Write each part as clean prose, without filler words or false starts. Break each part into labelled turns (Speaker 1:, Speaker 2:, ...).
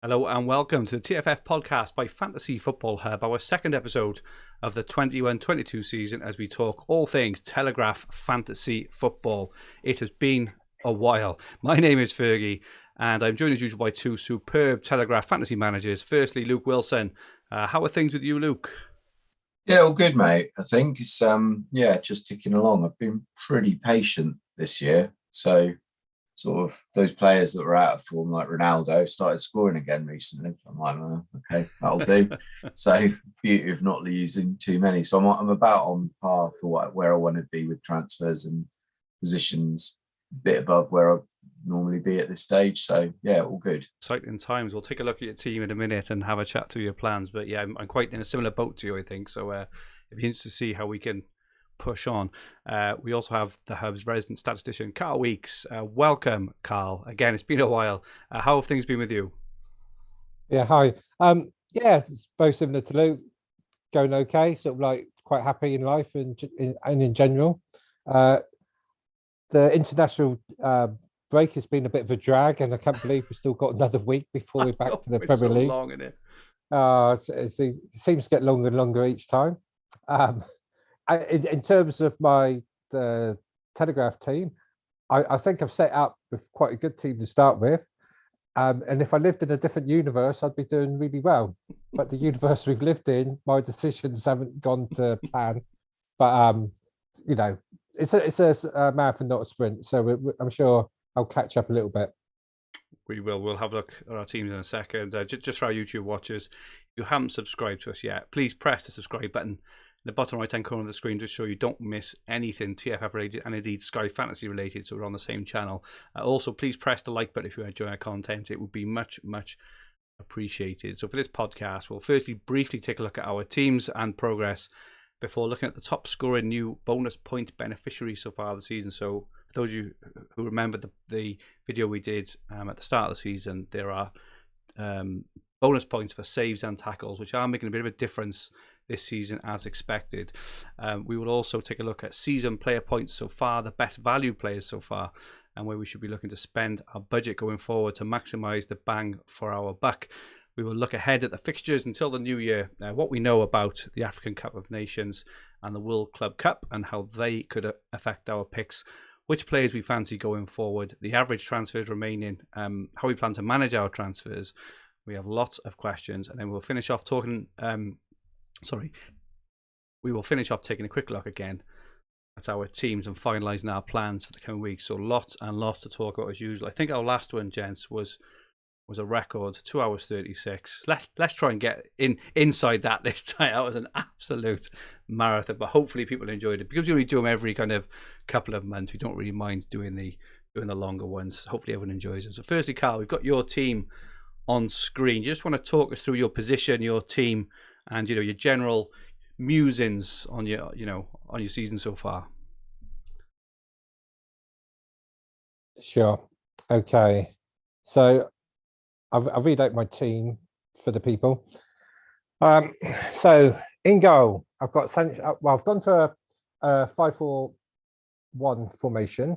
Speaker 1: Hello and welcome to the TFF podcast by Fantasy Football Hub, our second episode of the 21-22 season as we talk all things Telegraph fantasy football. It has been a while. My name is Fergie and I'm joined as usual by two superb Telegraph fantasy managers. Firstly, Luke Wilson. How are things with you, Luke?
Speaker 2: Yeah, all good, mate. I think it's just ticking along. I've been pretty patient this year, so sort of those players that were out of form, like Ronaldo, started scoring again recently. I'm like, okay, that'll do. So beauty of not using too many. So I'm about on par for where I want to be with transfers and positions, a bit above where I normally be at this stage. So yeah, all good.
Speaker 1: Exciting times. We'll take a look at your team in a minute and have a chat through your plans. But yeah, I'm quite in a similar boat to you, I think. So it'd be interesting to see how we can push on. We also have the Hub's resident statistician, Carl Weeks. Welcome, Carl. Again, it's been a while. How have things been with you?
Speaker 3: Yeah, hi. It's very similar to Luke. Going okay. Sort of like quite happy in life and in general. The international break has been a bit of a drag, and I can't believe we've still got another week before we're back to the Premier League.
Speaker 1: Long, isn't it?
Speaker 3: It seems to get longer and longer each time. In terms of the Telegraph team, I think I've set up with quite a good team to start with. And if I lived in a different universe, I'd be doing really well. But the universe we've lived in, my decisions haven't gone to plan. But it's a marathon, not a sprint. So I'm sure I'll catch up a little bit.
Speaker 1: We will. We'll have a look at our teams in a second. Just for our YouTube watchers, if you haven't subscribed to us yet, please press the subscribe button in the bottom right hand corner of the screen to show you don't miss anything TFF related and indeed Sky Fantasy related, so we're on the same channel. Also, please press the like button if you enjoy our content. It would be much appreciated. So for this podcast, we'll firstly briefly take a look at our teams and progress before looking at the top scoring new bonus point beneficiaries so far this season. So for those of you who remember the video we did at the start of the season, there are bonus points for saves and tackles, which are making a bit of a difference this season as expected. We will also take a look at season player points so far, the best value players so far, and where we should be looking to spend our budget going forward to maximise the bang for our buck. We will look ahead at the fixtures until the new year, what we know about the African Cup of Nations and the World Club Cup and how they could affect our picks, which players we fancy going forward, the average transfers remaining, how we plan to manage our transfers. We have lots of questions, and then we'll finish off talking... we will finish off taking a quick look again at our teams and finalising our plans for the coming weeks. So lots and lots to talk about as usual. I think our last one, gents, was a record 2 hours 36. Let's try and get inside that this time. That was an absolute marathon, but hopefully people enjoyed it because we only do them every kind of couple of months. We don't really mind doing the longer ones. Hopefully everyone enjoys them. So firstly, Carl, we've got your team on screen. You just want to talk us through your position, your team, and your general musings on your season so far.
Speaker 3: Sure. Okay. So I'll read out my team for the people. So in goal, I've got I've gone for a 5-4-1 formation.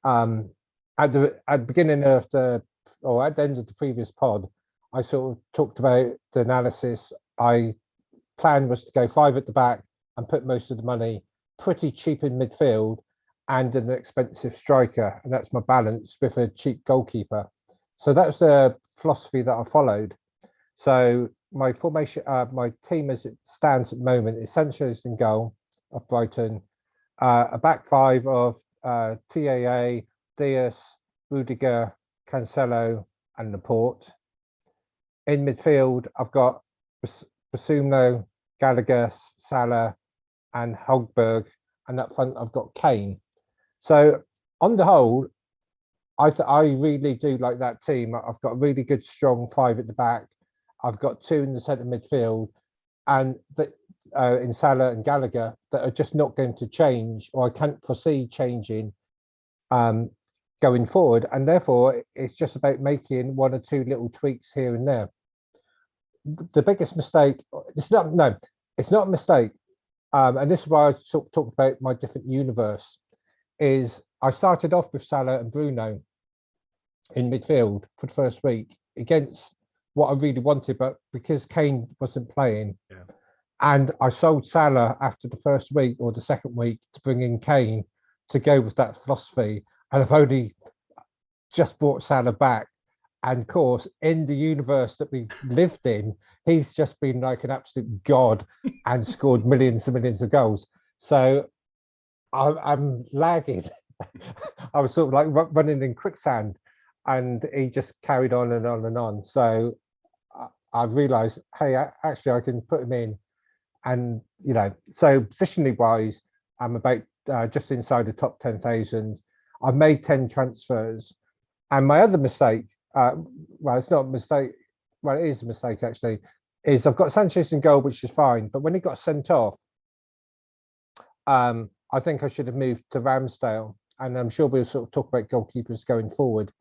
Speaker 3: At the beginning of at the end of the previous pod, I sort of talked about the analysis. I plan was to go 5 at the back and put most of the money pretty cheap in midfield and an expensive striker, and that's my balance with a cheap goalkeeper. So that's the philosophy that I followed. So my formation, my team as it stands at the moment, is Sanchez in goal of Brighton, a back 5 of TAA, Diaz, Rudiger, Cancelo, and Laporte. In midfield, I've got Basumno, Gallagher, Salah, and Hogberg, and up front I've got Kane. So on the whole, I really do like that team. I've got a really good, strong 5 at the back. I've got 2 in the centre midfield, and in Salah and Gallagher that are just not going to change, or I can't foresee changing going forward. And therefore, it's just about making 1 or 2 little tweaks here and there. The biggest mistake, it's not a mistake, and this is why I talked about my different universe, is I started off with Salah and Bruno in midfield for the first week against what I really wanted, but because Kane wasn't playing,
Speaker 1: Yeah.
Speaker 3: and I sold Salah after the first week or the second week to bring in Kane to go with that philosophy, and I've only just brought Salah back. And of course, in the universe that we've lived in, he's just been like an absolute god and scored millions and millions of goals. So I'm lagging. I was sort of like running in quicksand, and he just carried on and on and on. So I realised, hey, actually, I can put him in, and so positionally wise, I'm about just inside the top 10,000. I've made 10 transfers, and my other mistake, well, it's not a mistake. Well, it is a mistake actually. Is I've got Sanchez in goal, which is fine, but when he got sent off, I think I should have moved to Ramsdale, and I'm sure we'll sort of talk about goalkeepers going forward,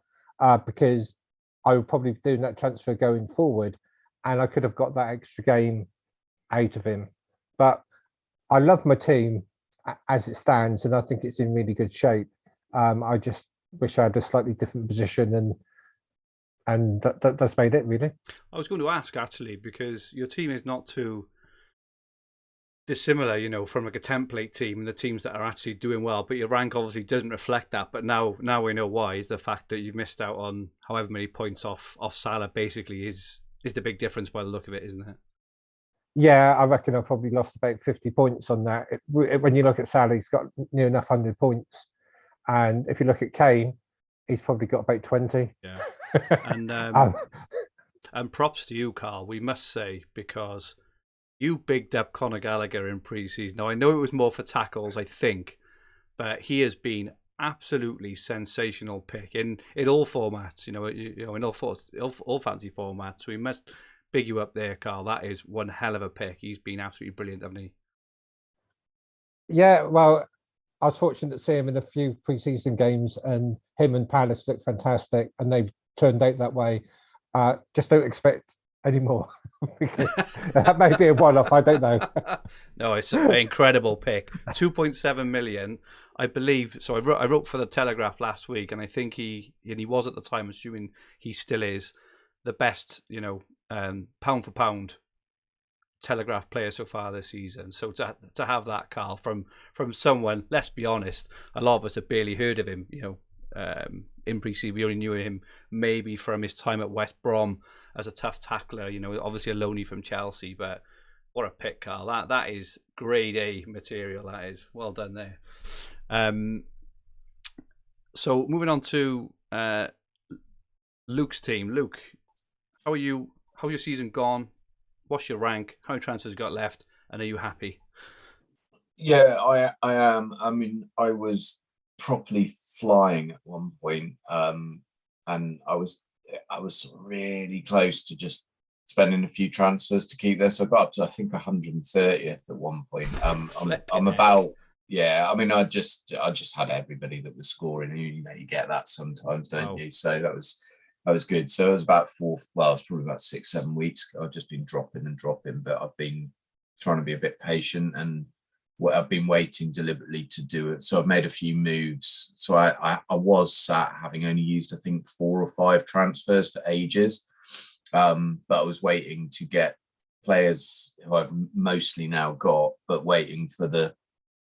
Speaker 3: because I would probably be doing that transfer going forward, and I could have got that extra game out of him. But I love my team as it stands, and I think it's in really good shape. I just wish I had a slightly different position, and that's made it really.
Speaker 1: I was going to ask actually, because your team is not too dissimilar, from like a template team and the teams that are actually doing well, but your rank obviously doesn't reflect that. But now we know why. Is the fact that you've missed out on however many points off Salah basically is the big difference by the look of it, isn't it?
Speaker 3: Yeah, I reckon I've probably lost about 50 points on that. When you look at Salah, he's got near enough 100 points, and if you look at Kane, he's probably got about 20.
Speaker 1: Yeah, and props to you, Karl. We must say, because you bigged up Conor Gallagher in pre-season. Now, I know it was more for tackles, I think, but he has been absolutely sensational pick in all formats. In all fantasy formats. So we must big you up there, Karl. That is one hell of a pick. He's been absolutely brilliant, hasn't he?
Speaker 3: Yeah, well, I was fortunate to see him in a few pre-season games, and him and Palace look fantastic, and they've turned out that way. Just don't expect any more, because that may be a one-off. I don't know.
Speaker 1: No, it's an incredible pick. 2.7 million, I believe. So I wrote for the Telegraph last week, and I think he was at the time, assuming he still is, the best, pound for pound Telegraph player so far this season. So to have that, Karl, from someone, let's be honest, a lot of us have barely heard of him. In pre-season, we only knew him maybe from his time at West Brom as a tough tackler. Obviously a loanee from Chelsea, but what a pick, Karl. That is grade A material. That is well done there. So moving on to Luke's team. Luke, how are you? How's your season gone? What's your rank? How many transfers you got left? And are you happy?
Speaker 2: Yeah, I am. I mean, I was properly flying at one point, and I was sort of really close to just spending a few transfers to keep this. So I got up to, I think, 130th at one point. I'm about, yeah. I mean, I just had everybody that was scoring. You get that sometimes, don't you? So that was good. So it was about it was probably about 6-7 weeks ago. I've just been dropping, but I've been trying to be a bit patient, and I've been waiting deliberately to do it. So I've made a few moves. So I was sat having only used, I think, 4 or 5 transfers for ages. But I was waiting to get players who I've mostly now got, but waiting for the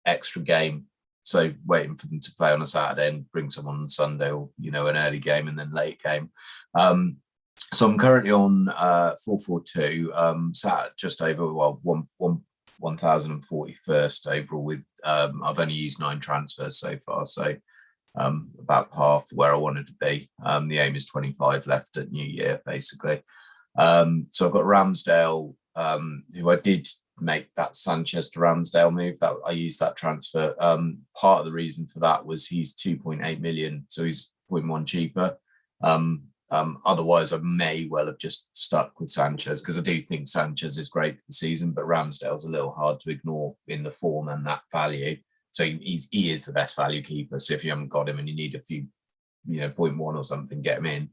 Speaker 2: extra game. So waiting for them to play on a Saturday and bring someone on Sunday, or, an early game and then late game. So I'm currently on 442, sat just over 1,041st overall with I've only used 9 transfers so far, so about half where I wanted to be. The aim is 25 left at New Year, basically. So I've got Ramsdale, who I did make that Sanchez to Ramsdale move. That I used that transfer. Part of the reason for that was he's 2.8 million, so he's 0.1 cheaper. Otherwise, I may well have just stuck with Sanchez, because I do think Sanchez is great for the season, but Ramsdale's a little hard to ignore in the form and that value. So he is the best value keeper. So if you haven't got him and you need a few, 0.1 or something, get him in.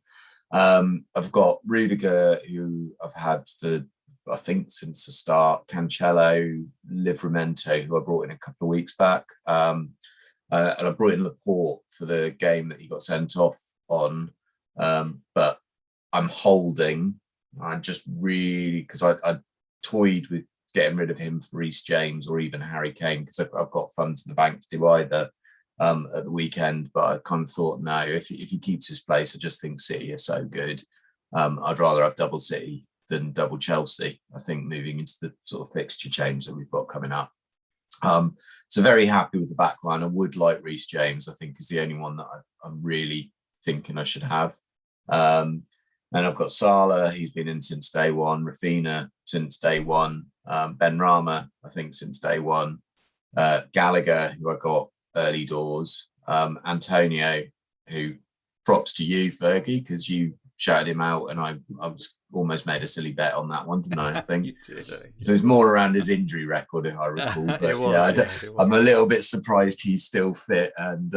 Speaker 2: I've got Rudiger, who I've had for, I think, since the start. Cancelo, Livramento, who I brought in a couple of weeks back. And I brought in Laporte for the game that he got sent off on. But I'm holding I just really, because I toyed with getting rid of him for Reece James or even Harry Kane, because I've got funds in the bank to do either at the weekend. But I kind of thought, no, if he keeps his place, I just think City are so good. I'd rather have double City than double Chelsea, I think, moving into the sort of fixture change that we've got coming up. So very happy with the back line. I would like Reece James, I think, is the only one that I'm really thinking I should have. And I've got Salah, he's been in since day one. Rafinha since day one. Ben Rama, I think, since day one. Gallagher, who I got early doors. Antonio, who props to you, Fergie, because you shouted him out, and I was almost made a silly bet on that one, didn't I? I think so. It's more around his injury record, if I recall. But I'm a little bit surprised he's still fit. And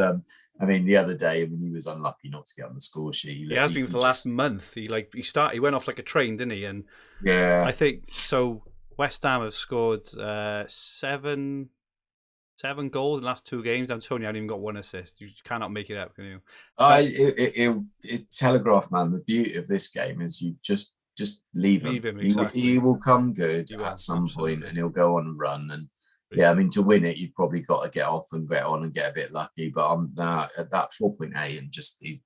Speaker 2: I mean, the other day, he was unlucky not to get on the score sheet.
Speaker 1: He has been for the last month. He went off like a train, didn't he? And
Speaker 2: yeah,
Speaker 1: I think so. West Ham have scored 7 goals in the last 2 games. Antonio hasn't even got 1 assist. You cannot make it up, can you?
Speaker 2: Telegraph, man. The beauty of this game is you just leave him.
Speaker 1: Exactly.
Speaker 2: He will come good at some point, and he'll go on and run. And yeah, I mean, to win it, you've probably got to get off and get on and get a bit lucky. But I'm at that 4.8, and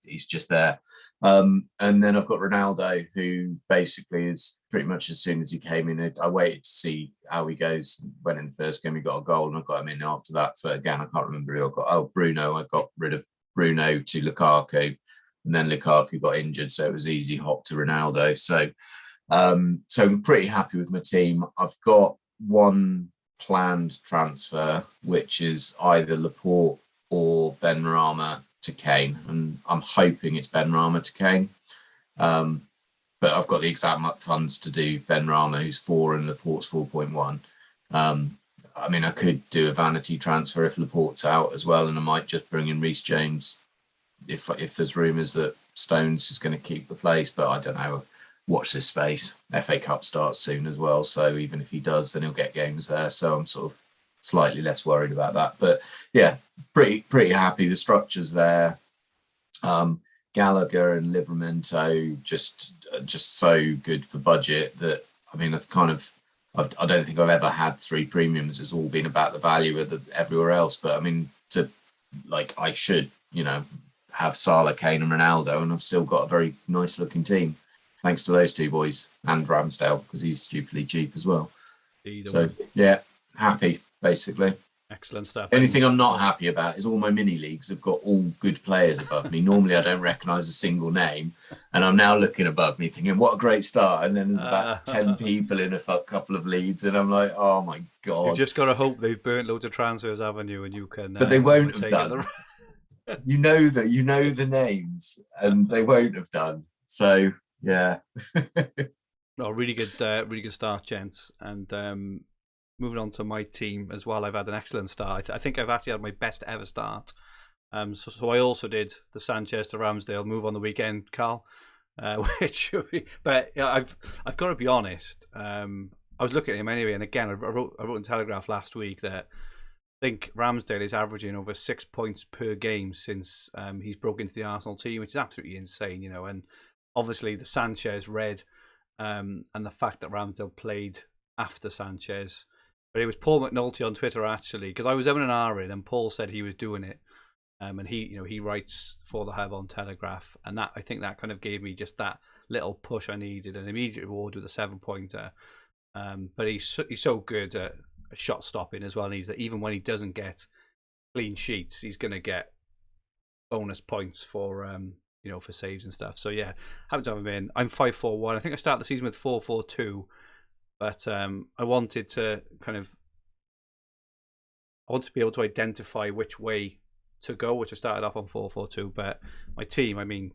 Speaker 2: he's just there. And then I've got Ronaldo, who basically is pretty much as soon as he came in, I waited to see how he goes. Went in the first game, he got a goal, and I got him in after that. For again, I can't remember who I got. Oh, Bruno. I got rid of Bruno to Lukaku, and then Lukaku got injured, so it was easy hop to Ronaldo. So I'm pretty happy with my team. I've got one planned transfer, which is either Laporte or Benrahma to Kane, and I'm hoping it's Benrahma to Kane. But I've got the exact funds to do Benrahma, who's 4, and Laporte's 4.1. I mean, I could do a vanity transfer if Laporte's out as well, and I might just bring in Reece James if there's rumours that Stones is going to keep the place, but I don't know. Watch this space. FA Cup starts soon as well, so even if he does, then he'll get games there. So I'm sort of slightly less worried about that. But yeah, pretty happy. The structure's there. Gallagher and Livramento just so good for budget that, I mean, it's kind of, I don't think I've ever had 3 premiums. It's all been about the value of everywhere else. But I mean, I should, have Salah, Kane, and Ronaldo, and I've still got a very nice looking team, thanks to those 2 boys and Ramsdale, because he's stupidly cheap as well. So yeah, happy basically.
Speaker 1: Excellent stuff.
Speaker 2: Anything I'm not happy about is all my mini leagues have got all good players above me. Normally I don't recognise a single name, and I'm now looking above me thinking, what a great start. And then there's about 10 people in a couple of leads, and I'm like, oh my God.
Speaker 1: You've just got to hope they've burnt loads of transfers, haven't you? And you can.
Speaker 2: But they won't have done. You know the names, and they won't have done. So yeah.
Speaker 1: Really good start, gents. And moving on to my team as well, I've had an excellent start. I think I've actually had my best ever start. So I also did the Sanchez to Ramsdale move on the weekend, Karl. But I've got to be honest. I was looking at him anyway, and again, I wrote in Telegraph last week that I think Ramsdale is averaging over 6 points per game since he's broke into the Arsenal team, which is absolutely insane, And obviously the Sanchez red, and the fact that Ramsdale played after Sanchez. But it was Paul McNulty on Twitter, actually, because I was having an R in, and Paul said he was doing it. And he writes for the Hub on Telegraph, and that, I think that kind of gave me just that little push I needed, an immediate reward with a 7-pointer. But he's so good at shot stopping as well, and he's that even when he doesn't get clean sheets, he's going to get bonus points for for saves and stuff. So yeah, haven't done him in. I'm 5-4-1. I think I started the season with 4-4-2, but I wanted to be able to identify which way to go, which I started off on 4-4-2. But my team, I mean,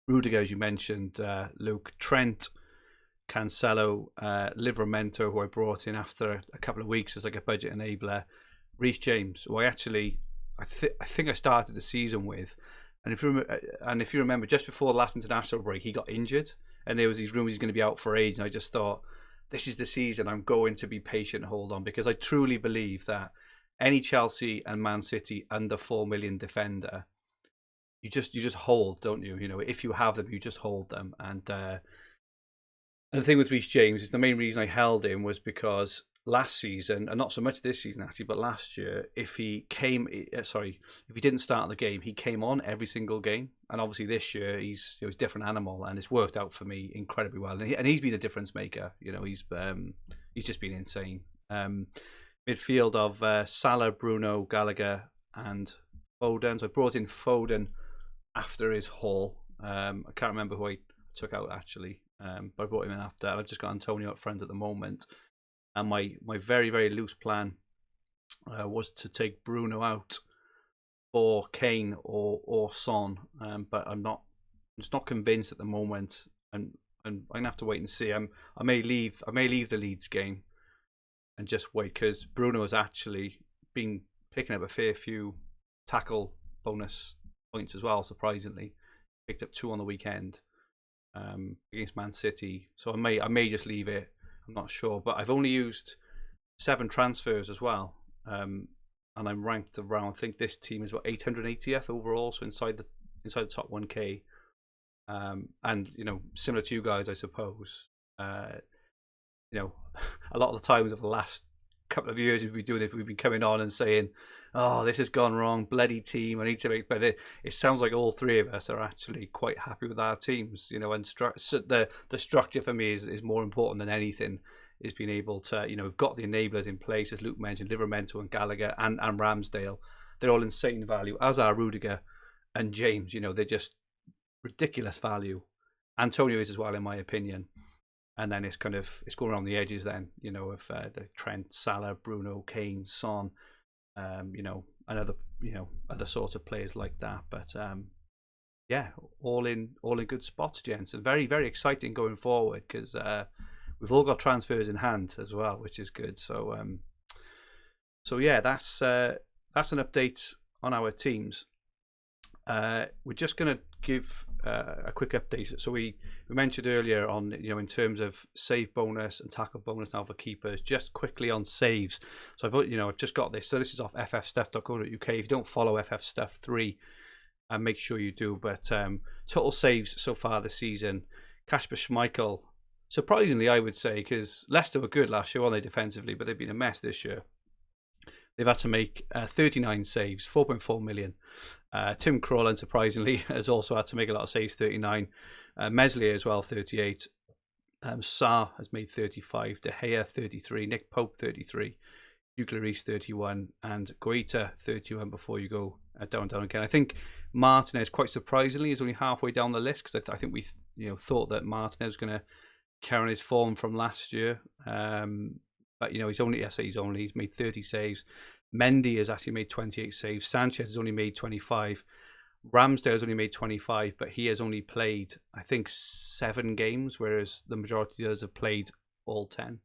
Speaker 1: Rudiger, as you mentioned, Luke, Trent, Cancelo, Livramento, who I brought in after a couple of weeks as like a budget enabler, Reece James, who I think I started the season with, and if you remember, just before the last international break, he got injured, and there was these rumours he's going to be out for age, and I just thought, this is the season I'm going to be patient and hold on, because I truly believe that any Chelsea and Man City under 4 million defender, you just hold, don't you? If you have them, you just hold them, and And the thing with Reece James is the main reason I held him was because last season, and not so much this season actually, but last year, if he didn't start the game, he came on every single game. And obviously this year he's a different animal, and it's worked out for me incredibly well. And he's been a difference maker. He's just been insane. Midfield of Salah, Bruno, Gallagher, and Foden. So I brought in Foden after his haul. I can't remember who I took out actually, but I brought him in after. I've just got Antonio up front at the moment. And my very, very loose plan was to take Bruno out for Kane or Son, but I'm just not convinced at the moment, and I'm gonna have to wait and see. I may leave the Leeds game and just wait, because Bruno has actually been picking up a fair few tackle bonus points as well. Surprisingly, picked up 2 on the weekend against Man City, so I may just leave it. I'm not sure, but I've only used 7 transfers as well, and I'm ranked around. I think this team is about 880th overall, so inside the top 1K. And similar to you guys, I suppose. A lot of the times over the last couple of years we've been coming on and saying, "Oh, this has gone wrong, bloody team. I need to make." But it sounds like all 3 of us are actually quite happy with our teams. And the structure for me is more important than anything. Is being able to, we've got the enablers in place, as Luke mentioned, Livramento and Gallagher and Ramsdale. They're all insane value, as are Rudiger and James. They're just ridiculous value. Antonio is as well, in my opinion. And then it's going around the edges then, of the Trent, Salah, Bruno, Kane, Son, and other sorts of players like that. But all in good spots, gents, and very, very exciting going forward, because we've all got transfers in hand as well, which is good. So that's an update on our teams. We're just going to give a quick update. So we mentioned earlier on, in terms of save bonus and tackle bonus now for keepers, just quickly on saves. So I've just got this. So this is off ffstuff.co.uk. If you don't follow FF Stuff 3, make sure you do. But total saves so far this season, Kasper Schmeichel, surprisingly I would say, because Leicester were good last year, weren't they, defensively, but they've been a mess this year. They've had to make 39 saves, 4.4 million. Tim Krul, unsurprisingly, has also had to make a lot of saves, 39. Meslier as well, 38. Sarr has made 35. De Gea, 33. Nick Pope, 33. Hugh Lloris, 31. And Guaita, 31, before you go down again. I think Martinez, quite surprisingly, is only halfway down the list, because I think we thought that Martinez was going to carry on his form from last year. But he's made 30 saves. Mendy has actually made 28 saves. Sanchez has only made 25. Ramsdale has only made 25, but he has only played, I think, 7 games, whereas the majority of others have played all 10.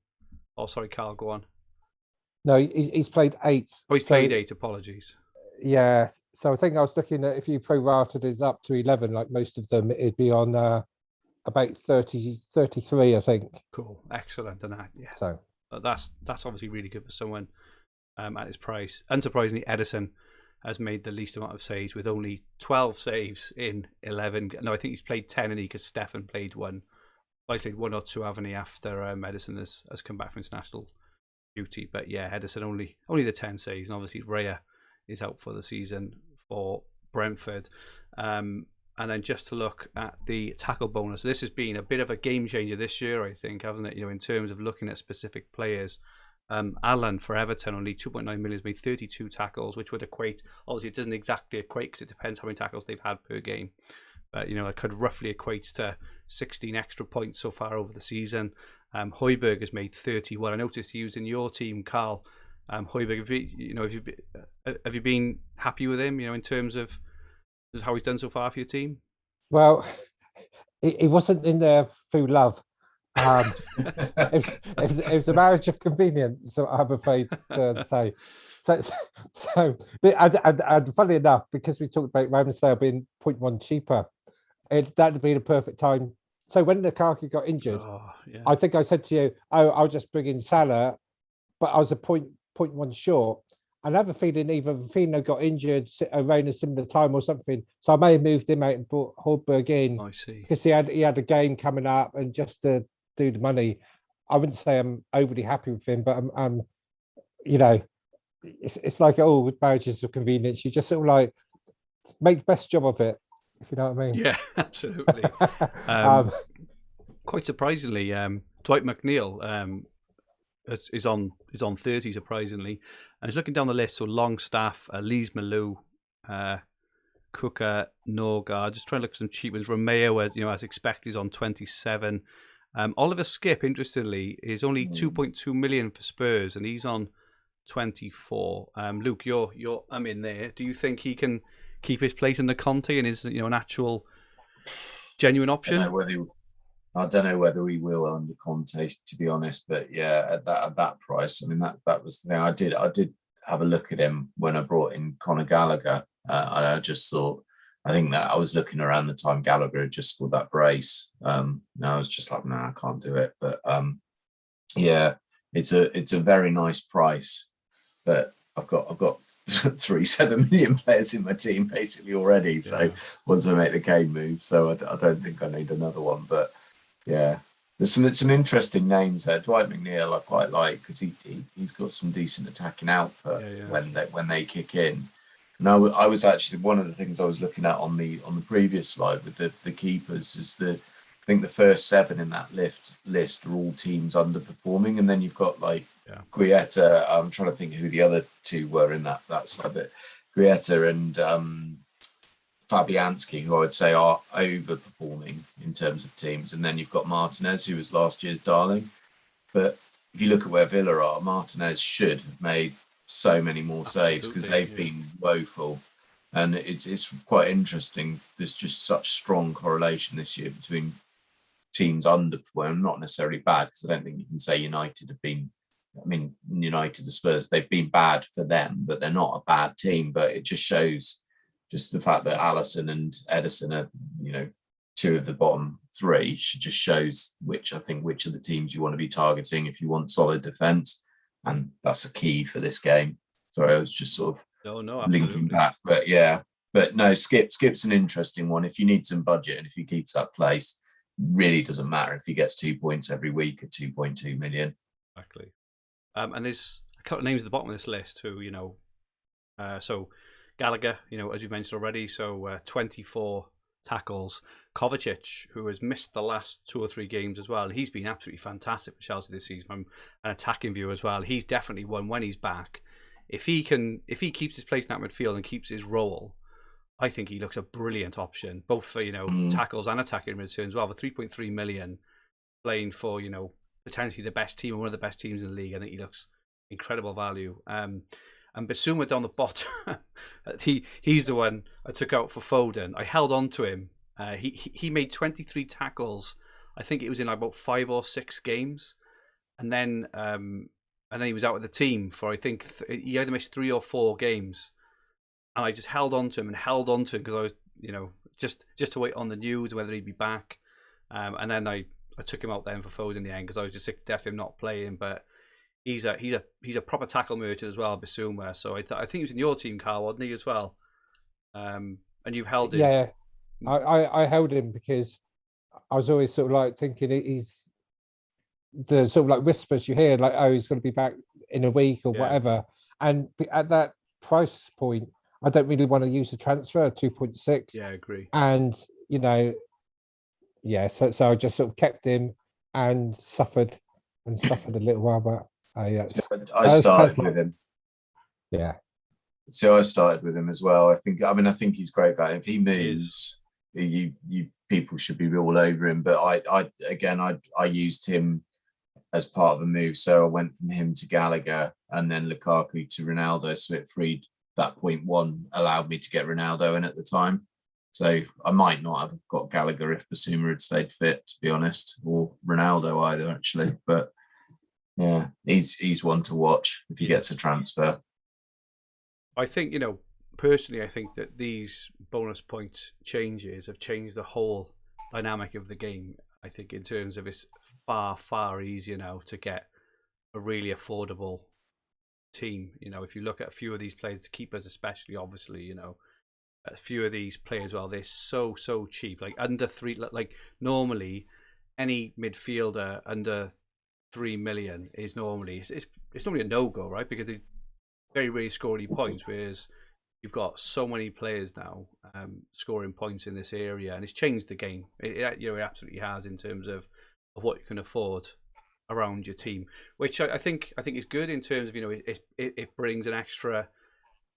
Speaker 1: Oh, sorry, Carl, go on.
Speaker 3: No, he's played 8.
Speaker 1: Oh, he's played 8. Apologies.
Speaker 3: Yeah, so I think I was looking at, if you prorated it up to 11, like most of them, it'd be on about 33, I think.
Speaker 1: Cool, excellent, and that, yeah.
Speaker 3: So
Speaker 1: that's obviously really good for someone at his price. Unsurprisingly, Edison has made the least amount of saves, with only 12 saves in 11. No, I think he's played 10, and because Stefan played 1. He's played 1 or 2, haven't he, after Edison has come back from international duty. But yeah, Edison only the 10 saves, and obviously Raya is out for the season for Brentford. And then just to look at the tackle bonus, this has been a bit of a game changer this year, I think, hasn't it? In terms of looking at specific players. Alan for Everton, only 2.9 million, has made 32 tackles, which would equate, obviously it doesn't exactly equate because it depends how many tackles they've had per game. But, it could roughly equate to 16 extra points so far over the season. Højbjerg has made 31. I noticed he was in your team, Karl. Højbjerg, have you been happy with him, in terms of how he's done so far for your team?
Speaker 3: Well, he wasn't in there through love. It was a marriage of convenience, so I'm afraid to say. So and funny enough, because we talked about Ramsdale being 0.1 cheaper, that would be the perfect time. So when Lukaku got injured, I think I said to you, I'll just bring in Salah, but I was a 0.1 short. I have a feeling either Fino got injured around a similar time or something, so I may have moved him out and brought Højbjerg in.
Speaker 1: I see,
Speaker 3: because he had a game coming up, and just to do the money. I wouldn't say I'm overly happy with him, but I'm you know, it's like all with marriages of convenience. You just sort of like make the best job of it, if you know what I mean.
Speaker 1: Yeah, absolutely. Quite surprisingly, Dwight Mcneil is on 30, surprisingly. And he's looking down the list. So Longstaff, Lees Malou, Cooker, Norgard. Just trying to look for some cheap ones. Romeo, as expected, is on 27. Oliver Skip, interestingly, is only 2.2 million for Spurs, and he's on 24. Luke, I'm in there. Do you think he can keep his place in the Conte and is an actual genuine option?
Speaker 2: I don't know whether he will under Conte, to be honest. But yeah, at that price, I mean that was the thing. I did have a look at him when I brought in Conor Gallagher, and I just thought, I think that I was looking around the time Gallagher had just scored that brace. And I was just like, I can't do it. But yeah, it's a very nice price. But I've got 7 million players in my team basically already. Yeah. So once I make the game move, so I don't think I need another one. But yeah, there's some interesting names there. Dwight Mcneil I quite like because he's got some decent attacking output when they kick in. And I was actually, one of the things I was looking at on the previous slide with the keepers is I think the first 7 in that list are all teams underperforming, and then you've got Guietta. I'm trying to think who the other 2 were in that slide, but Guietta and Fabianski, who I would say are overperforming in terms of teams, and then you've got Martinez, who was last year's darling. But if you look at where Villa are, Martinez should have made so many more saves because they've been woeful, and it's quite interesting. There's just such strong correlation this year between teams underperforming, not necessarily bad, because I don't think you can say United have been. I mean, United, the Spurs, they've been bad for them, but they're not a bad team. But it just shows just the fact that Alisson and Edison are, 2 of the bottom 3, just shows which of the teams you want to be targeting if you want solid defence. And that's a key for this game. Sorry, I was just sort of linking back. But yeah, no, Skip's an interesting one. If you need some budget and if he keeps that place, really doesn't matter if he gets 2 points every week at 2.2 million.
Speaker 1: Exactly. And there's a couple of names at the bottom of this list who, so Gallagher, as you mentioned already, so 24 tackles. Kovacic, who has missed the last 2 or 3 games as well. He's been absolutely fantastic for Chelsea this season from an attacking view as well. He's definitely one when he's back. If he keeps his place in that midfield and keeps his role, I think he looks a brilliant option, both for, tackles and attacking returns as well. For 3.3 million, playing for, potentially the best team or one of the best teams in the league, I think he looks incredible value. And Basuma down the bottom, he's the one I took out for Foden. I held on to him. He made 23 tackles. I think it was in about 5 or 6 games, and then he was out of the team for, I think he either missed 3 or 4 games. And I just held on to him because I was, just to wait on the news whether he'd be back. And then I took him out then for Foden in the end because I was just sick to death of him not playing. But he's a proper tackle merchant as well, Basuma. So I think he was in your team, Karl Odney, as well. And you've held him.
Speaker 3: Yeah, I held him because I was always sort of like thinking he's the sort of like whispers you hear, like, oh, he's going to be back in a week or whatever. And at that price point, I don't really want to use the transfer 2.6.
Speaker 1: Yeah, I agree.
Speaker 3: And so I just sort of kept him and suffered a little while. But
Speaker 2: I started with him.
Speaker 3: Yeah.
Speaker 2: So I started with him as well. I think he's great value. If he moves, you people should be all over him. But I used him as part of a move. So I went from him to Gallagher and then Lukaku to Ronaldo. So it freed that 0.1, allowed me to get Ronaldo in at the time. So I might not have got Gallagher if Basuma had stayed fit, to be honest, or Ronaldo either, actually. But yeah, he's one to watch if he gets a transfer.
Speaker 1: I think, personally, I think that these bonus points changes have changed the whole dynamic of the game. I think in terms of it's far, far easier now to get a really affordable team. If you look at a few of these players, the keepers especially, obviously, a few of these players, well, they're so cheap, like under 3. Like normally any midfielder under 3 million is normally it's normally a no-go, right? Because they very rarely score any points, whereas you've got so many players now scoring points in this area, and it's changed the game. It absolutely has in terms of what you can afford around your team, which I think is good in terms of it brings an extra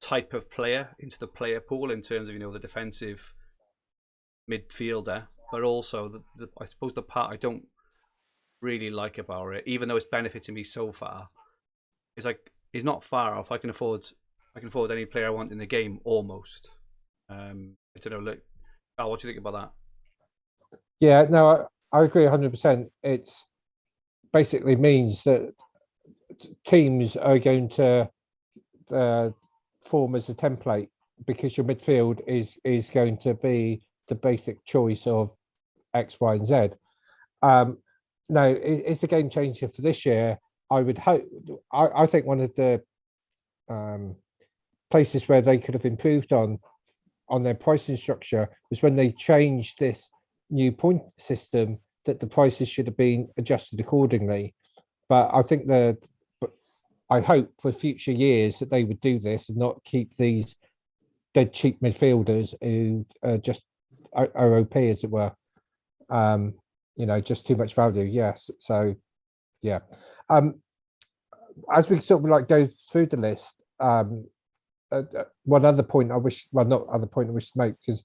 Speaker 1: type of player into the player pool in terms of the defensive midfielder, but also I suppose the part I don't really like about it, even though it's benefiting me so far, is like it's not far off. I can afford any player I want in the game almost. I don't know. Look, Carl, what do you think about that?
Speaker 3: Yeah, no, I agree 100%. It's basically means that teams are going to form as a template because your midfield is going to be the basic choice of X, Y, and Z. No, it's a game changer for this year. I would hope. I think one of the places where they could have improved on their pricing structure was when they changed this new point system, that the prices should have been adjusted accordingly. But I think I hope for future years that they would do this and not keep these dead cheap midfielders who just are OP, as it were. Just too much value. Yes. So, yeah. As we sort of like go through the list, one other point I wish to make, because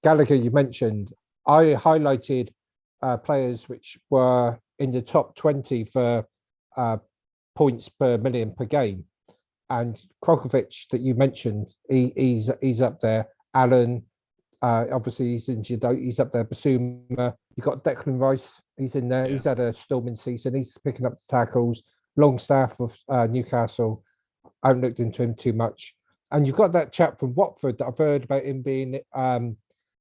Speaker 3: Gallagher, you mentioned, I highlighted players which were in the top 20 for points per million per game, and Krokovic that you mentioned, he's up there. Allen, obviously he's injured, he's up there. Basuma, you got Declan Rice, he's in there. Yeah. He's had a storming season. He's picking up the tackles. Longstaff of Newcastle, I haven't looked into him too much. And you've got that chap from Watford that I've heard about him being.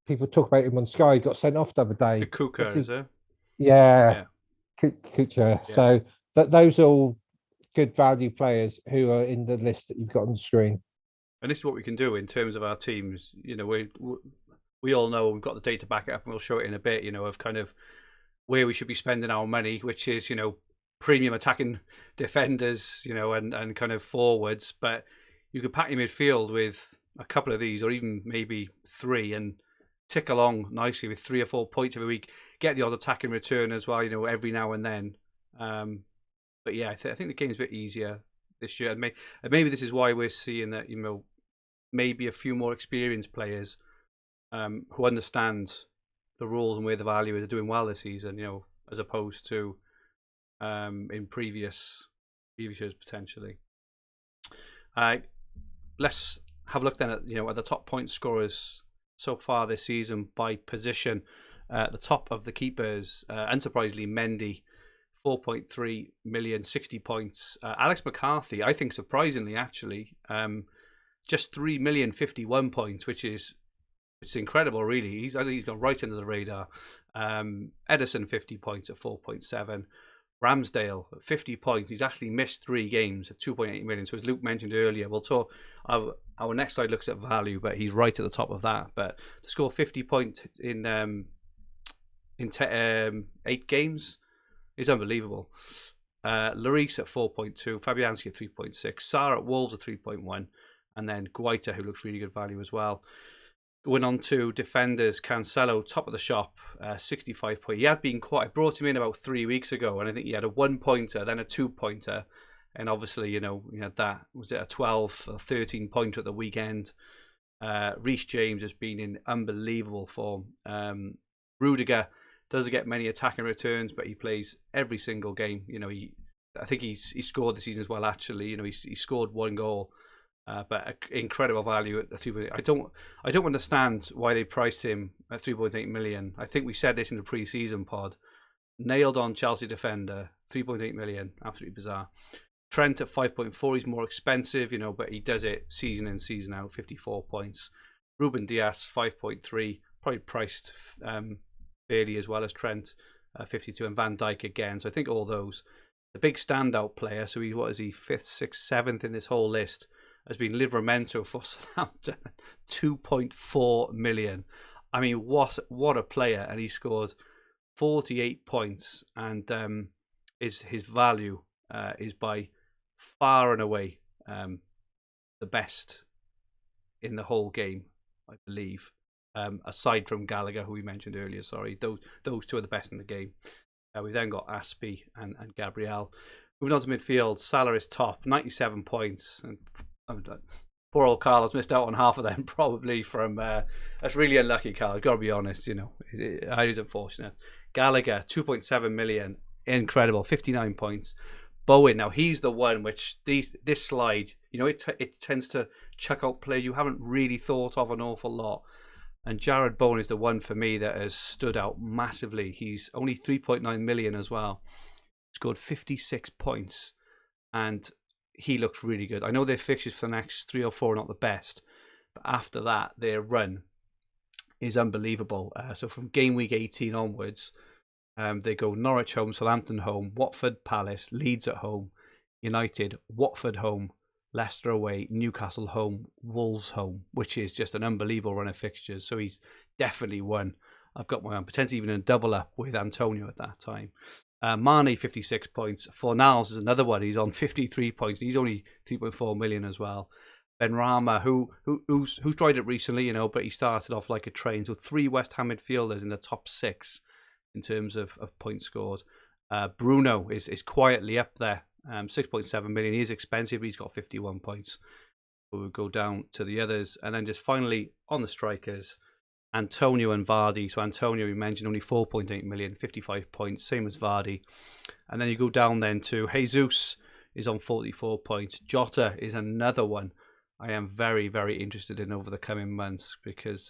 Speaker 3: People talk about him on Sky. He got sent off the other day.
Speaker 1: The Kuka, is it?
Speaker 3: Yeah. Kucha. Yeah. So those are all good value players who are in the list that you've got on the screen.
Speaker 1: And this is what we can do in terms of our teams. We all know, we've got the data back it up, and we'll show it in a bit. Of kind of where we should be spending our money, which is premium attacking defenders, and kind of forwards. But you could pack your midfield with a couple of these, or even maybe 3, and tick along nicely with 3 or 4 points every week. Get the odd attacking return as well, every now and then. But yeah, I think the game's a bit easier this year. And maybe this is why we're seeing that, maybe a few more experienced players who understand the rules and where the value is are doing well this season, as opposed to in previous years potentially. Let's have a look then at at the top point scorers so far this season by position. At the top of the keepers, unsurprisingly, Mendy, 4.3 million, 60 points. Alex McCarthy, I think surprisingly actually, just 3 million, 51 points, which is incredible really. I think he's gone right under the radar. Edison, 50 points at 4.7. Ramsdale, 50 points. He's actually missed 3 games at 2.8 million. So as Luke mentioned earlier, we'll talk. Our next slide looks at value, but he's right at the top of that. But to score 50 points in 8 games is unbelievable. Lloris at 4.2, Fabianski at 3.6, Sarr at Wolves at 3.1, and then Guaita, who looks really good value as well. Going on to defenders, Cancelo, top of the shop, 65 points. He had been I brought him in about 3 weeks ago, and I think he had a 1-pointer, then a 2-pointer, and obviously, he had that, was it a 12 or 13-pointer at the weekend. Reece James has been in unbelievable form. Rudiger doesn't get many attacking returns, but he plays every single game. I think he scored this season as well, actually. He scored 1 goal. But incredible value at the 3.8. I don't understand why they priced him at 3.8 million. I think we said this in the pre-season pod. Nailed on Chelsea defender, 3.8 million, absolutely bizarre. Trent at 5.4, he's more expensive, but he does it season in, season out, 54 points. Ruben Dias, 5.3, probably priced fairly as well as Trent, 52, and Van Dijk again. So I think all those. The big standout player, so what is he, 5th, 6th, 7th in this whole list, has been Livramento for Southampton, 2.4 million. I mean, what a player, and he scored 48 points, and his value is by far and away the best in the whole game, I believe. Aside from Gallagher, who we mentioned earlier, sorry, those two are the best in the game. We've then got Aspie and Gabriel. Moving on to midfield, Salaries top, 97 points. And poor old Karl has missed out on half of them, probably from... that's really unlucky, Karl, got to be honest, you know. It is unfortunate. Gallagher, 2.7 million, incredible, 59 points. Bowen, now he's the one which this slide, you know, it tends to chuck out players you haven't really thought of an awful lot. And Jared Bowen is the one for me that has stood out massively. He's only 3.9 million as well. Scored 56 points. And he looks really good. I know their fixtures for the next 3 or 4 are not the best. But after that, their run is unbelievable. So from game week 18 onwards, they go Norwich home, Southampton home, Watford, Palace, Leeds at home, United, Watford home, Leicester away, Newcastle home, Wolves home, which is just an unbelievable run of fixtures. So he's definitely one. I've got my own, potentially even a double up with Antonio at that time. Mane, 56 points. Fornals is another one. He's on 53 points. He's only 3.4 million as well. Benrahma, who's tried it recently, you know, but he started off like a train. So 3 West Ham midfielders in the top 6 in terms of points scored. Bruno is quietly up there. 6.7 million. He is expensive. He's got 51 points. We'll go down to the others. And then just finally on the strikers, Antonio and Vardy. So Antonio, you mentioned, only 4.8 million, 55 points, same as Vardy. And then you go down then to Jesus is on 44 points. Jota is another one I am very, very interested in over the coming months because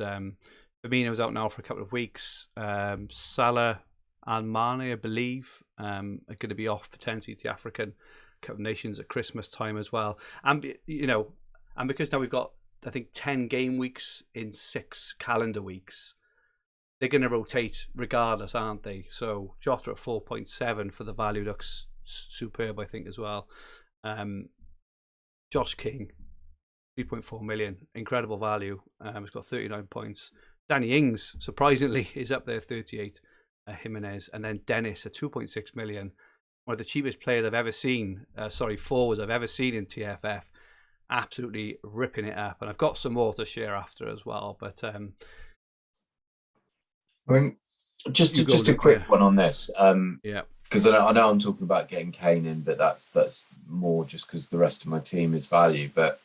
Speaker 1: Firmino's out now for a couple of weeks. Salah and Mane, I believe, are going to be off potentially to the African Cup of Nations at Christmas time as well. And, you know, and because now we've got, I think, 10 game weeks in 6 calendar weeks, they're going to rotate regardless, aren't they? So Jota at 4.7 for the value looks superb, I think, as well. Josh King, 3.4 million, incredible value. He's got 39 points. Danny Ings, surprisingly, is up there, 38. Jimenez, and then Dennis at 2.6 million, one of the cheapest players I've ever seen, forwards I've ever seen in TFF, absolutely ripping it up. And I've got some more to share after as well, but
Speaker 2: I mean, just a quick one on this,
Speaker 1: yeah,
Speaker 2: because I know I'm talking about getting Kane in, but that's more just because the rest of my team is value. But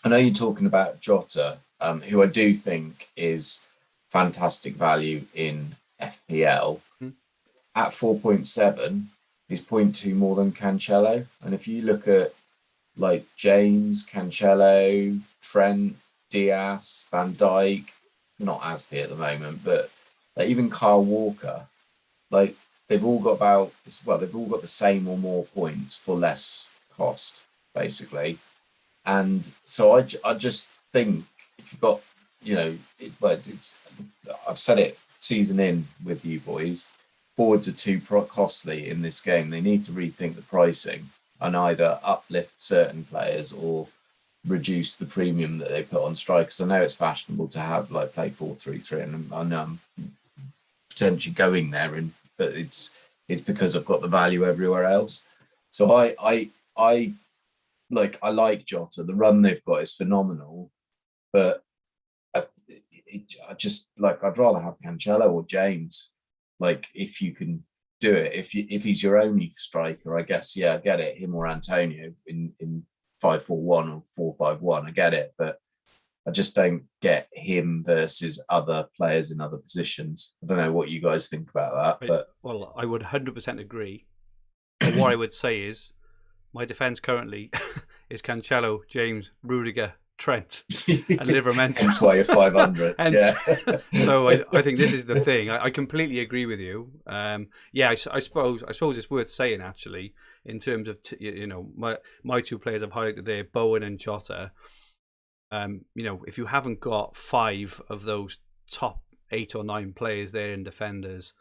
Speaker 2: I know you're talking about Jota, who I do think is fantastic value in FPL. At 4.7, he's 0.2 more than Cancelo. And if you look at like James, Cancelo, Trent, Diaz, Van Dijk, not Aspie at the moment, but like even Kyle Walker, like they've all got the same or more points for less cost, basically. And so I just think if you've got, you know, I've said it season in with you boys, forwards are too costly in this game. They need to rethink the pricing and either uplift certain players or reduce the premium that they put on strikers. I know it's fashionable to have like play 4-3-3, and I know I'm potentially going there, but it's because I've got the value everywhere else. So I like Jota. The run they've got is phenomenal, but I just like I'd rather have Cancelo or James. Like if you can do it, if he's your only striker, I guess I get it. Him or Antonio in 5-4-1 or 4-5-1, I get it, but I just don't get him versus other players in other positions. I don't know what you guys think about that, but
Speaker 1: well, I would 100% agree. But what I would say is my defence currently is Cancelo, James, Rudiger, Trent, and Livramento.
Speaker 2: Hence why you're 500. Yeah.
Speaker 1: So I think this is the thing. I completely agree with you. I suppose it's worth saying actually in terms of my 2 players I've highlighted there, Bowen and Jota. If you haven't got 5 of those top 8 or 9 players there in defenders,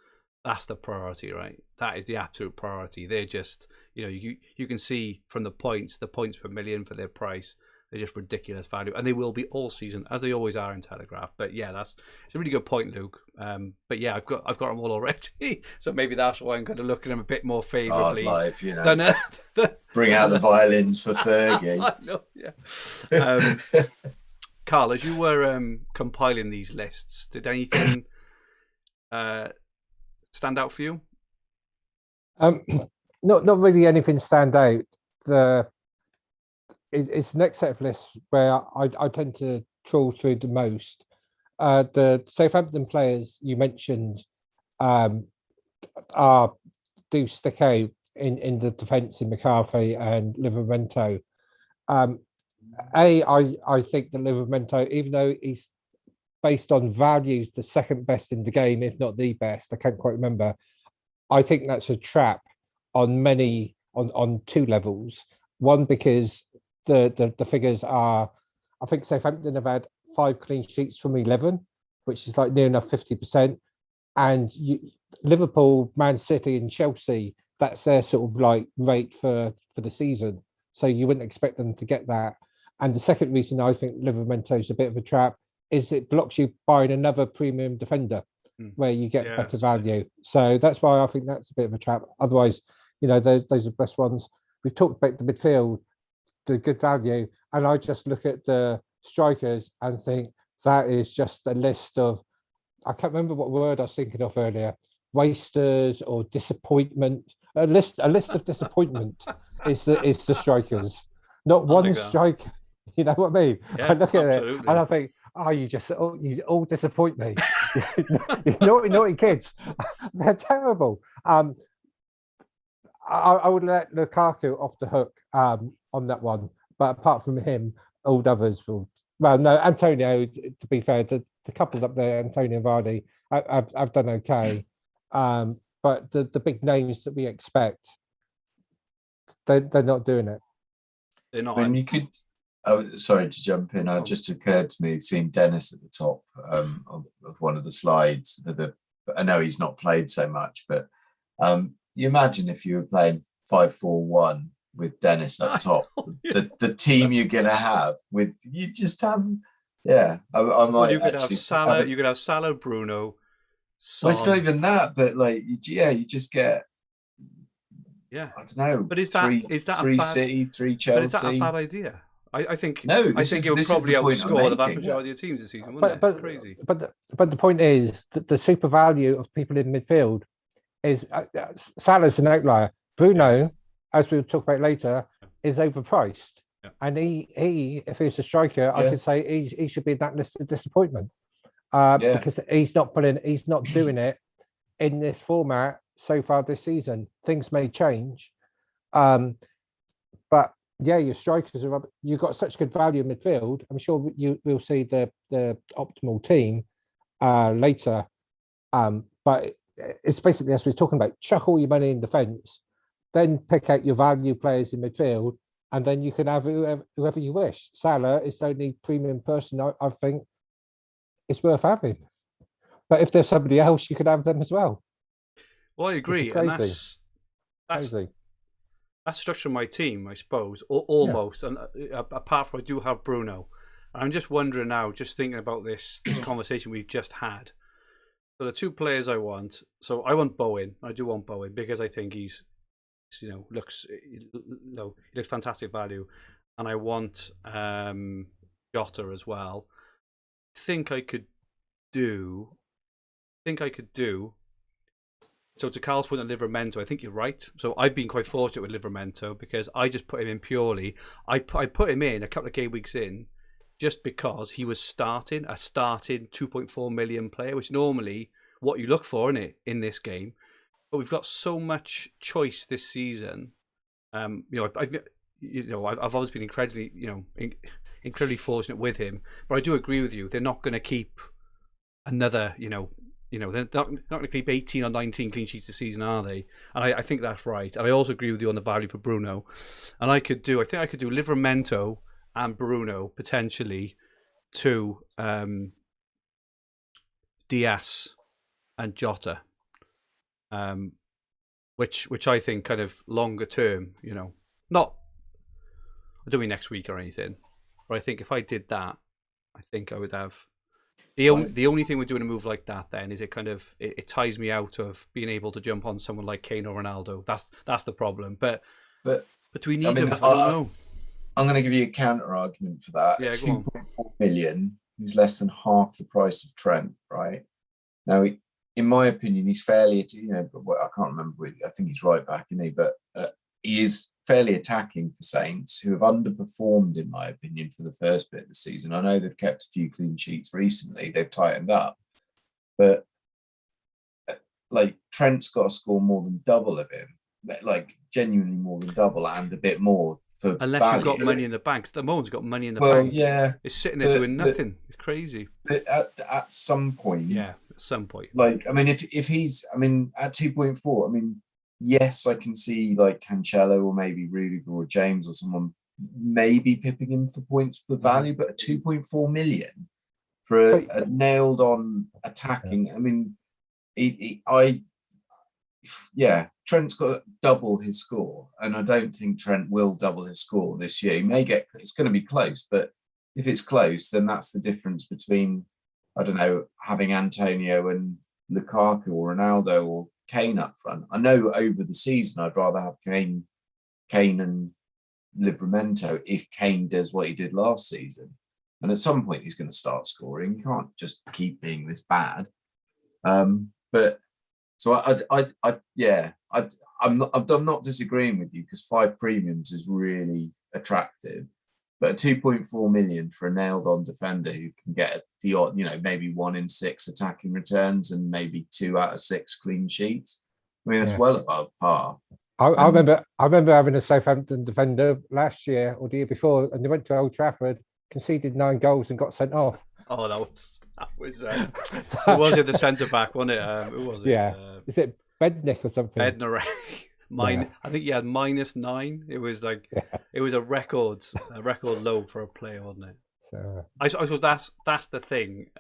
Speaker 1: that's the priority, right? That is the absolute priority. They're just, you can see from the points per million for their price. They're just ridiculous value, and they will be all season, as they always are in Telegraph. But yeah, it's a really good point, Luke. But yeah, I've got them all already, so maybe that's why I'm kind of looking at them a bit more favourably.
Speaker 2: Hard life, you know. Bring out the violins for Fergie.
Speaker 1: I know, yeah. Karl, as you were compiling these lists, did anything stand out for you?
Speaker 3: Not really anything stand out. It's the next set of lists where I tend to trawl through the most. The Southampton players you mentioned do stick out in the defence in McCarthy and Livramento. I think that Livramento, even though he's based on values the second best in the game, if not the best, I can't quite remember. I think that's a trap on two levels. One, because the figures are, I think Southampton have had 5 clean sheets from 11, which is like near enough 50%. And Liverpool, Man City, and Chelsea, that's their sort of like rate for the season. So you wouldn't expect them to get that. And the second reason I think Livramento is a bit of a trap is it blocks you buying another premium defender where you get better value. So that's why I think that's a bit of a trap. Otherwise, you know, those are the best ones. We've talked about the midfield, the good value, and I just look at the strikers and think that is just a list of, I can't remember what word I was thinking of earlier, wasters or disappointment. A list of disappointment is the strikers. Not one striker. You know what I mean?
Speaker 1: Yeah,
Speaker 3: I look at
Speaker 1: absolutely.
Speaker 3: it and I think, oh, you all disappoint me. You naughty kids. They're terrible. I would let Lukaku off the hook on that one, but apart from him, all others will. Well, no, Antonio. To be fair, the couple up there, Antonio and Vardy, I've done okay, but the big names that we expect, they're not doing it.
Speaker 2: They're not. When you could. Oh, sorry to jump in. It just occurred to me seeing Dennis at the top of one of the slides. I know he's not played so much, but you imagine if you were playing 5-4-1 with Dennis up top, the team you're gonna have with you just have. Yeah, I might.
Speaker 1: You could have Salah. You could have Salah, Bruno. Son.
Speaker 2: Well, it's not even that, but like, you just get.
Speaker 1: Yeah,
Speaker 2: I don't know.
Speaker 1: But is that
Speaker 2: three City, 3 Chelsea?
Speaker 1: But is that a bad idea? I think
Speaker 2: no.
Speaker 1: I think it would probably outscore the vast majority of teams this season, wouldn't it? It's crazy.
Speaker 3: But the point is that the super value of people in midfield is Salah's an outlier. Bruno, as we'll talk about later, is overpriced, and he if he's a striker, I could say he should be in that list of disappointment because he's not doing it in this format so far this season. Things may change, but. Yeah, your strikers are. You've got such good value in midfield. I'm sure we'll see the optimal team later. But it's basically, as we're talking about, chuck all your money in defence, then pick out your value players in midfield, and then you can have whoever you wish. Salah is the only premium person I think it's worth having. But if there's somebody else, you could have them as well.
Speaker 1: Well, I agree, and that's
Speaker 3: crazy.
Speaker 1: That's structured my team, I suppose, almost. And apart from I do have Bruno, I'm just wondering now, just thinking about this conversation we've just had. So the 2 players I want. So I want Bowen. I do want Bowen because I think he's, looks fantastic value, and I want Jota as well. I think I could do. So to Karl's point on Livramento, I think you're right. So I've been quite fortunate with Livramento because I just put him in purely. I put him in a couple of game weeks in just because he was a starting 2.4 million player, which normally what you look for in this game. But we've got so much choice this season. I've always been incredibly fortunate with him. But I do agree with you. They're not going to keep another, they're not going to keep 18 or 19 clean sheets this season, are they? And I think that's right. And I also agree with you on the value for Bruno. And I think I could do Livramento and Bruno potentially to Diaz and Jota, which I think kind of longer term, not I don't mean next week or anything, But I think if I did that, I think I would have. The only thing with doing a move like that then is it ties me out of being able to jump on someone like Kane or Ronaldo. That's the problem. But between needs, I don't know.
Speaker 2: I'm going to give you a counter argument for that.
Speaker 1: Yeah,
Speaker 2: At 2.4 million, he's less than half the price of Trent, right? Now, in my opinion, he's fairly, I can't remember. I think he's right back, isn't he? But he is fairly attacking for Saints, who have underperformed, in my opinion, for the first bit of the season. I know they've kept a few clean sheets recently. They've tightened up. But, like, Trent's got to score more than double of him. Like, genuinely more than double and a bit more.
Speaker 1: Unless you've got money in the bank. The moment's got money in the bank.
Speaker 2: Yeah.
Speaker 1: It's sitting there doing nothing. It's crazy.
Speaker 2: But at some point.
Speaker 1: Yeah, at some point.
Speaker 2: Like, I mean, if he's, I mean, at 2.4, I mean, yes, I can see like Cancelo or maybe Rudiger or James or someone maybe pipping him for points for value, but at 2.4 million for a nailed on attacking, I mean, Trent's got double his score, and I don't think Trent will double his score this year. He may it's going to be close, but if it's close, then that's the difference between, I don't know, having Antonio and Lukaku or Ronaldo or Kane up front. I know over the season I'd rather have Kane and Livramento if Kane does what he did last season. And at some point he's going to start scoring. You can't just keep being this bad. But so I'm not disagreeing with you, because 5 premiums is really attractive. But at 2.4 million for a nailed-on defender who can get the odd, maybe 1 in 6 attacking returns and maybe 2 out of 6 clean sheets. I mean, that's well above par.
Speaker 3: I remember having a Southampton defender last year or the year before, and they went to Old Trafford, conceded 9 goals and got sent off.
Speaker 1: Oh, that was who was it? The centre back, wasn't it? Who was it?
Speaker 3: Yeah, is it Bednick or something?
Speaker 1: Bednarik. I think he had -9. It was like it was a record low for a player, wasn't it? So I suppose that's the thing.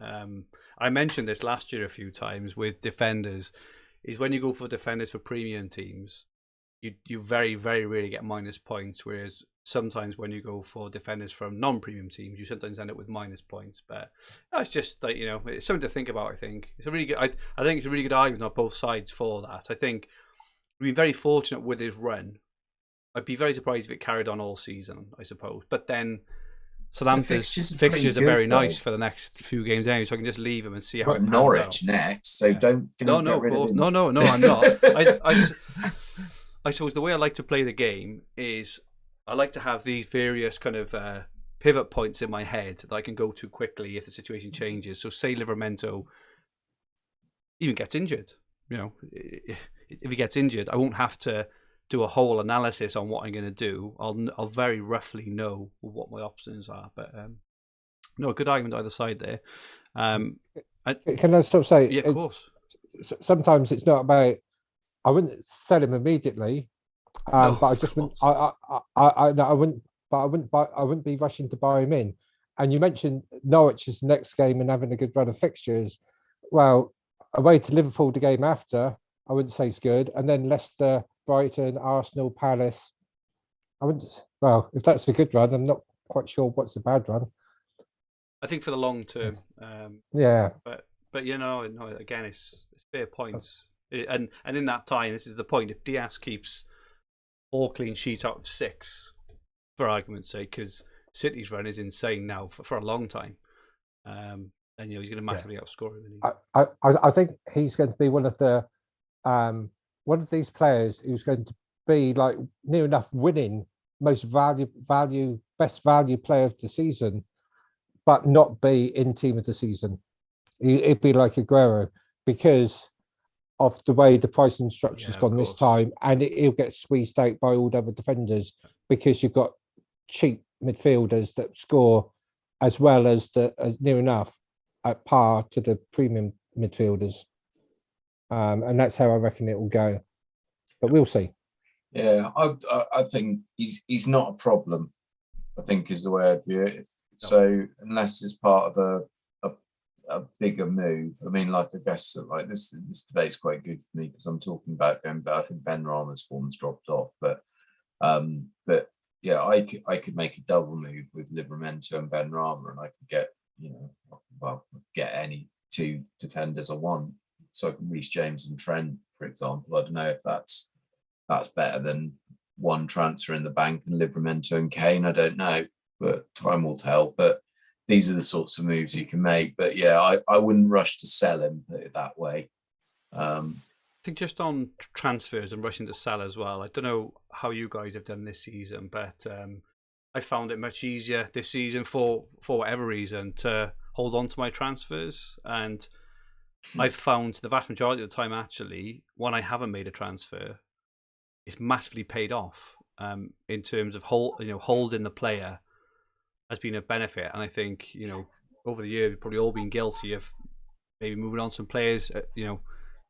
Speaker 1: I mentioned this last year a few times with defenders, is when you go for defenders for premium teams, you very, very rarely get minus points, whereas sometimes when you go for defenders from non-premium teams, you sometimes end up with minus points. But that's just like, it's something to think about. I think it's a really good. I think it's a really good argument on both sides for that. I think we've been very fortunate with his run. I'd be very surprised if it carried on all season, I suppose. But then Southampton's fixtures are very nice for the next few games anyway, so I can just leave him and see how it pans
Speaker 2: Norwich
Speaker 1: out.
Speaker 2: Next, so don't
Speaker 1: No, of course. No, I'm not. I suppose the way I like to play the game is I like to have these various kind of pivot points in my head that I can go to quickly if the situation changes. So say Livramento even gets injured, if he gets injured, I won't have to do a whole analysis on what I'm going to do. I'll very roughly know what my options are. But no, a good argument either side there.
Speaker 3: Can I still say?
Speaker 1: Yeah, of course.
Speaker 3: Sometimes it's not about. I wouldn't sell him immediately, but I just wouldn't. I wouldn't be rushing to buy him in. And you mentioned Norwich's next game and having a good run of fixtures. Well, away to Liverpool the game after, I wouldn't say it's good, and then Leicester, Brighton, Arsenal, Palace. I wouldn't. Well, if that's a good run, I'm not quite sure what's a bad run.
Speaker 1: I think for the long term, But again, it's fair points. And in that time, this is the point. If Diaz keeps 4 clean sheets out of 6, for argument's sake, because City's run is insane now for a long time, and he's going to massively outscore him.
Speaker 3: I think he's going to be one of these players who's going to be like near enough winning most best value player of the season, but not be in team of the season. It'd be like Aguero, because of the way the pricing structure's gone this time, and he'll get squeezed out by all the other defenders because you've got cheap midfielders that score as well as near enough at par to the premium midfielders, and that's how I reckon it will go. But we'll see.
Speaker 2: Yeah, I think he's not a problem, I think is the way I'd view it. So unless it's part of a bigger move, I mean, like I guess like this debate's quite good for me because I'm talking about Ben, but I think Ben Rama's form's dropped off. But yeah, I could make a double move with Livramento and Benrahma, and I could get, get any two defenders I want. So I can Reece James and Trent, for example. I don't know if that's better than one transfer in the bank and Livramento and Kane. I don't know, but time will tell. But these are the sorts of moves you can make. But yeah, I wouldn't rush to sell him, put it that way.
Speaker 1: I think just on transfers and rushing to sell as well, I don't know how you guys have done this season, but I found it much easier this season for whatever reason to hold on to my transfers. And I've found the vast majority of the time, actually, when I haven't made a transfer, it's massively paid off in terms of holding the player has been a benefit. And I think, over the year, we've probably all been guilty of maybe moving on some players, a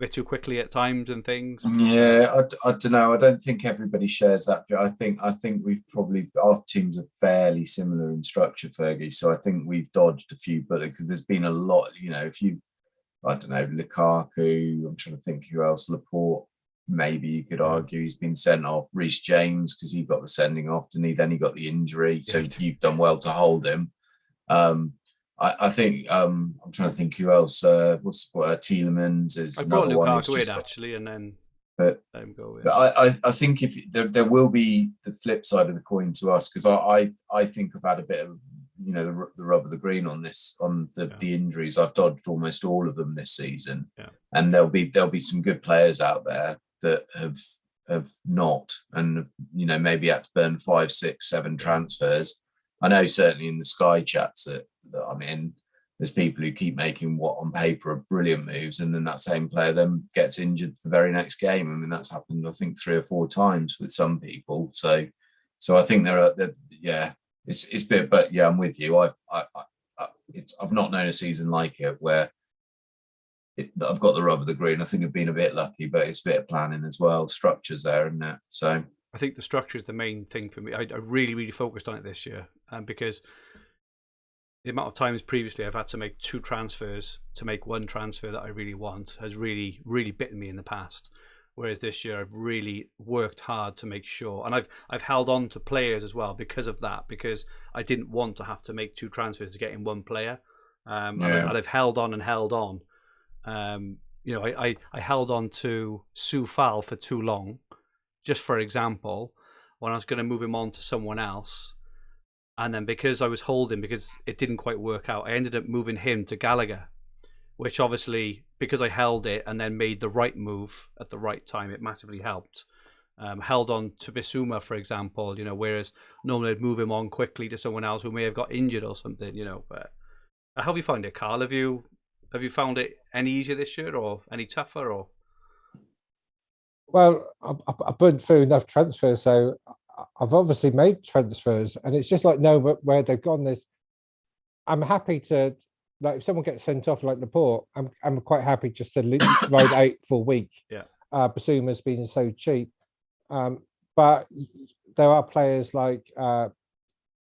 Speaker 1: bit too quickly at times and things.
Speaker 2: Yeah, I don't know. I don't think everybody shares that. I think we've probably, our teams are fairly similar in structure, Fergie. So I think we've dodged a few, but because there's been a lot, I don't know, Lukaku, I'm trying to think who else, Laporte, maybe you could argue he's been sent off. Reece James, because he got the sending off, and then he got the injury. So you've done well to hold him. I think I'm trying to think who else. Tielemans is another one.
Speaker 1: I brought Lukaku in actually, and then
Speaker 2: but I think if there will be the flip side of the coin to us, because I think I've had a bit of the rub of the green on this, on the injuries. I've dodged almost all of them this season, and there'll be some good players out there that have not, and maybe had to burn 5, 6, 7 transfers. I know certainly in the Sky chats that I'm in, there's people who keep making what on paper are brilliant moves, and then that same player then gets injured the very next game. I mean, that's happened, I think, 3 or 4 times with some people. So I think it's a bit, but yeah, I'm with you. I've not known a season like it where I've got the rub of the green. I think I've been a bit lucky, but it's a bit of planning as well. Structure's there, isn't it? So
Speaker 1: I think the structure is the main thing for me. I really, really focused on it this year, because the amount of times previously I've had to make 2 transfers to make 1 transfer that I really want has really, really bitten me in the past. Whereas this year I've really worked hard to make sure, and I've held on to players as well because of that, because I didn't want to have to make 2 transfers to get in 1 player. And I've held on and held on. I held on to Soufal for too long. Just for example, when I was going to move him on to someone else, and then because I was holding, because it didn't quite work out, I ended up moving him to Gallagher, which obviously, because I held it and then made the right move at the right time, it massively helped. Held on to Bissouma, for example, whereas normally I'd move him on quickly to someone else who may have got injured or something, But how have you found it, Karl? Have you found it any easier this year or any tougher? Or
Speaker 3: well, I've been through enough transfers, so I've obviously made transfers, and it's just like where they've gone. I'm happy to, like, if someone gets sent off like Laporte, I'm quite happy just to ride out for a week.
Speaker 1: Yeah,
Speaker 3: Bissouma's been so cheap, but there are players like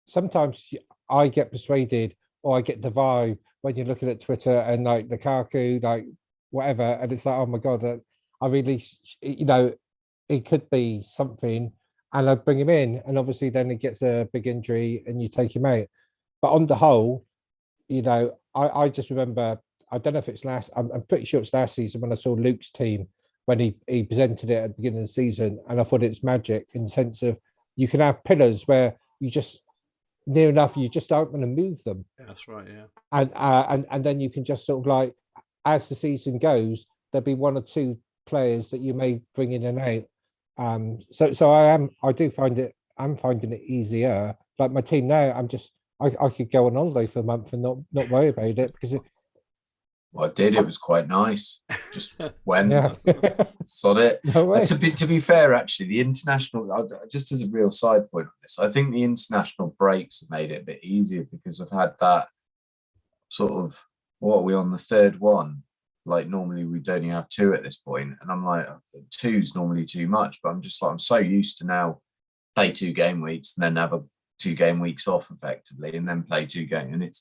Speaker 3: sometimes I get persuaded, or I get the vibe when you're looking at Twitter and like Lukaku, like whatever, and it's like, oh my god, I really, it could be something, and I bring him in, and obviously then he gets a big injury and you take him out. But on the whole, I just remember, I don't know if it's I'm pretty sure it's last season when I saw Luke's team when he presented it at the beginning of the season, and I thought it's magic in the sense of you can have pillars where you just near enough, you just aren't going to move them.
Speaker 1: Yeah, that's right. Yeah,
Speaker 3: and then you can just sort of like, as the season goes, there'll be 1 or 2 players that you may bring in and out. So I do find it. I'm finding it easier. Like my team now, I could go on holiday for a month and not worry about it because.
Speaker 2: Well, I did. It was quite nice. Just went, sod it.
Speaker 3: No
Speaker 2: to be fair, actually, the international, just as a real side point on this, I think the international breaks have made it a bit easier because I've had that sort of, what are we on the 3rd one? Like normally we'd only have 2 at this point, and I'm like, 2's normally too much, but I'm just like, I'm so used to now play 2 game weeks and then have a 2 game weeks off effectively, and then play 2 games, and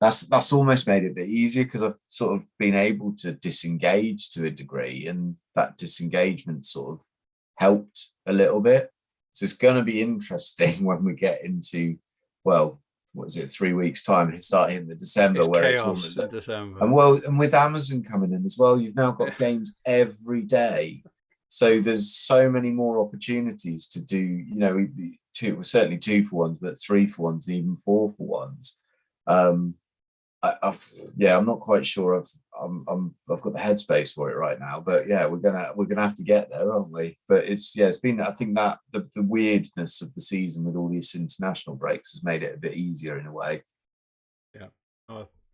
Speaker 2: that's almost made it a bit easier because I've sort of been able to disengage to a degree, and that disengagement sort of helped a little bit. So it's going to be interesting when we get into, well, what is it, 3 weeks time? It's starting in the December
Speaker 1: it's
Speaker 2: where
Speaker 1: chaos
Speaker 2: it's
Speaker 1: in December.
Speaker 2: and with Amazon coming in as well, you've now got games every day. So there's so many more opportunities to do, you know, certainly 2 for ones, but 3 for ones, and even 4 for ones. I'm not quite sure I've got the headspace for it right now, but yeah, we're gonna have to get there, aren't we? But it's been, I think that the weirdness of the season with all these international breaks has made it a bit easier in a way.
Speaker 1: Yeah,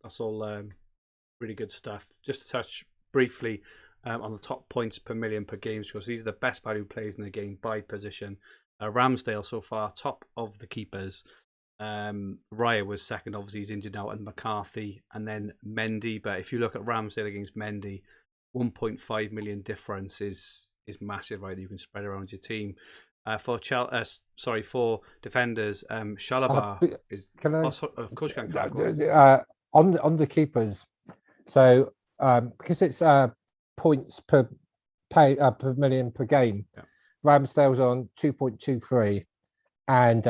Speaker 1: that's all really good stuff. Just to touch briefly on the top points per million per game, because these are the best value players in the game by position. Ramsdale so far top of the keepers. Raya was second, obviously he's injured now, and McCarthy, and then Mendy. But if you look at Ramsdale against Mendy, 1.5 million difference is massive, right? You can spread around your team. For defenders, Chalobah is.
Speaker 3: Can I?
Speaker 1: Of course you can.
Speaker 3: On the keepers, so because it's points per million per game,
Speaker 1: yeah.
Speaker 3: Ramsdale's on 2.23, and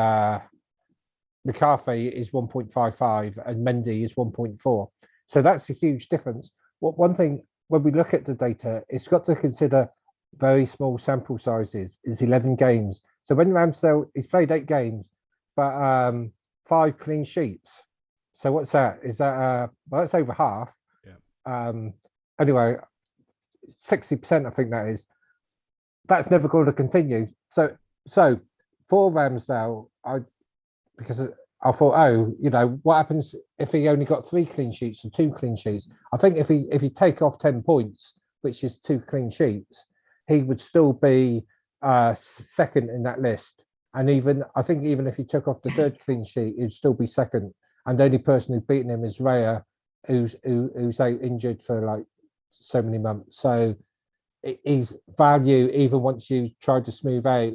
Speaker 3: McCarthy is 1.55, and Mendy is 1.4. So that's a huge difference. One thing when we look at the data, it's got to consider very small sample sizes. It's 11 games. So when Ramsdale, he's played 8 games, but 5 clean sheets. So what's that? Is that well, that's over half.
Speaker 1: Yeah.
Speaker 3: Anyway, 60%, I think that is. That's never going to continue. So for Ramsdale, because I thought, what happens if he only got 3 clean sheets or 2 clean sheets? I think if he take off 10 points, which is 2 clean sheets, he would still be second in that list. And even if he took off the 3rd clean sheet, he'd still be second. And the only person who's beaten him is Raya, who's out injured for like so many months. So his value, even once you try to smooth out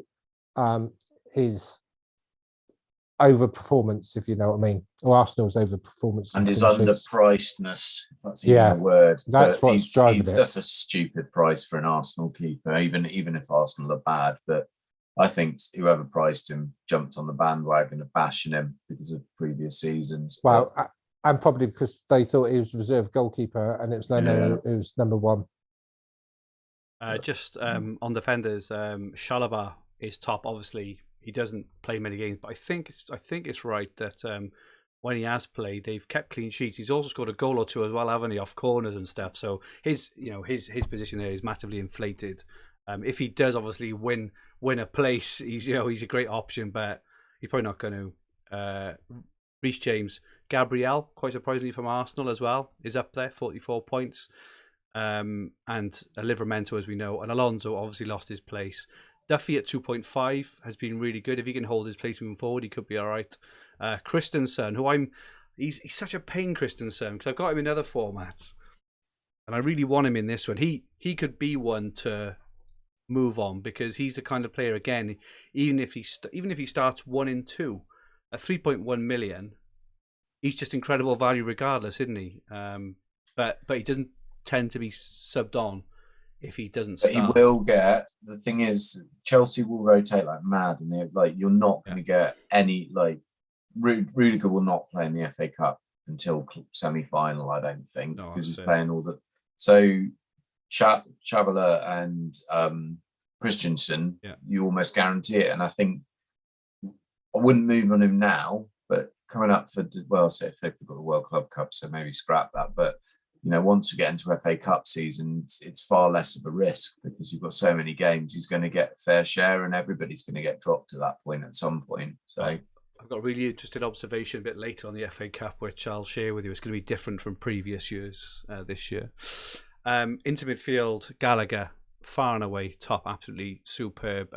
Speaker 3: his overperformance, if you know what I mean, or Arsenal's overperformance,
Speaker 2: and his underpricedness, if that's even a word.
Speaker 3: That's what's driving it.
Speaker 2: That's a stupid price for an Arsenal keeper, even if Arsenal are bad. But I think whoever priced him jumped on the bandwagon of bashing him because of previous seasons.
Speaker 3: Well, and probably because they thought he was reserve goalkeeper, and it was it was number 1.
Speaker 1: Just on defenders, Chalobah is top. Obviously, he doesn't play many games, but I think it's right that when he has played, they've kept clean sheets. He's also scored a goal or 2 as well, haven't he, off corners and stuff. So his position there is massively inflated. If he does obviously win a place, he's a great option, but he's probably not going to. Reece James, Gabriel, quite surprisingly from Arsenal as well, is up there, 44 points. And Livramento, as we know, and Alonso obviously lost his place. Duffy at 2.5 has been really good. If he can hold his place moving forward, he could be all right. Christensen, he's such a pain, Christensen, because I've got him in other formats, and I really want him in this one. He could be one to move on, because he's the kind of player, again, even if he starts 1 in 2 at 3.1 million, he's just incredible value regardless, isn't he? But he doesn't tend to be subbed on if he doesn't start.
Speaker 2: But he will get. The thing is, Chelsea will rotate like mad, and you're not going to get any Rudiger will not play in the FA Cup until semi-final, I don't think, because he's playing all the. So Chavala and Christensen, you almost guarantee it. And I think I wouldn't move on him now, but coming up for, say if they've got the World Club Cup, so maybe scrap that. But once we get into FA Cup season, it's far less of a risk because you've got so many games. He's going to get a fair share, and everybody's going to get dropped to that point at some point. So
Speaker 1: I've got a really interesting observation a bit later on the FA Cup, which I'll share with you. It's going to be different from previous years this year. Into midfield, Gallagher, far and away top, absolutely superb.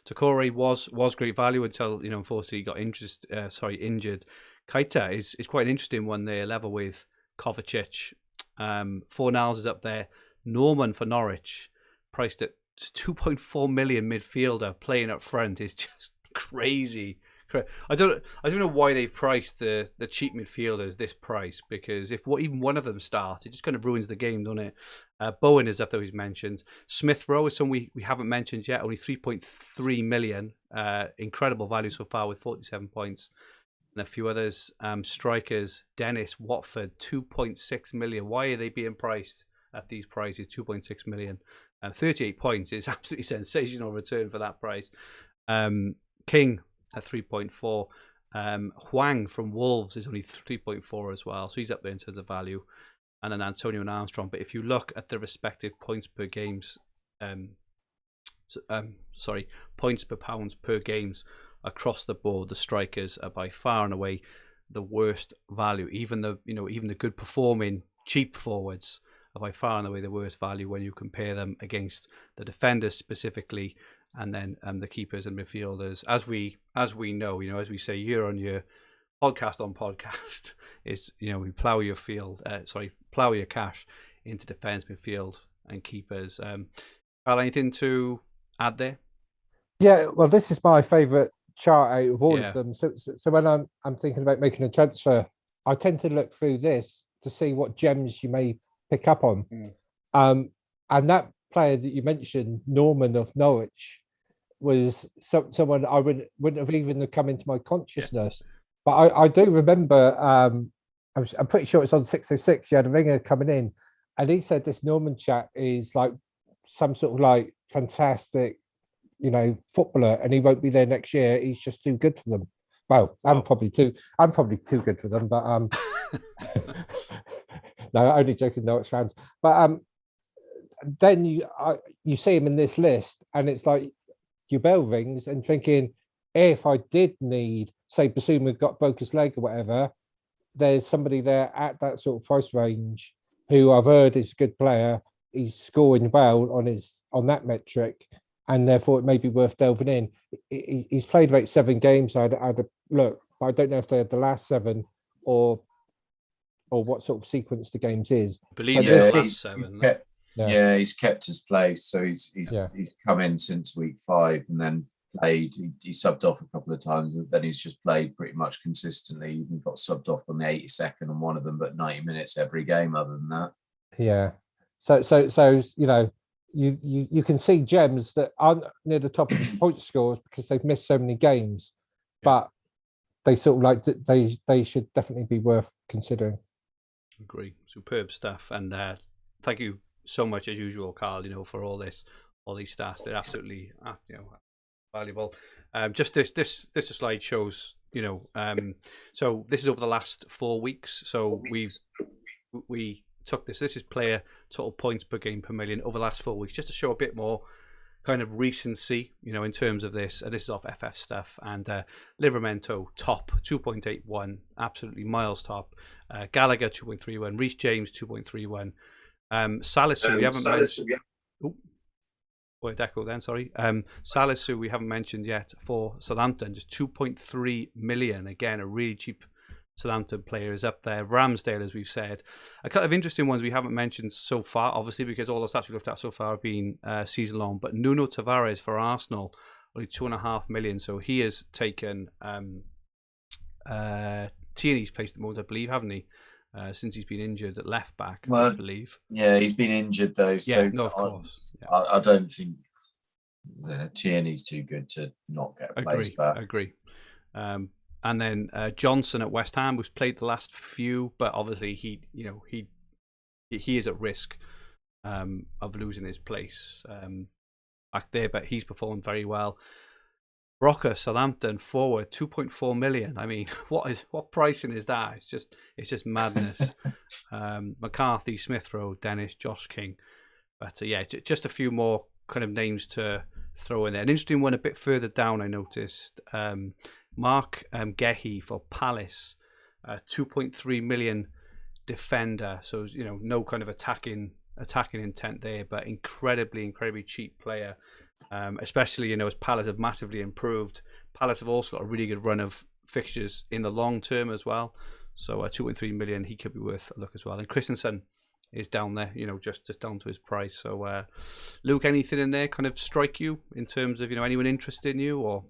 Speaker 1: Takore was great value until unfortunately he got injured. Keita is quite an interesting one there, level with Kovacic. Fornals is up there. Norman for Norwich, priced at 2.4 million midfielder playing up front is just crazy Correct. I don't know why they've priced the cheap midfielders this price, because if even one of them starts, it just kind of ruins the game, doesn't it? Bowen is up there, he's mentioned. Smith Rowe is someone we haven't mentioned yet, only 3.3 million. Incredible value so far with 47 points. And a few others. Strikers, Dennis, Watford, 2.6 million. Why are they being priced at these prices? 2.6 million. 38 points is absolutely sensational return for that price. King at 3.4. Hwang from Wolves is only 3.4 as well, so he's up there in terms of value. And then Antonio and Armstrong. But if you look at the respective points per games, points per pounds per games across the board, the strikers are by far and away the worst value. Even the good performing cheap forwards are by far and away the worst value when you compare them against the defenders specifically, and then the keepers and midfielders. As we know, as we say year on year, podcast on podcast, is we plough your cash into defence, midfield, and keepers. Carl, anything to add there?
Speaker 3: Yeah, well, this is my favourite chart out of all of them. So when I'm thinking about making a transfer, I tend to look through this to see what gems you may pick up on. And that player that you mentioned, Norman of Norwich, was someone I wouldn't have even come into my consciousness. But I do remember, I'm pretty sure it's on 606, you had a ringer coming in, and he said this Norman chap is like some sort of like fantastic, footballer, and he won't be there next year. He's just too good for them. Well, I'm probably too good for them, but no, only joking, Norwich fans. But then you see him in this list, and it's like your bell rings, and thinking, if I did need, say, Basuma broke his leg or whatever, there's somebody there at that sort of price range who I've heard is a good player. He's scoring well on that metric, and therefore it may be worth delving in. He's played about 7 games. I'd look, but I don't know if they're the last 7 or what sort of sequence the games is.
Speaker 1: I believe the last 7.
Speaker 2: He's kept his place, so he's come in since week 5 and then played. He subbed off a couple of times, and then he's just played pretty much consistently. He even got subbed off on the 82nd on one of them, but 90 minutes every game other than that.
Speaker 3: Yeah. So you can see gems that aren't near the top of the point scores because they've missed so many games, but they sort of like they should definitely be worth considering.
Speaker 1: Agree. Superb stuff, and thank you so much as usual, Carl. For all these stats, they're absolutely valuable. Just this slide shows so this is over the last 4 weeks. So we took this is player total points per game per million over the last 4 weeks, just to show a bit more kind of recency, in terms of this. This is off FF stuff, and Livramento top 2.81, absolutely miles top. Gallagher 2.31, Reece James 2.31. Salisu we haven't mentioned. Deco then, sorry. Salisu we haven't mentioned yet for Southampton, just 2.3 million. Again, a really cheap Southampton player is up there. Ramsdale, as we've said. A couple of interesting ones we haven't mentioned so far, obviously, because all the stats we looked at so far have been season long. But Nuno Tavares for Arsenal, only 2.5 million. So he has taken Tierney's place at the moment, I believe, haven't he? Since he's been injured at left back, I believe.
Speaker 2: Yeah, he's been injured though. So
Speaker 1: yeah, no, of course.
Speaker 2: I don't think Tierney's too good to not get a place back.
Speaker 1: Agree. And then Johnson at West Ham, who's played the last few, but obviously he is at risk of losing his place back there. But he's performed very well. Rocker, Southampton forward, 2.4 million. I mean, what pricing is that? It's just madness. McCarthy, Smith Rowe, Dennis, Josh King. But just a few more kind of names to throw in there. An interesting one a bit further down, I noticed. Mark Gehi for Palace, 2.3 million defender. So no kind of attacking intent there, but incredibly cheap player. Especially as Palace have massively improved. Palace have also got a really good run of fixtures in the long term as well. So 2.3 million, he could be worth a look as well. And Christensen is down there, just down to his price. So Luke, anything in there kind of strike you in terms of anyone interested in you or?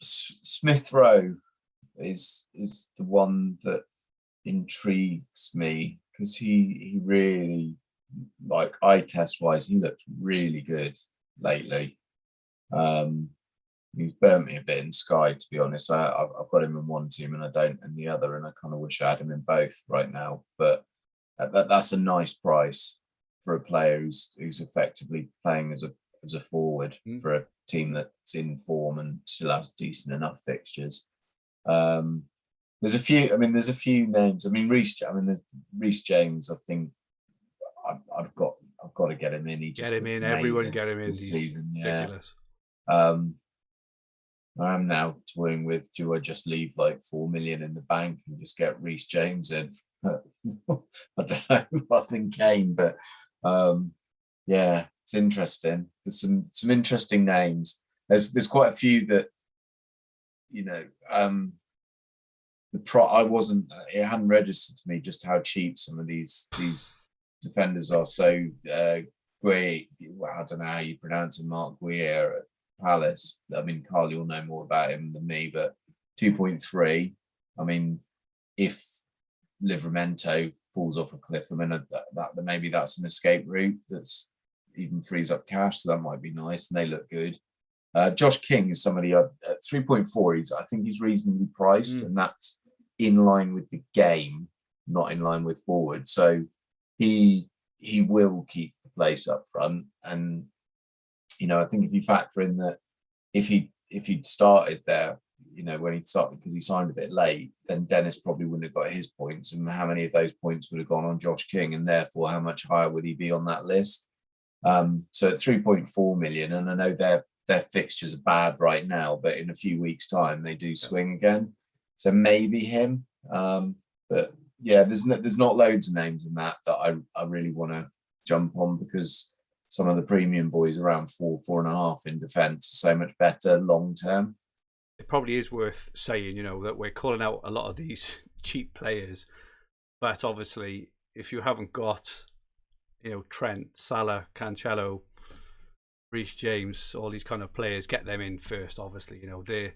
Speaker 2: Smith Rowe is the one that intrigues me, because he really, like, eye test wise, he looks really good lately. He's burnt me a bit in Sky, to be honest. I've got him in one team and I don't in the other, and I kind of wish I had him in both right now. But that's a nice price for a player who's effectively playing as a forward for a team that's in form and still has decent enough fixtures. There's a few names. There's Reece James. I think I've got to get him in. He just
Speaker 1: get him in. Everyone get him in this season.
Speaker 2: Ridiculous. I am now toying with, do I just leave like 4 million in the bank and just get Reece James in? I don't know. I think Kane, but yeah, it's interesting. There's some interesting names. There's quite a few that, you know, it hadn't registered to me just how cheap some of these defenders are. So I don't know how you pronounce him, Mark Guerre at Palace. I mean, Carl, you'll know more about him than me, but 2.3. I mean, if Livramento falls off a cliff, I mean, that maybe that's an escape route that's even frees up cash, so that might be nice, and they look good. Josh King is somebody at 3.4. I think he's reasonably priced, and that's in line with the game, not in line with forward. So he will keep the place up front. And you know, I think if you factor in that if he'd started there, you know, when he started, because he signed a bit late, then Dennis probably wouldn't have got his points, and how many of those points would have gone on Josh King, and therefore how much higher would he be on that list? So at 3.4 million, and I know their fixtures are bad right now, but in a few weeks' time they do swing again. So maybe him. But yeah, there's not loads of names in that I really want to jump on, because some of the premium boys around 4.5 in defence are so much better long term.
Speaker 1: It probably is worth saying, you know, that we're calling out a lot of these cheap players, but obviously if you haven't got, you know, Trent, Salah, Cancelo, Reece James, all these kind of players, get them in first. Obviously, you know, they're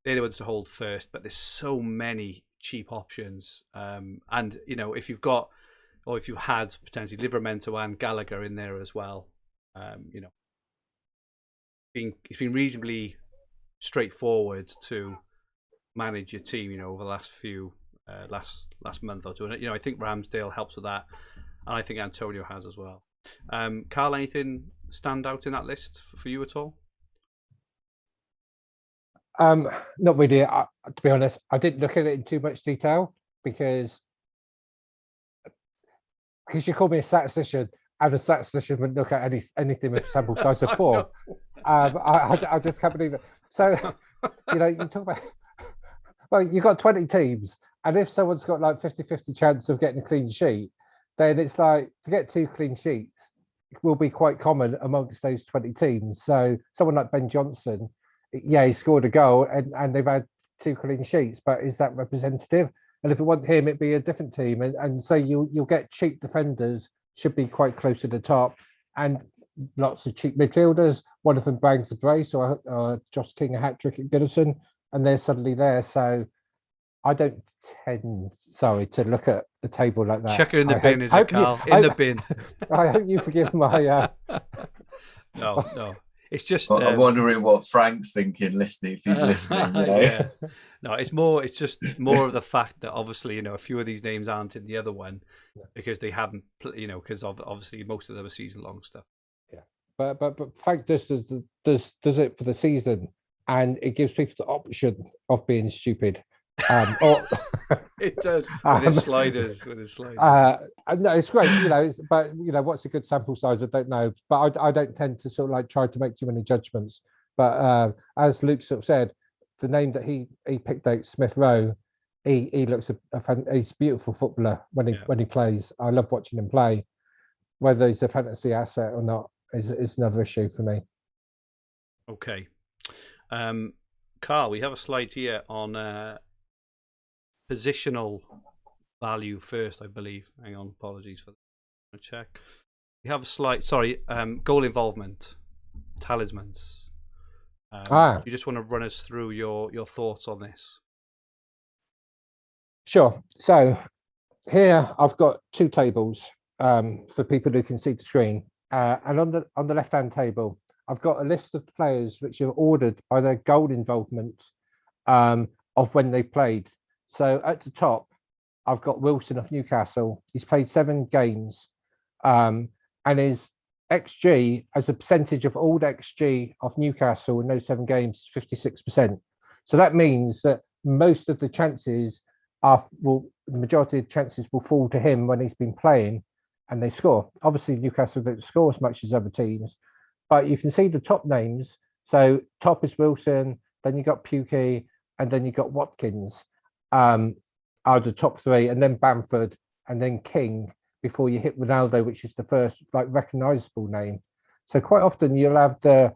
Speaker 1: the ones to hold first, but there's so many cheap options. And you know, if you've got, or if you had potentially Livramento and Gallagher in there as well, you know, it's been reasonably straightforward to manage your team, you know, over the last few last month or two. And you know, I think Ramsdale helps with that, and I think Antonio has as well. Karl, anything stand out in that list for you at all?
Speaker 3: Not really. To be honest, I didn't look at it in too much detail because you called me a statistician, and a statistician wouldn't look at anything with sample size of 4. I just can't believe it. So, you know, you talk about, well, you've got 20 teams, and if someone's got like 50-50 chance of getting a clean sheet, then it's like, to get 2 clean sheets will be quite common amongst those 20 teams. So someone like Ben Johnson, yeah, he scored a goal and they've had 2 clean sheets, but is that representative? And if it wasn't him, it'd be a different team. And so you'll get cheap defenders, should be quite close to the top, and lots of cheap midfielders. One of them bangs a brace, or Josh King a hat-trick at Goodison, and they're suddenly there. So I don't tend, to look at the table like that.
Speaker 1: Check it in the bin, is it, Karl? In the bin.
Speaker 3: I hope you forgive my...
Speaker 1: No. It's just...
Speaker 2: I'm wondering what Frank's thinking, listening, if he's listening. You know?
Speaker 1: Yeah. No, it's just more of the fact that obviously, you know, a few of these names aren't in the other one because they haven't, you know, because obviously most of them are season-long stuff.
Speaker 3: Yeah, but Frank does it for the season, and it gives people the option of being stupid.
Speaker 1: It does with his sliders.
Speaker 3: No, it's great, you know. But you know, what's a good sample size? I don't know, but I don't tend to sort of like try to make too many judgments. But as Luke sort of said, the name that he picked out, Smith Rowe, he looks he's a beautiful footballer when he plays. I love watching him play. Whether he's a fantasy asset or not is another issue for me.
Speaker 1: Okay, Karl, we have a slide here on positional value first, I believe. Hang on, apologies for that. Check. We have a slide. Sorry, goal involvement, talismans. Do you just want to run us through your thoughts on this?
Speaker 3: Sure. So here I've got two tables for people who can see the screen. And on the left-hand table, I've got a list of players which are ordered by their goal involvement of when they played. So at the top, I've got Wilson of Newcastle. He's played 7 games, and his XG as a percentage of all the XG of Newcastle in those 7 games is 56%. So that means that most of the chances the majority of chances will fall to him when he's been playing and they score. Obviously, Newcastle don't score as much as other teams, but you can see the top names. So top is Wilson, then you got Pukki, and then you got Watkins are the top 3, and then Bamford, and then King before you hit Ronaldo, which is the first like recognisable name. So quite often you'll have the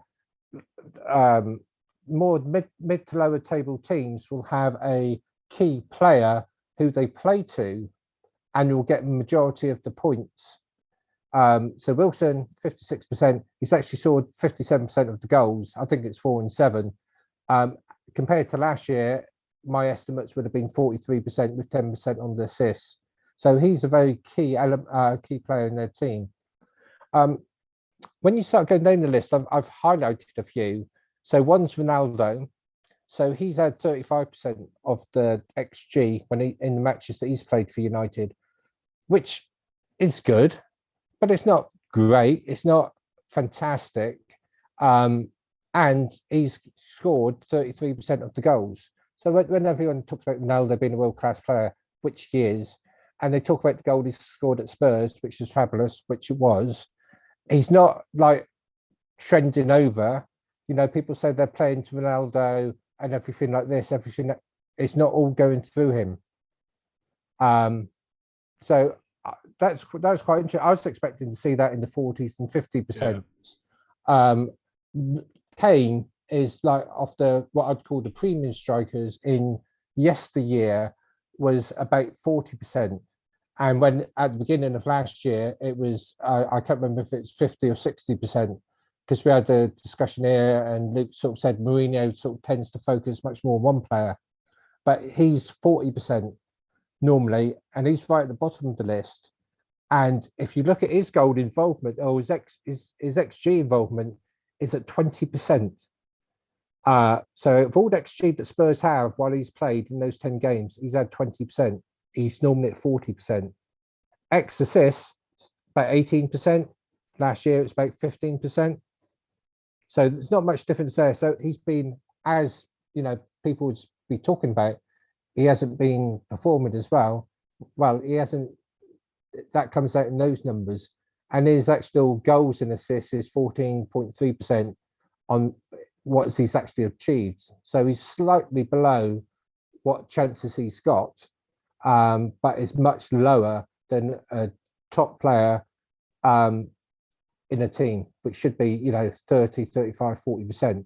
Speaker 3: more mid to lower table teams will have a key player who they play to and will get the majority of the points. So Wilson, 56%. He's actually scored 57% of the goals. I think it's 4 and 7. Compared to last year, my estimates would have been 43% with 10% on the assists. So he's a very key player in their team. When you start going down the list, I've highlighted a few. So one's Ronaldo. So he's had 35% of the XG in the matches that he's played for United, which is good, but it's not great. It's not fantastic. And he's scored 33% of the goals. So when everyone talks about Ronaldo being a world-class player, which he is, and they talk about the goal he scored at Spurs, which is fabulous, which it was, he's not like trending over. You know, people say they're playing to Ronaldo and everything like this, it's not all going through him. So that's quite interesting. I was expecting to see that in the 40s and 50%. Yeah. Kane is like off what I'd call the premium strikers in yesteryear was about 40%. And when at the beginning of last year, it was, I can't remember if it's 50 or 60%, because we had a discussion here and Luke sort of said Mourinho sort of tends to focus much more on one player, but he's 40% normally, and he's right at the bottom of the list. And if you look at his goal involvement, or his XG involvement is at 20%. So of all the XG that Spurs have while he's played in those 10 games, he's had 20%. He's normally at 40%. X assists, about 18%. Last year, it's about 15%. So there's not much difference there. So he's been, as you know, people would be talking about, he hasn't been performing as well. Well, he hasn't, that comes out in those numbers. And his actual goals and assists is 14.3% on what he's actually achieved. So he's slightly below what chances he's got, but it's much lower than a top player in a team, which should be, you know, 30, 35, 40%.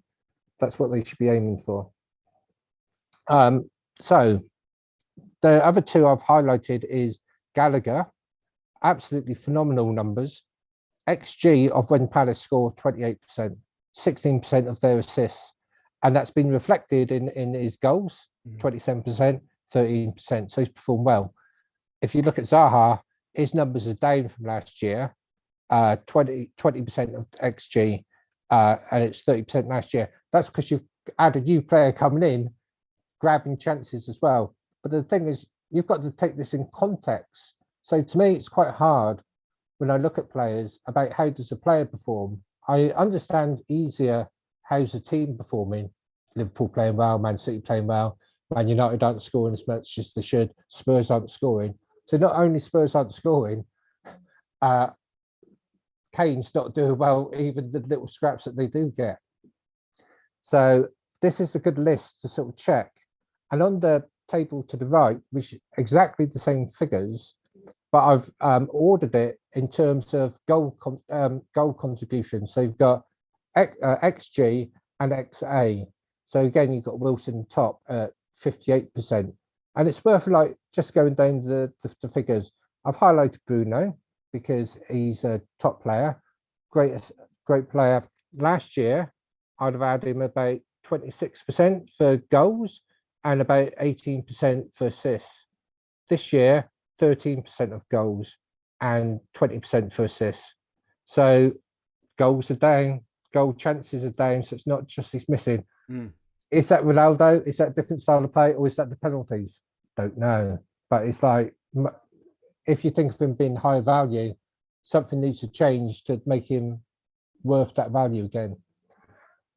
Speaker 3: That's what they should be aiming for. So the other two I've highlighted is Gallagher, absolutely phenomenal numbers. XG of when Palace score 28%, 16% of their assists. And that's been reflected in his goals, 27%, 13%. So he's performed well. If you look at Zaha, his numbers are down from last year, 20% of XG, and it's 30% last year. That's because you've had a new player coming in, grabbing chances as well. But the thing is, you've got to take this in context. So to me, it's quite hard when I look at players about how does a player perform. I understand easier how's the team performing. Liverpool playing well, Man City playing well, Man United aren't scoring as much as they should, Spurs aren't scoring. So not only Spurs aren't scoring, Kane's not doing well, even the little scraps that they do get. So this is a good list to sort of check. And on the table to the right, which is exactly the same figures, but I've ordered it in terms of goal contribution. So you've got XG and XA. So again, you've got Wilson top at 58%. And it's worth like just going down the figures. I've highlighted Bruno because he's a top player, great player. Last year, I'd have had him about 26% for goals and about 18% for assists. This year, 13% of goals and 20% for assists. So goals are down, goal chances are down. So it's not just he's missing. Is that Ronaldo? Is that a different style of play, or is that the penalties? Don't know. But it's like, if you think of him being high value, something needs to change to make him worth that value again.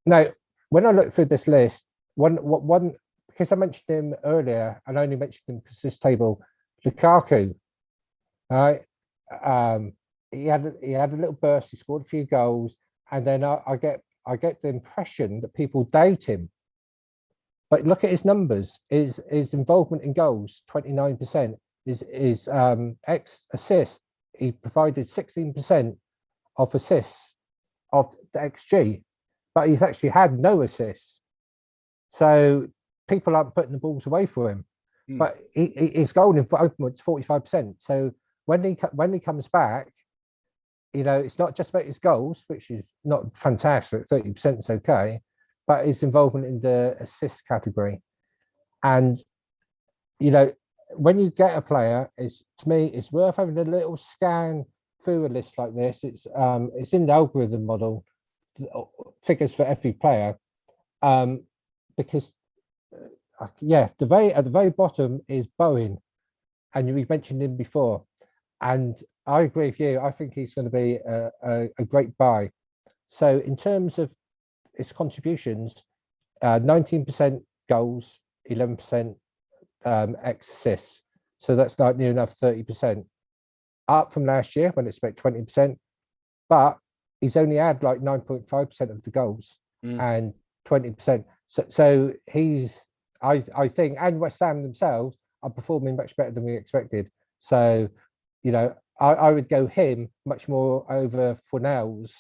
Speaker 3: Now, when I look through this list, one because I mentioned him earlier, and I only mentioned him because this table, Lukaku, right? He had a little burst. He scored a few goals, and then I get the impression that people doubt him. But look at his numbers. His involvement in goals, 29%. His assists, he provided 16% of assists of the XG, but he's actually had no assists. So people aren't putting the balls away for him. But his goal involvement's 45%. So when he comes back, it's not just about his goals, which is not fantastic. 30% is okay, but his involvement in the assist category. And when you get a player, to me, it's worth having a little scan through a list like this. It's in the algorithm model, figures for every player, because at the very bottom is Bowen, and you mentioned him before, and I agree with you. I think he's going to be a great buy. So in terms of his contributions, 19% goals, 11% assists. So that's like near enough 30%, up from last year when it's about 20%. But he's only had like 9.5% of the goals and 20%. So he's, I think, and West Ham themselves are performing much better than we expected. So, I would go him much more over Fornells,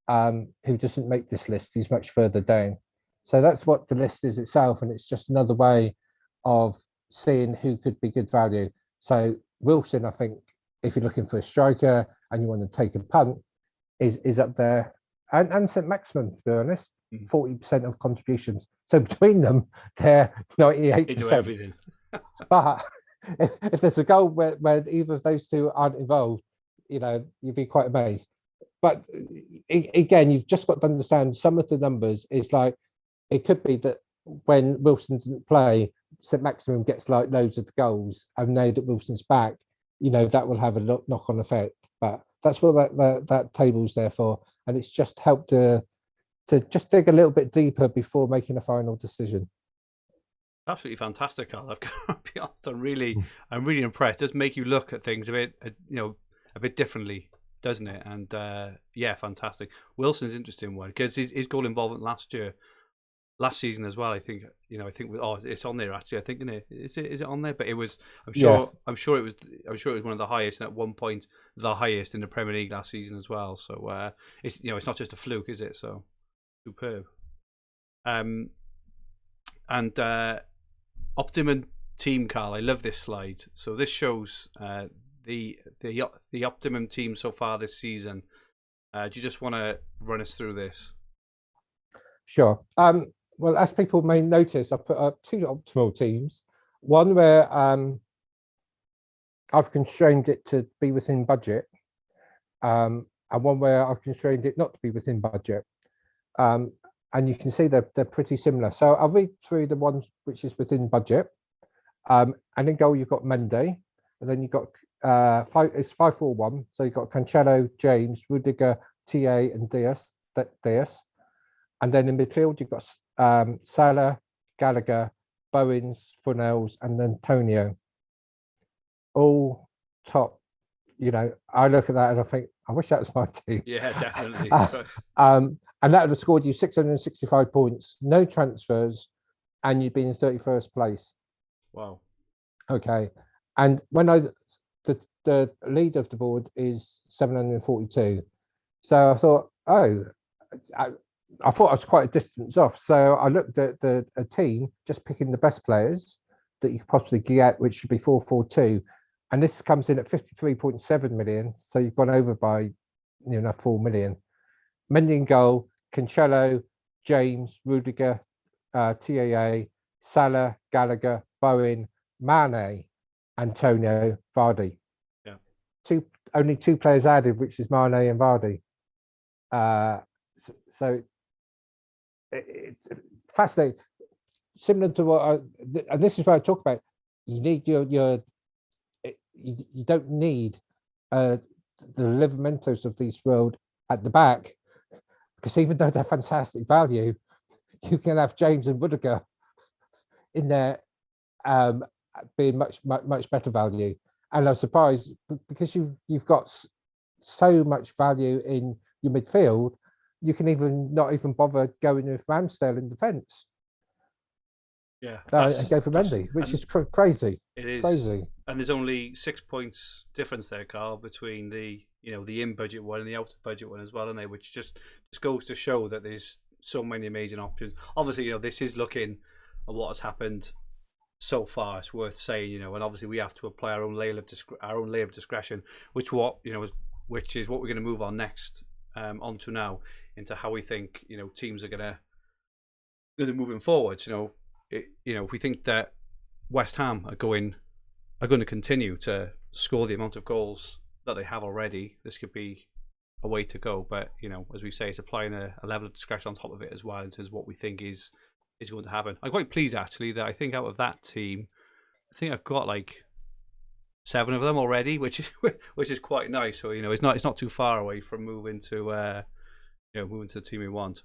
Speaker 3: who doesn't make this list. He's much further down. So that's what the list is itself, and it's just another way of seeing who could be good value. So Wilson, I think, if you're looking for a striker and you want to take a punt, is up there. And St. Maximin, to be honest, 40% of contributions. So between them, they're 98%.
Speaker 1: They do everything.
Speaker 3: But if there's a goal where either of those two aren't involved, you'd be quite amazed. But again, you've just got to understand some of the numbers. It's like, it could be that when Wilson didn't play, St. Maximin gets like loads of the goals, and now that Wilson's back, that will have a knock-on effect. But that's what that table's there for, and it's just helped to just dig a little bit deeper before making a final decision.
Speaker 1: Absolutely fantastic, Karl. I've got to be honest. I'm really impressed. It does make you look at things a bit differently, doesn't it? And fantastic. Wilson's an interesting one because his goal involvement last season as well. I think it's on there actually. I think is it on there? But it was. I'm sure it was one of the highest, and at one point the highest in the Premier League last season as well. So it's not just a fluke, is it? So superb. And optimum team, Karl. I love this slide. So this shows the optimum team so far this season. Do you just want to run us through this?
Speaker 3: Sure. Well, as people may notice, I put up two optimal teams. One where I've constrained it to be within budget, and one where I've constrained it not to be within budget. And you can see they're pretty similar. So I'll read through the one which is within budget. And in goal, you've got Mendy. And then you've got 5-4-1. So you've got Cancelo, James, Rudiger, TA, and Diaz. And then in midfield, you've got Salah, Gallagher, Bowens, Fornells, and Antonio. All top. I look at that and I think, I wish that was my team.
Speaker 1: Yeah, definitely.
Speaker 3: And that would have scored you 665 points, no transfers, and you'd been in 31st place.
Speaker 1: Wow. Okay.
Speaker 3: And when the lead of the board is 742. So I thought, I thought I was quite a distance off. So I looked at a team, just picking the best players that you could possibly get, which should be 442. And this comes in at 53.7 million. So you've gone over by 4 million. Mendy in goal, Cancelo, James, Rudiger, TAA, Salah, Gallagher, Bowen, Mane, Antonio, Vardy.
Speaker 1: Yeah.
Speaker 3: Only two players added, which is Mane and Vardy. So it's fascinating. Similar to what and this is what I talk about. You need you don't need the Livermentos of this world at the back, because even though they're fantastic value, you can have James and Rudiger in there being much better value. And I'm surprised because you've got so much value in your midfield, you can not even bother going with Ramsdale in defence.
Speaker 1: Yeah,
Speaker 3: and go for Mendy, which is crazy.
Speaker 1: It is
Speaker 3: crazy.
Speaker 1: And there's only 6 points difference there, Karl, between the in budget one and the out of budget one as well, isn't there? Which just goes to show that there's so many amazing options. Obviously, this is looking at what has happened so far. It's worth saying, and obviously we have to apply our own layer of discretion, which is what we're going to move on next onto now, into how we think teams are going to moving forward. If we think that West Ham are going to continue to score the amount of goals that they have already, this could be a way to go. But as we say, it's applying a level of discretion on top of it as well, into what we think is going to happen. I'm quite pleased actually that I think out of that team, I think I've got like 7 of them already, which is quite nice. So it's not too far away from moving to the team we want.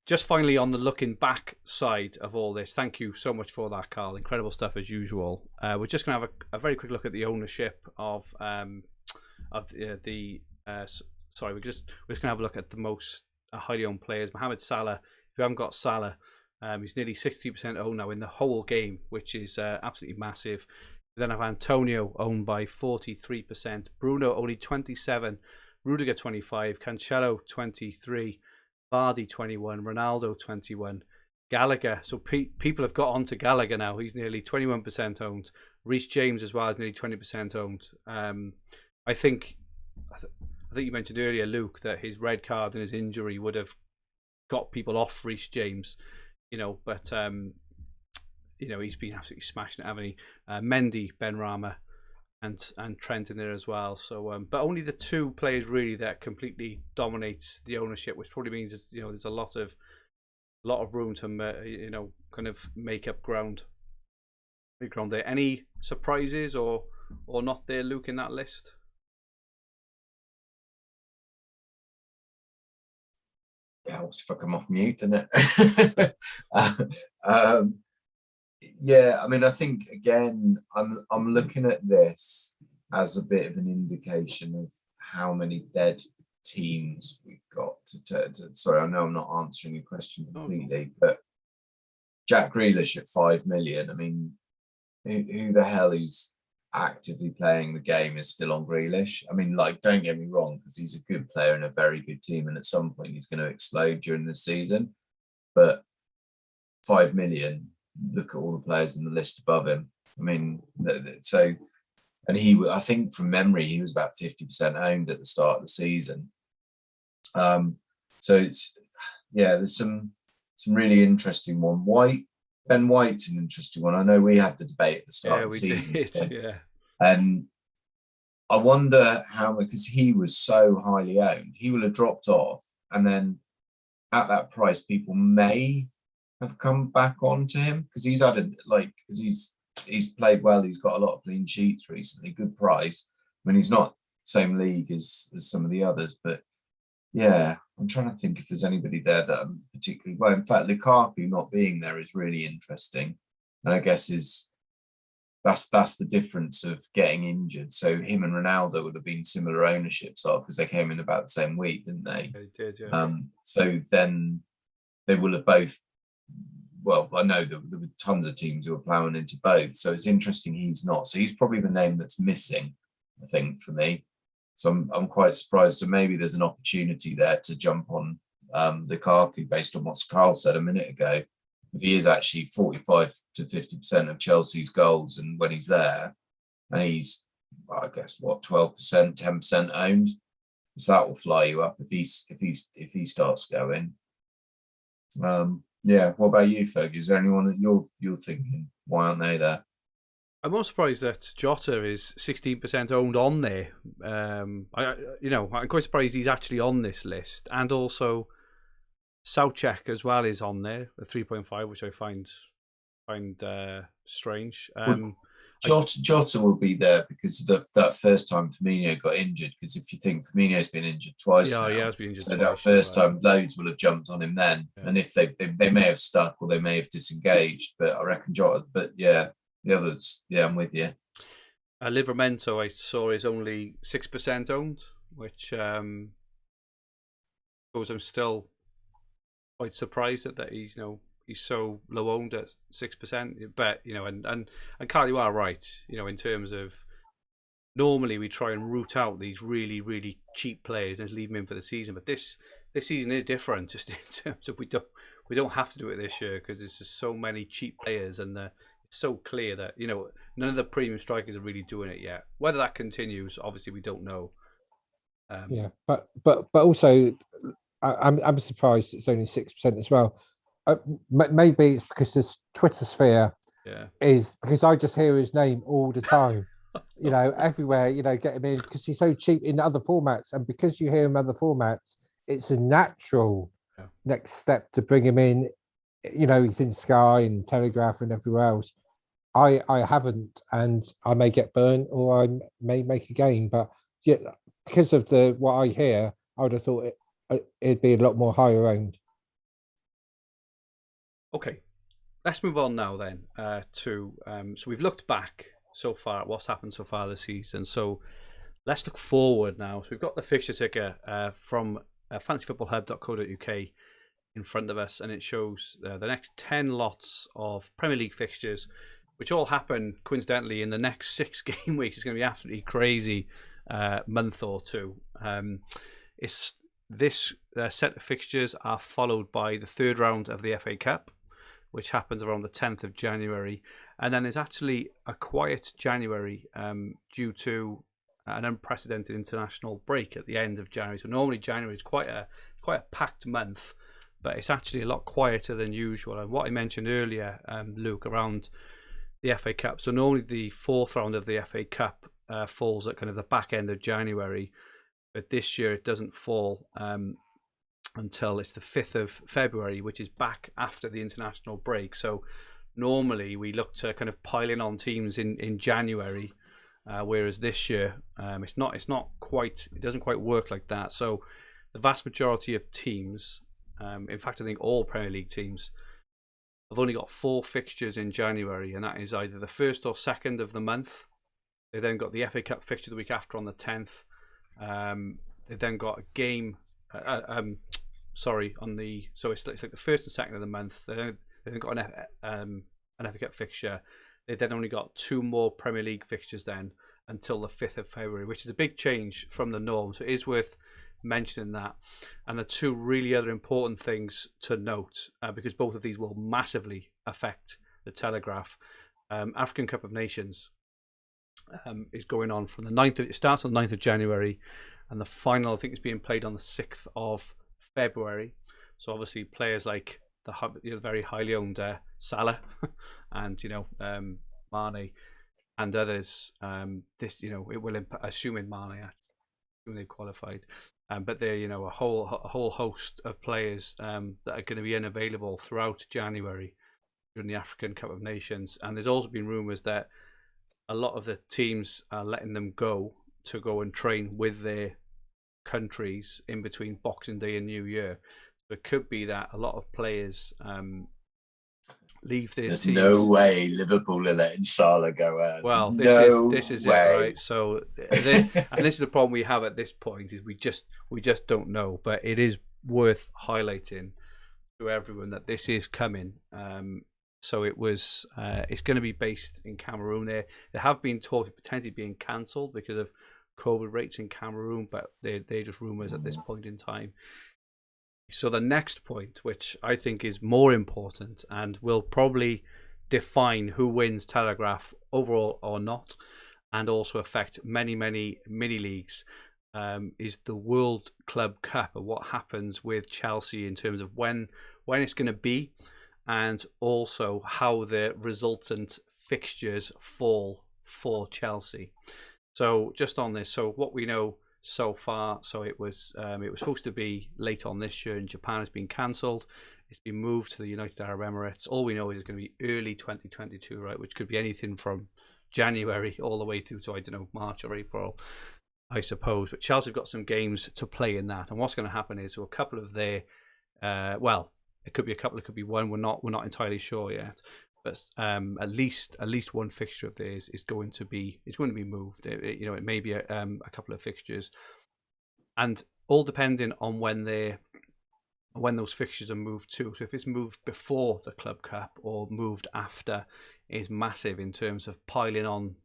Speaker 1: Just finally, on the looking back side of all this, thank you so much for that, Karl. Incredible stuff as usual. We're just going to have a very quick look at the ownership of the. We're just going to have a look at the most highly owned players. Mohamed Salah. If you haven't got Salah, he's nearly 60% owned now in the whole game, which is absolutely massive. We then have Antonio owned by 43%, Bruno only 27%, Rudiger 25%, Cancelo 23%. Vardy 21%, Ronaldo 21%, Gallagher. So people have got onto Gallagher now. He's nearly 21% owned. Reece James as well is nearly 20% owned. I think you mentioned earlier, Luke, that his red card and his injury would have got people off Reece James. But he's been absolutely smashing it, haven't he? Mendy, Benrahma, and Trent in there as well. So, but only the 2 players really that completely dominates the ownership, which probably means there's a lot of room to kind of make up ground. Big ground there. Any surprises or not there, Luke, in that list?
Speaker 2: It helps if I come off mute, doesn't it? Yeah, I mean, I think again, I'm looking at this as a bit of an indication of how many dead teams we've got. Sorry, I know I'm not answering your question completely, but Jack Grealish at 5 million. I mean, who the hell is actively playing the game is still on Grealish? I mean, don't get me wrong, because he's a good player and a very good team, and at some point he's going to explode during the season. But 5 million. Look at all the players in the list above him. I mean, so, and I think from memory, he was about 50% owned at the start of the season. So it's, there's some really interesting one. Ben White's an interesting one. I know we had the debate at the start of the season.
Speaker 1: Yeah.
Speaker 2: And I wonder how, because he was so highly owned, he will have dropped off, and then at that price, people may have come back onto him, because he's added, because he's played well. He's got a lot of clean sheets recently. Good price. I mean, he's not same league as some of the others, but yeah, I'm trying to think if there's anybody there that I'm particularly well. In fact, Lukaku not being there is really interesting, and I guess that's the difference of getting injured. So him and Ronaldo would have been similar ownerships because they came in about the same week, didn't they?
Speaker 1: They did, yeah.
Speaker 2: So then they will have both. Well, I know there were tons of teams who were ploughing into both. So it's interesting he's not. So he's probably the name that's missing, I think, for me. So I'm quite surprised. So maybe there's an opportunity there to jump on Lukaku based on what Karl said a minute ago. If he is actually 45 to 50% of Chelsea's goals, and when he's there, and he's, I guess, 12%, 10% owned, because that will fly you up if he starts going. Yeah. What about you, Ferg? Is there anyone that you're thinking, why aren't they there?
Speaker 1: I'm more surprised that Jota is 16% owned on there. I'm quite surprised he's actually on this list, and also Southcheck as well is on there at 3.5, which I find strange.
Speaker 2: Jota will be there because that first time Firmino got injured. Because if you think Firmino's been injured twice now,
Speaker 1: he has been injured
Speaker 2: so
Speaker 1: twice,
Speaker 2: that first time loads will have jumped on him then.
Speaker 1: Yeah.
Speaker 2: And if they may have stuck or they may have disengaged, but I reckon Jota. But yeah, the others, yeah, I'm with you.
Speaker 1: Livramento I saw is only 6% owned, which I'm still quite surprised that he's so low owned at 6%. But and Karl, you are right. In terms of normally we try and root out these really, really cheap players and leave them in for the season. But this season is different, just in terms of we don't have to do it this year because there's just so many cheap players, and it's so clear that none of the premium strikers are really doing it yet. Whether that continues, obviously, we don't know.
Speaker 3: Yeah, but also, I'm surprised it's only 6% as well. Maybe it's because this Twitter sphere is because I just hear his name all the time. Everywhere. Get him in because he's so cheap in other formats, and because you hear him in other formats, it's a natural next step to bring him in. He's in Sky and Telegraph and everywhere else. I haven't, and I may get burnt or I may make a gain, but yeah, because of what I hear, I would have thought it'd be a lot more higher owned.
Speaker 1: Okay, let's move on now then to so we've looked back so far at what's happened so far this season. So let's look forward now. So we've got the fixture ticker from fantasyfootballhub.co.uk in front of us, and it shows the next 10 lots of Premier League fixtures, which all happen coincidentally in the next 6 game weeks. It's going to be absolutely crazy month or two. It's this set of fixtures are followed by the third round of the FA Cup, which happens around the 10th of January. And then there's actually a quiet January due to an unprecedented international break at the end of January. So normally January is quite a packed month, but it's actually a lot quieter than usual. And what I mentioned earlier, Luke, around the FA Cup. So normally the fourth round of the FA Cup falls at kind of the back end of January, but this year it doesn't fall until it's the 5th of February, which is back after the international break. So normally we look to kind of pile in on teams in January, whereas this year it doesn't quite work like that. So the vast majority of teams, in fact I think all Premier League teams, have only got 4 fixtures in January, and that is either the 1st or 2nd of the month. They then got the FA Cup fixture the week after on the 10th. They then got a game on the, so it's like the 1st and 2nd of the month. They then got an FA Cup fixture. They then only got 2 more Premier League fixtures then until the 5th of February, which is a big change from the norm. So it is worth mentioning that. And the 2 really other important things to note, because both of these will massively affect the Telegraph. African Cup of Nations is going on from the 9th. It starts on the 9th of January, and the final, I think, is being played on the 6th of February. So obviously players like the very highly owned Salah and Mane and others, it will assuming Mane, they've qualified, but they're a whole host of players that are going to be unavailable throughout January during the African Cup of Nations. And there's also been rumours that a lot of the teams are letting them go to go and train with their countries in between Boxing Day and New Year. So it could be that a lot of players leave their teams.
Speaker 2: There's no way Liverpool are letting Salah go out.
Speaker 1: Well, this is it, right? So, and this is the problem we have at this point, is we just don't know. But it is worth highlighting to everyone that this is coming. So it's going to be based in Cameroon. There have been talks of potentially being cancelled because of COVID rates in Cameroon, but they're just rumours at this point in time. So the next point, which I think is more important and will probably define who wins Telegraph overall or not, and also affect many mini leagues, is the World Club Cup, and what happens with Chelsea in terms of when it's going to be, and also how the resultant fixtures fall for Chelsea. So just on this, so what we know so far, so it was supposed to be late on this year in Japan. It's been cancelled. It's been moved to the United Arab Emirates. All we know is it's going to be early 2022, right? Which could be anything from January all the way through to, I don't know, March or April, I suppose. But Chelsea have got some games to play in that. And what's going to happen is, so a couple of their, well, it could be a couple, it could be one. We're not entirely sure yet. But at least one fixture of theirs is going to be moved. It may be a couple of fixtures, and all depending on when those fixtures are moved to. So if it's moved before the Club Cup or moved after, is massive in terms of piling on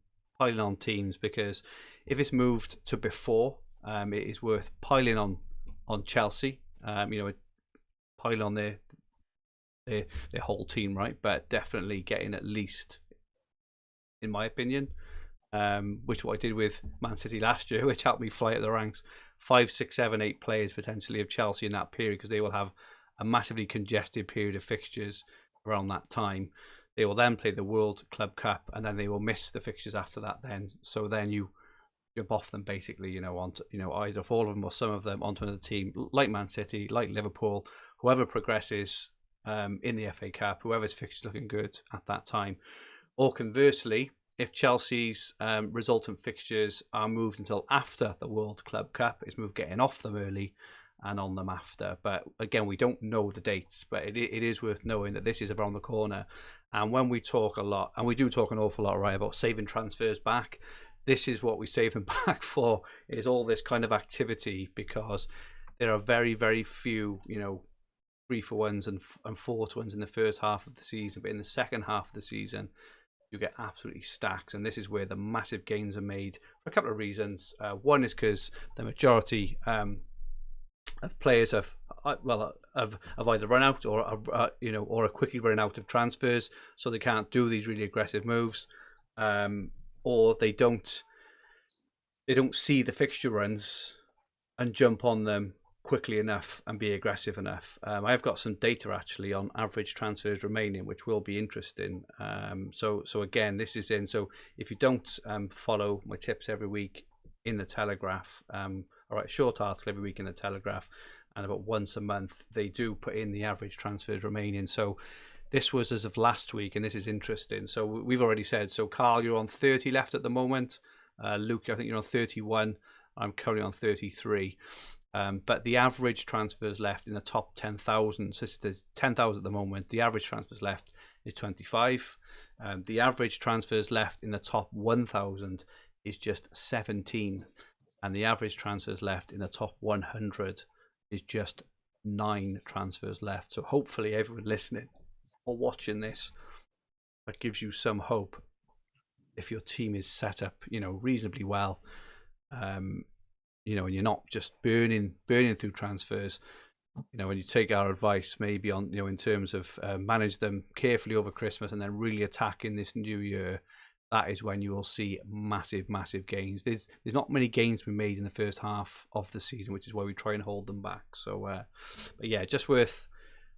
Speaker 1: teams. Because if it's moved to before, it is worth piling on Chelsea. Piling on their whole team, right? But definitely getting at least, in my opinion, which what I did with Man City last year, which helped me fly up the ranks, 5, 6, 7, 8 players potentially of Chelsea in that period, because they will have a massively congested period of fixtures around that time. They will then play the World Club Cup, and then they will miss the fixtures after that. So then you jump off them basically, onto either of all of them or some of them onto another team like Man City, like Liverpool, whoever progresses in the FA Cup, whoever's fixtures looking good at that time. Or conversely, if Chelsea's resultant fixtures are moved until after the World Club Cup, it's moved getting off them early and on them after. But again, we don't know the dates, but it is worth knowing that this is around the corner. And when we talk a lot, and we do talk an awful lot, right, about saving transfers back, this is what we save them back for, is all this kind of activity, because there are very, very few, 3-for-1s and 4-to-1s in the first half of the season, but in the second half of the season, you get absolutely stacks, and this is where the massive gains are made for a couple of reasons. One is because the majority of players have either run out or are quickly run out of transfers, so they can't do these really aggressive moves, or they don't see the fixture runs and jump on them quickly enough and be aggressive enough. I've got some data actually on average transfers remaining, which will be interesting. So again, this is in. So if you don't follow my tips every week in the Telegraph, all right, short article every week in the Telegraph, and about once a month they do put in the average transfers remaining. So this was as of last week, and this is interesting. So we've already said. So Karl, you're on 30 left at the moment. Luke, I think you're on 31. I'm currently on 33. But the average transfers left in the top 10,000, so there's 10,000 at the moment, the average transfers left is 25. The average transfers left in the top 1,000 is just 17. And the average transfers left in the top 100 is just 9 transfers left. So hopefully everyone listening or watching this, that gives you some hope if your team is set up, reasonably well. And you're not just burning through transfers, when you take our advice maybe on, in terms of manage them carefully over Christmas and then really attack in this new year, that is when you will see massive, massive gains. There's not many gains we made in the first half of the season, which is why we try and hold them back. So, but yeah, just worth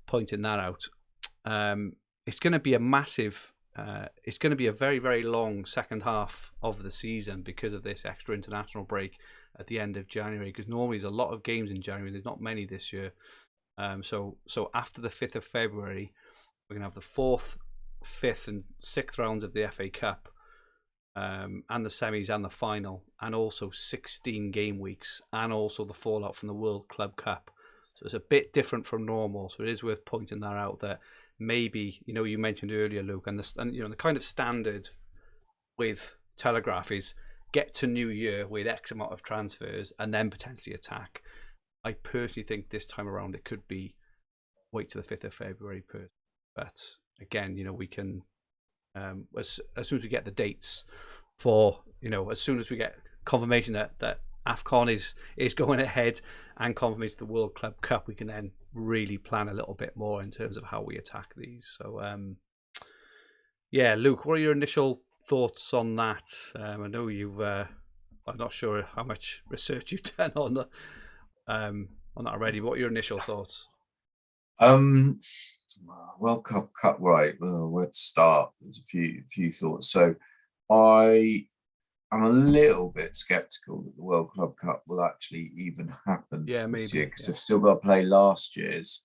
Speaker 1: pointing that out. It's going to be a massive, it's going to be a very, very long second half of the season because of this extra international break at the end of January, because normally there's a lot of games in January. There's not many this year. So after the 5th of February, we're going to have the 4th, 5th and 6th rounds of the FA Cup, and the semis and the final, and also 16 game weeks, and also the fallout from the World Club Cup. So it's a bit different from normal. So it is worth pointing that out, that maybe, you mentioned earlier, Luke, and the kind of standard with Telegraph is get to New Year with X amount of transfers and then potentially attack. I personally think this time around it could be wait to the 5th of February. But again, we can, as soon as we get the dates for, as soon as we get confirmation that AFCON is going ahead and confirmation of the World Club Cup, we can then really plan a little bit more in terms of how we attack these. So, yeah, Luke, what are your initial thoughts on that? I know you've I'm not sure how much research you've done on that already. What are your initial thoughts?
Speaker 2: World Cup, right? Well, where to start? There's a few thoughts. So, I'm a little bit skeptical that the World Club Cup will actually even happen this year because they've still got to play last year's.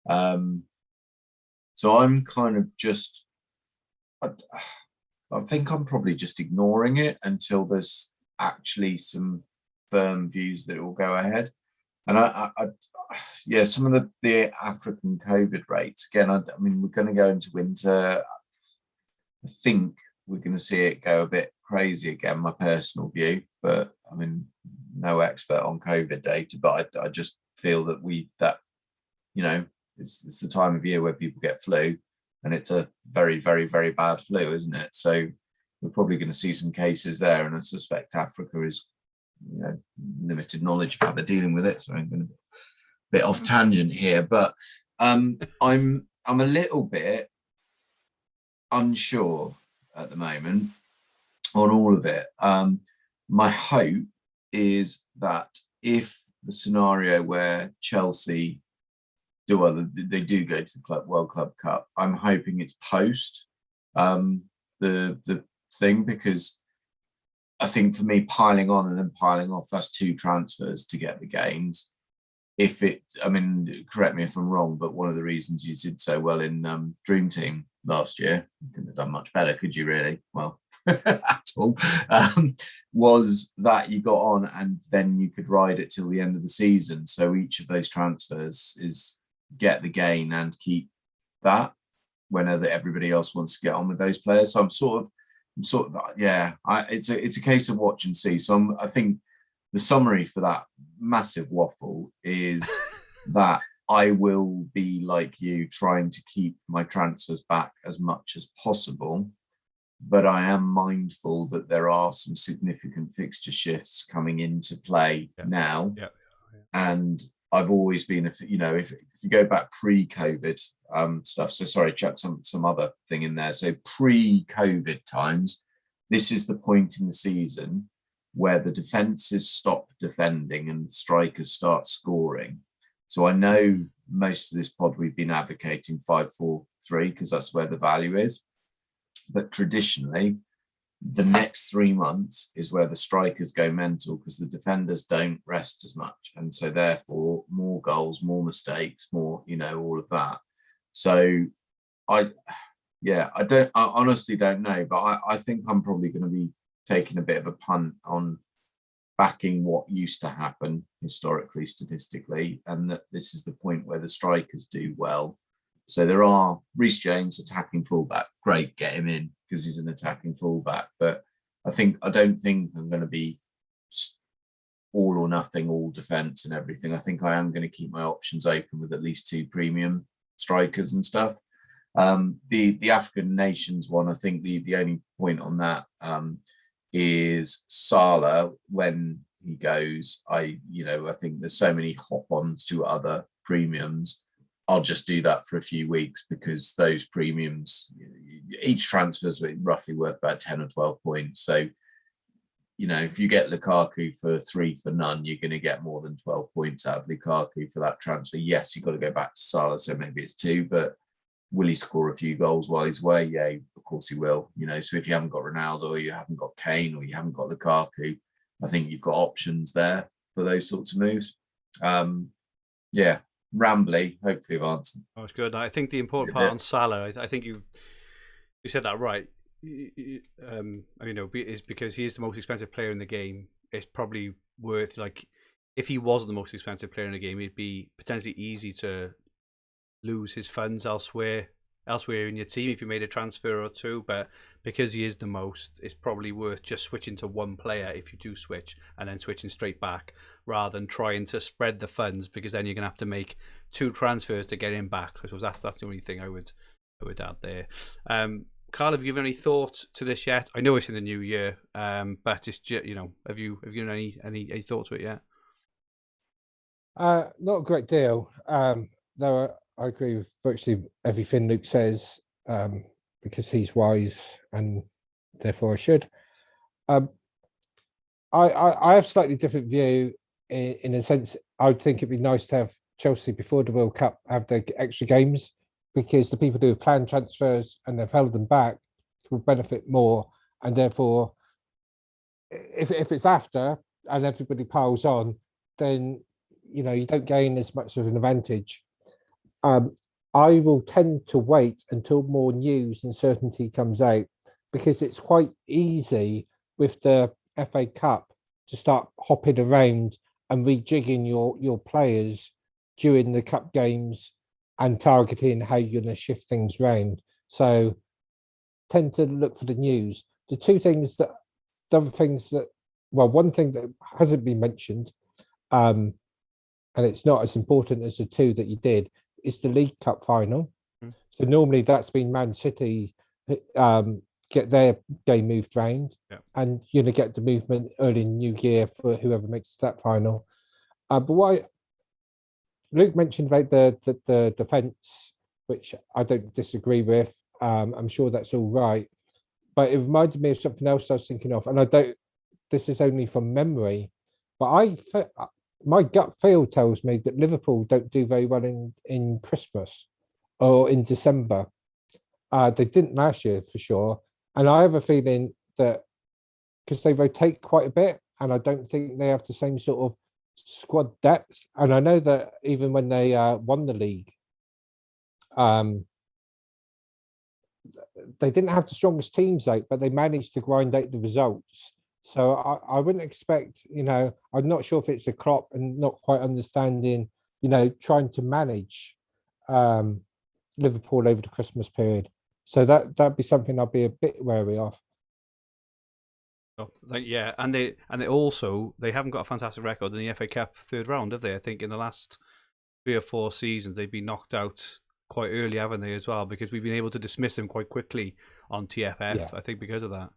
Speaker 2: So I'm kind of just, I think I'm probably just ignoring it until there's actually some firm views that it will go ahead. And some of the African COVID rates, again, I mean, we're going to go into winter. I think we're going to see it go a bit crazy again, my personal view. But I mean, no expert on COVID data, but I just feel that it's the time of year where people get flu, and it's a very, very, very bad flu, isn't it? So we're probably going to see some cases there, and I suspect Africa is, limited knowledge of how they're dealing with it. So I'm going to be a bit off tangent here, but I'm a little bit unsure at the moment on all of it. My hope is that if the scenario where Chelsea do go to the World Club Cup, I'm hoping it's post the thing, because I think for me, piling on and then piling off, that's 2 transfers to get the gains. Correct me if I'm wrong, but one of the reasons you did so well in Dream Team last year, you couldn't have done much better, could you really? Well, at all, was that you got on and then you could ride it till the end of the season. So each of those transfers is get the gain and keep that whenever everybody else wants to get on with those players. So I'm sort of it's a case of watch and see. So I think the summary for that massive waffle is that I will be like you, trying to keep my transfers back as much as possible, but I am mindful that there are some significant fixture shifts coming into play now. And I've always been, if you go back pre-COVID stuff, so sorry, chuck some other thing in there. So pre-COVID times, this is the point in the season where the defences stop defending and the strikers start scoring. So I know most of this pod we've been advocating 5-4-3 because that's where the value is. But traditionally, the next 3 months is where the strikers go mental because the defenders don't rest as much. And so therefore, more goals, more mistakes, more, all of that. So I honestly don't know, but I think I'm probably going to be taking a bit of a punt on backing what used to happen historically, statistically, and that this is the point where the strikers do well. So there are Reece James, attacking fullback, great, get him in because he's an attacking fullback. But I don't think I'm going to be all or nothing, all defence and everything. I think I am going to keep my options open with at least 2 premium strikers and stuff. The African nations one, I think the only point on that is Salah. When he goes, I think there's so many hop-ons to other premiums. I'll just do that for a few weeks because those premiums, each transfer is roughly worth about 10 or 12 points. So, if you get Lukaku for 3 for none, you're going to get more than 12 points out of Lukaku for that transfer. Yes, you've got to go back to Salah, so maybe it's 2, but will he score a few goals while he's away? Yeah, of course he will. So if you haven't got Ronaldo, or you haven't got Kane, or you haven't got Lukaku, I think you've got options there for those sorts of moves. Rambly, hopefully I've answered.
Speaker 1: That was good. I think the important part on Salah, I think you said that right. Is because he is the most expensive player in the game. It's probably worth, if he wasn't the most expensive player in the game, it'd be potentially easy to lose his funds elsewhere in your team if you made a transfer or 2, but because he is the most, it's probably worth just switching to one player if you do switch, and then switching straight back rather than trying to spread the funds, because then you're going to have to make 2 transfers to get him back. So I suppose that's the only thing I would add there. Karl, have you given any thought to this yet? I know it's in the new year, but it's just, have you given any thought to it yet?
Speaker 3: Not a great deal. Though I agree with virtually everything Luke says, because he's wise and therefore I should. I have slightly different view in a sense. I would think it'd be nice to have Chelsea before the World Cup have the extra games, because the people who have planned transfers and have held them back will benefit more, and therefore, if it's after and everybody piles on, then you don't gain as much of an advantage. I will tend to wait until more news and certainty comes out, because it's quite easy with the FA Cup to start hopping around and rejigging your players during the cup games and targeting how you're going to shift things around. So tend to look for the news. The other things that, well, one thing that hasn't been mentioned, and it's not as important as the two that you did, is the League Cup final. So normally that's been Man City get their game moved round, and get the movement early in the new year for whoever makes that final. But what Luke mentioned about the defence, which I don't disagree with. I'm sure that's all right, but it reminded me of something else I was thinking of, and I don't. This is only from memory, but my gut feel tells me that Liverpool don't do very well in Christmas or in December. They didn't last year for sure, and I have a feeling that because they rotate quite a bit, and I don't think they have the same sort of squad depth. And I know that even when they won the league, they didn't have the strongest teams out, but they managed to grind out the results. So I wouldn't expect, I'm not sure if it's a Klopp and not quite understanding, trying to manage Liverpool over the Christmas period. So that'd be something I'll be a bit wary of.
Speaker 1: Yeah, and they haven't got a fantastic record in the FA Cup third round, have they? I think in the last 3 or 4 seasons they've been knocked out quite early, haven't they, as well? Because we've been able to dismiss them quite quickly on TFF. I think because of that.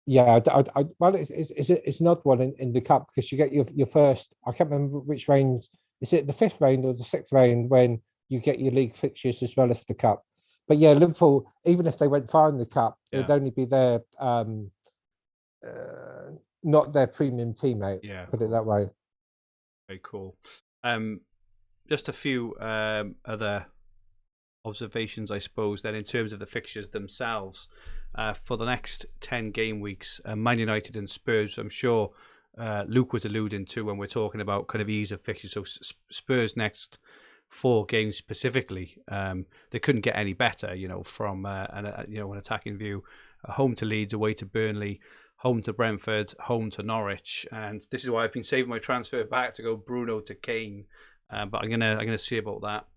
Speaker 3: Yeah, well, it's an odd one in the cup, because you get your first. I can't remember which round. Is it the 5th round or the 6th round when you get your league fixtures as well as the cup? But yeah, Liverpool, even if they went far in the cup, it would only be their not their premium teammate.
Speaker 1: Yeah,
Speaker 3: put it that way.
Speaker 1: Very cool. Just a few other observations, I suppose, then in terms of the fixtures themselves. For the next 10 game weeks, Man United and Spurs, I'm sure Luke was alluding to when we're talking about kind of ease of fixtures. So Spurs next 4 games specifically, they couldn't get any better, from an attacking view. Home to Leeds, away to Burnley, home to Brentford, home to Norwich. And this is why I've been saving my transfer back to go Bruno to Kane. But I'm gonna see about that.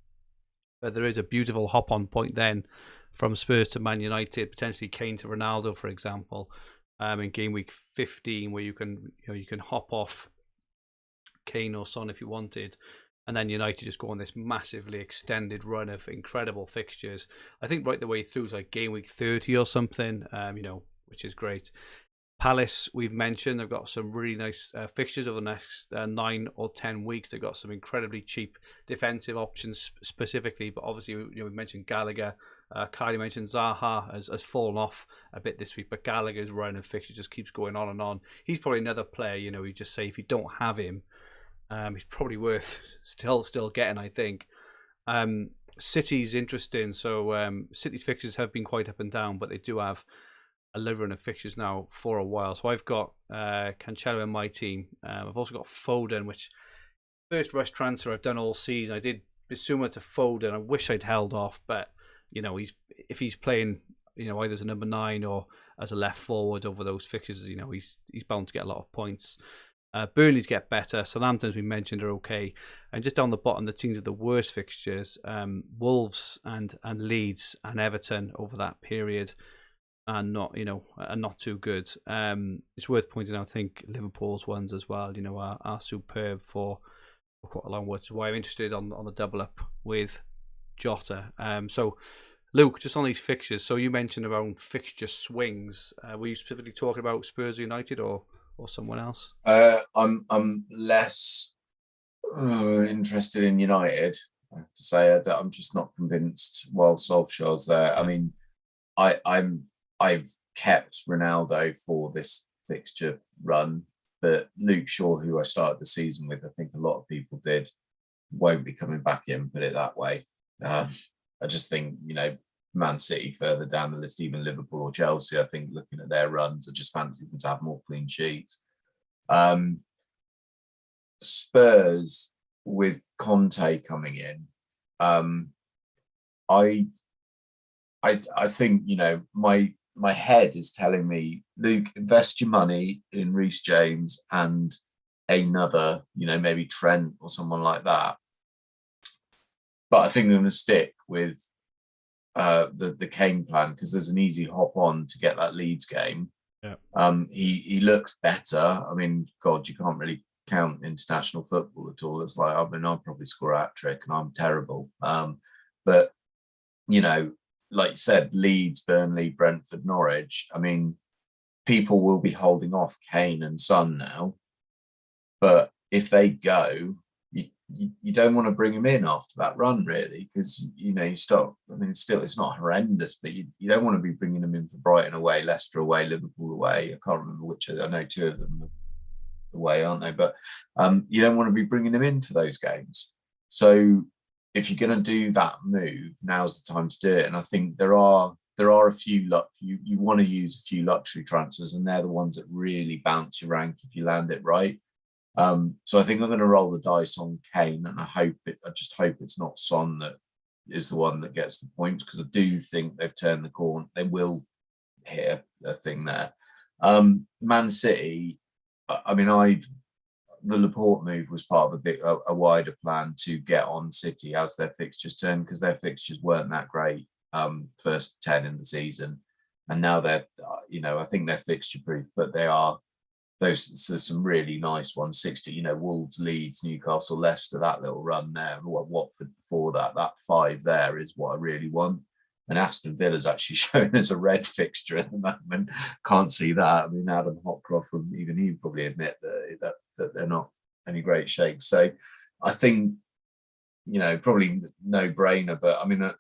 Speaker 1: But there is a beautiful hop-on point then from Spurs to Man United, potentially Kane to Ronaldo, for example, in game week 15, where you can hop off Kane or Son if you wanted, and then United just go on this massively extended run of incredible fixtures. I think right the way through is like game week 30 or something, which is great. Palace, we've mentioned, they've got some really nice fixtures over the next 9 or 10 weeks. They've got some incredibly cheap defensive options specifically, but obviously, we mentioned Gallagher. Kylie mentioned Zaha has fallen off a bit this week, but Gallagher's run of fixtures just keeps going on and on. He's probably another player, you just say if you don't have him, he's probably worth still getting, I think. City's interesting. So City's fixtures have been quite up and down, but they do have a liver of fixtures now for a while. So I've got Cancelo in my team. I've also got Foden, which first rush transfer I've done all season. I did Bissouma to Foden. I wish I'd held off, but if he's playing, either as a number 9 or as a left forward over those fixtures, he's bound to get a lot of points. Burnley's get better. Southampton, as we mentioned, are okay. And just down the bottom, the teams with the worst fixtures, Wolves and Leeds and Everton over that period are not too good. It's worth pointing out, I think Liverpool's ones as well, are superb for quite a long while. So why I'm interested on the double up with Jota. So Luke, just on these fixtures, so you mentioned around fixture swings. Were you specifically talking about Spurs United or someone else?
Speaker 2: I'm less interested in United. I have to say I'm just not convinced while Solskjaer's there. I mean, I've kept Ronaldo for this fixture run. But Luke Shaw, who I started the season with, I think a lot of people did, won't be coming back in, put it that way. I just think, Man City further down the list, even Liverpool or Chelsea, I think looking at their runs, I just fancy them to have more clean sheets. Spurs with Conte coming in, I think, my head is telling me, Luke, invest your money in Reece James and another, maybe Trent or someone like that. But I think I'm going to stick with the Kane plan, because there's an easy hop on to get that Leeds game.
Speaker 1: Yeah.
Speaker 2: He looks better. I mean, God, you can't really count international football at all. It's like, I'll probably score a hat-trick and I'm terrible. But, like you said, Leeds, Burnley, Brentford, Norwich. I mean, people will be holding off Kane and Son now. But if they go, you don't want to bring him in after that run, really, because, you start, still, it's not horrendous, but you don't want to be bringing them in for Brighton away, Leicester away, Liverpool away. I can't remember which. I know two of them are away, aren't they? But you don't want to be bringing them in for those games. So if you're going to do that move, now's the time to do it. And I think there are a few you want to use a few luxury transfers, and they're the ones that really bounce your rank if you land it right. So I think I'm going to roll the dice on Kane, and I just hope it's not Son that is the one that gets the points, because I do think they've turned the corner. They will hit a thing there. Man City, the Laporte move was part of a wider plan to get on City as their fixtures turn, because their fixtures weren't that great first 10 in the season, and now they're I think they're fixture proof, but they are. There's some really nice ones, 60, Wolves, Leeds, Newcastle, Leicester, that little run there, Watford before that 5 there is what I really want. And Aston Villa's actually shown as a red fixture at the moment. Can't see that. I mean, Adam Hopcroft, even he would probably admit that they're not any great shakes. So I think, probably no brainer, but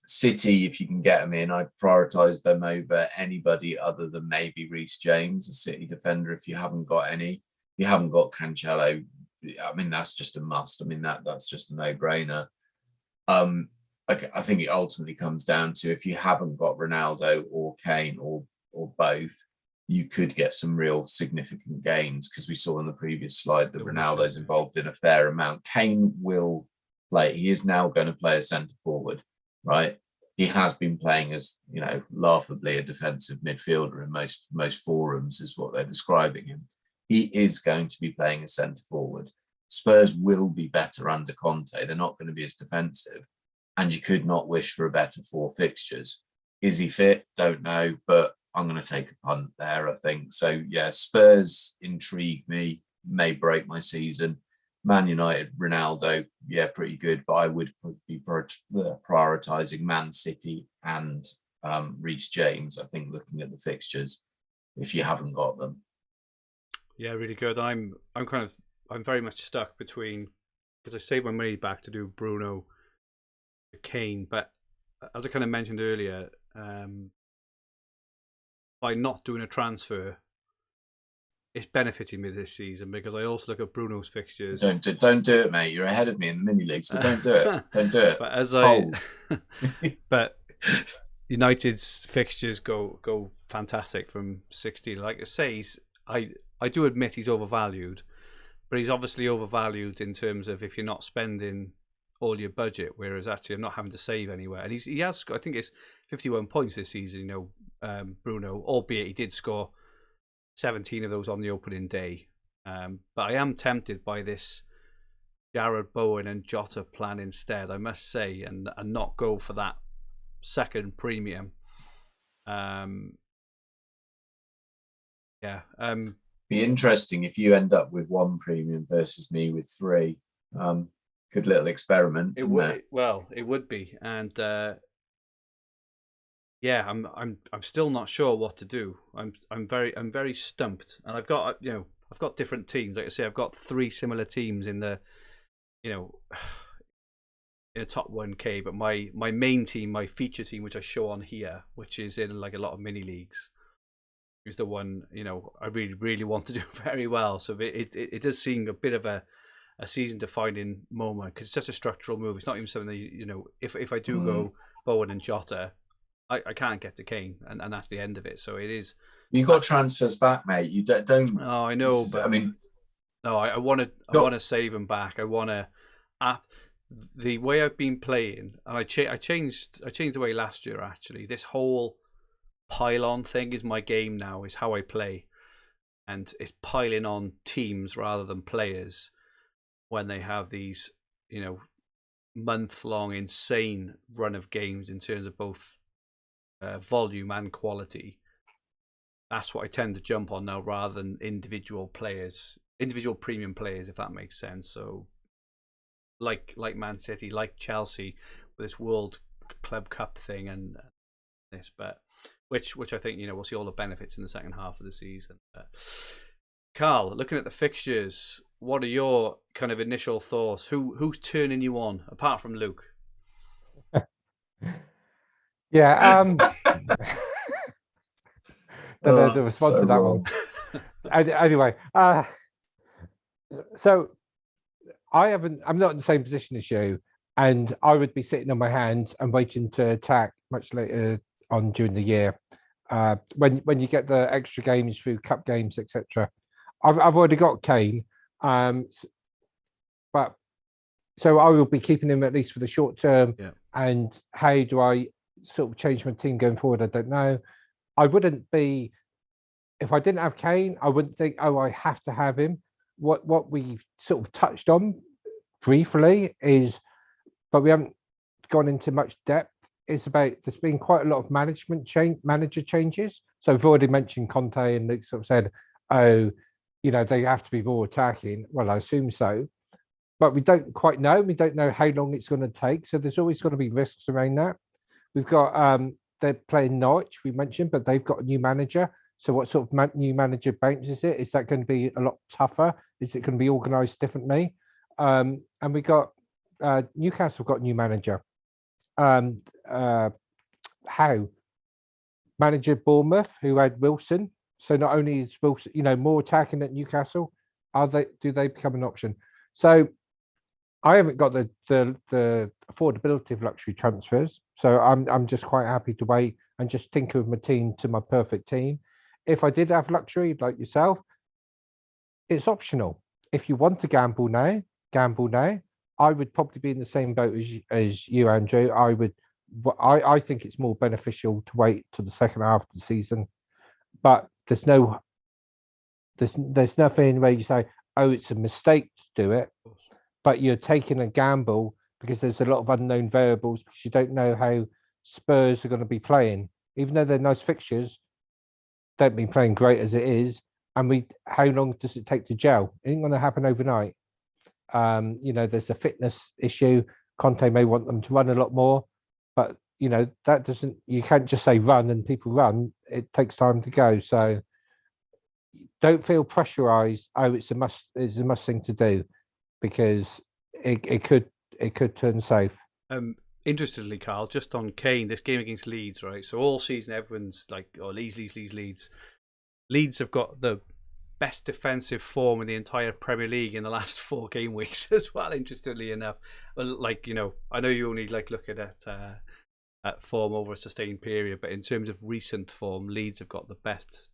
Speaker 2: City, if you can get them in, I'd prioritise them over anybody other than maybe Reece James, a City defender, if you haven't got any. If you haven't got Cancelo, that's just a must. That's just a no-brainer. I think it ultimately comes down to, if you haven't got Ronaldo or Kane or both, you could get some real significant gains, because we saw in the previous slide that Ronaldo's involved in a fair amount. Kane will play. He is now going to play a centre forward. Right, he has been playing as laughably a defensive midfielder in most forums, is what they're describing him. He is going to be playing as centre forward. Spurs will be better under Conte. They're not going to be as defensive, and you could not wish for a better 4 fixtures. Is he fit? Don't know, but I'm going to take a punt there, I think. So yeah, Spurs intrigue me, may break my season. Man United, Ronaldo, yeah, pretty good, but I would be prioritising Man City and Reece James, I think, looking at the fixtures, if you haven't got them.
Speaker 1: Yeah, really good. I'm very much stuck between, because I saved my money back to do Bruno, Kane, but as I kind of mentioned earlier, by not doing a transfer, it's benefiting me this season, because I also look at Bruno's fixtures.
Speaker 2: Don't do it, mate. You're ahead of me in the mini league, so don't do it. Don't do it.
Speaker 1: But United's fixtures go fantastic from 16. Like I say, I do admit he's overvalued, but he's obviously overvalued in terms of if you're not spending all your budget, whereas actually I'm not having to save anywhere. And he has, I think it's 51 points this season, Bruno, albeit he did score 17 of those on the opening day. But I am tempted by this Jared Bowen and Jota plan instead, I must say, and not go for that second premium.
Speaker 2: Be interesting if you end up with 1 premium versus me with 3. Good little experiment.
Speaker 1: It would. Well, it would be, and yeah, I'm still not sure what to do. I'm very stumped, and I've got different teams. Like I say, I've got 3 similar teams in the in a top 1K, but my main team, my feature team, which I show on here, which is in like a lot of mini leagues, is the one, I really, really want to do very well. So it does seem a bit of a season-defining moment because it's such a structural move. It's not even something that, if I do go forward in Jota, I can't get to Kane, and that's the end of it. So it is.
Speaker 2: You got transfers back, mate. You don't.
Speaker 1: Oh, I know, but no, I want to save him back. I want to. The way I've been playing, and I changed the way last year. Actually, this whole pile-on thing is my game now. Is how I play, and it's piling on teams rather than players when they have these, month-long insane run of games in terms of both volume and quality. That's what I tend to jump on now, rather than individual premium players, if that makes sense. So, like Man City, like Chelsea, with this World Club Cup thing and this, but which I think we'll see all the benefits in the second half of the season. Karl, looking at the fixtures, what are your kind of initial thoughts? Who's turning you on apart from Luke?
Speaker 3: Yeah. The response to that one. Anyway, so I'm not in the same position as you, and I would be sitting on my hands and waiting to attack much later on during the year. When you get the extra games through cup games, etc. I've already got Kane, but so I will be keeping him at least for the short term.
Speaker 1: Yeah.
Speaker 3: And how do I sort of change my team going forward? I don't know. I wouldn't be, if I didn't have Kane, I wouldn't think, oh, I have to have him. What we've sort of touched on briefly is, but we haven't gone into much depth, is about there's been quite a lot of manager changes. So I've already mentioned Conte, and Luke sort of said, oh, they have to be more attacking. Well, I assume so. But we don't quite know. We don't know how long it's going to take. So there's always going to be risks around that. We've got they're playing Norwich, we mentioned, but they've got a new manager. So what sort of new manager bounces it? Is that going to be a lot tougher? Is it going to be organised differently? And we got Newcastle got a new manager. How? Manager Bournemouth, who had Wilson. So not only is Wilson, more attacking at Newcastle, do they become an option? So I haven't got the affordability of luxury transfers, so I'm just quite happy to wait and just think of my team to my perfect team. If I did have luxury like yourself, it's optional. If you want to gamble now. I would probably be in the same boat as you, Andrew. I think it's more beneficial to wait till the second half of the season, but there's nothing where you say, oh, it's a mistake to do it. But you're taking a gamble because there's a lot of unknown variables because you don't know how Spurs are going to be playing. Even though they're nice fixtures, they've been playing great as it is. And how long does it take to gel? It ain't going to happen overnight. There's a fitness issue. Conte may want them to run a lot more, but that doesn't. You can't just say run and people run. It takes time to go. So don't feel pressurized. Oh, it's a must thing to do. Because it could turn safe.
Speaker 1: Interestingly, Karl, just on Kane, this game against Leeds, right? So all season, everyone's like, "Oh, Leeds." Leeds have got the best defensive form in the entire Premier League in the last 4 game weeks as well. Interestingly enough, I know you only looking at form over a sustained period, but in terms of recent form, Leeds have got the best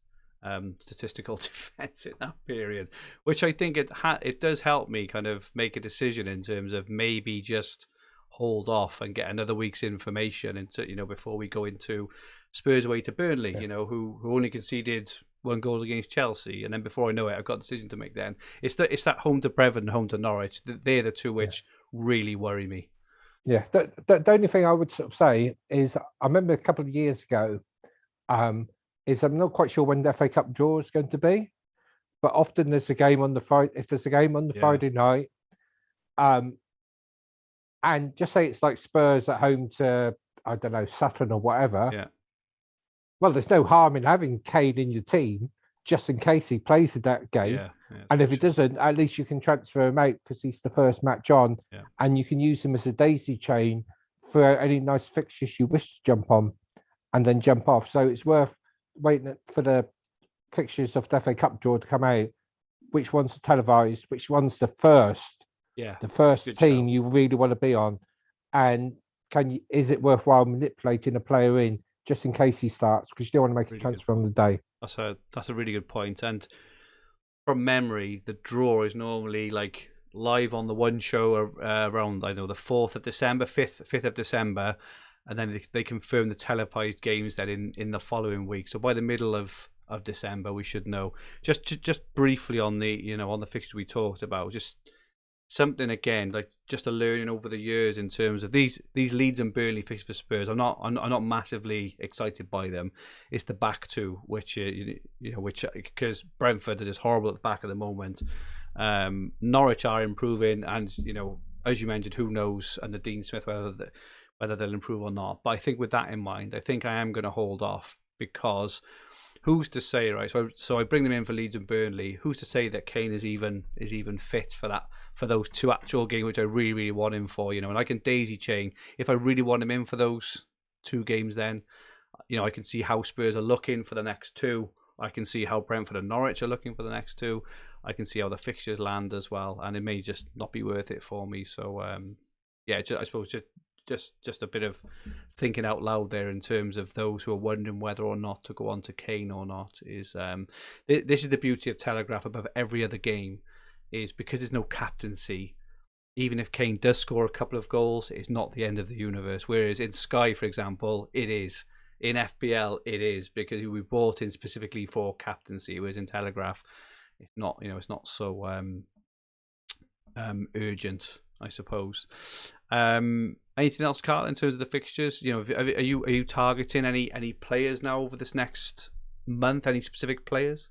Speaker 1: statistical defense in that period, which I think it does help me kind of make a decision in terms of maybe just hold off and get another week's information into before we go into Spurs away to Burnley, who only conceded 1 goal against Chelsea, and then before I know it, I've got a decision to make. Then it's that home to Brevard and home to Norwich. They're the two which really worry me.
Speaker 3: Yeah, the only thing I would sort of say is I remember a couple of years ago. Is I'm not quite sure when the FA Cup draw is going to be, but often there's a game on the Friday. If there's a game on the Friday night, and just say it's like Spurs at home to, I don't know, Sutton or whatever.
Speaker 1: Yeah.
Speaker 3: Well, there's no harm in having Kane in your team just in case he plays in that game.
Speaker 1: Yeah,
Speaker 3: and if he doesn't, at least you can transfer him out because he's the first match on, and you can use him as a daisy chain for any nice fixtures you wish to jump on, and then jump off. So it's worth waiting for the fixtures of the FA Cup draw to come out, which one's the televised, which one's the first team you really want to be on, and is it worthwhile manipulating a player in just in case he starts, because you don't want to make a transfer on the day.
Speaker 1: That's a really good point. And from memory, the draw is normally like live on the one show around, I know, the 4th of December, 5th of December, and then they confirm the televised games then in the following week. So by the middle of December, we should know. Just briefly on the fixture we talked about, just something again, like just a learning over the years in terms of these Leeds and Burnley fixtures for Spurs. I'm not massively excited by them. It's the back two, which because Brentford are just horrible at the back at the moment. Norwich are improving, and as you mentioned, who knows under Dean Smith whether they'll improve or not. But I think with that in mind, I think I am going to hold off, because who's to say, right? So I bring them in for Leeds and Burnley. Who's to say that Kane is even fit for those two actual games, which I really, really want him for? And I can daisy chain if I really want him in for those two games. Then, I can see how Spurs are looking for the next two. I can see how Brentford and Norwich are looking for the next two. I can see how the fixtures land as well, and it may just not be worth it for me. So, I suppose just a bit of thinking out loud there in terms of those who are wondering whether or not to go on to Kane or not. Is this is the beauty of Telegraph above every other game, is because there's no captaincy. Even if Kane does score a couple of goals, it's not the end of the universe. Whereas in Sky, for example, it is. In FPL, it is, because we bought in specifically for captaincy. Whereas in Telegraph, it's not. It's not so urgent, I suppose. Anything else, Karl, in terms of the fixtures? Are you targeting any players now over this next month? Any specific players?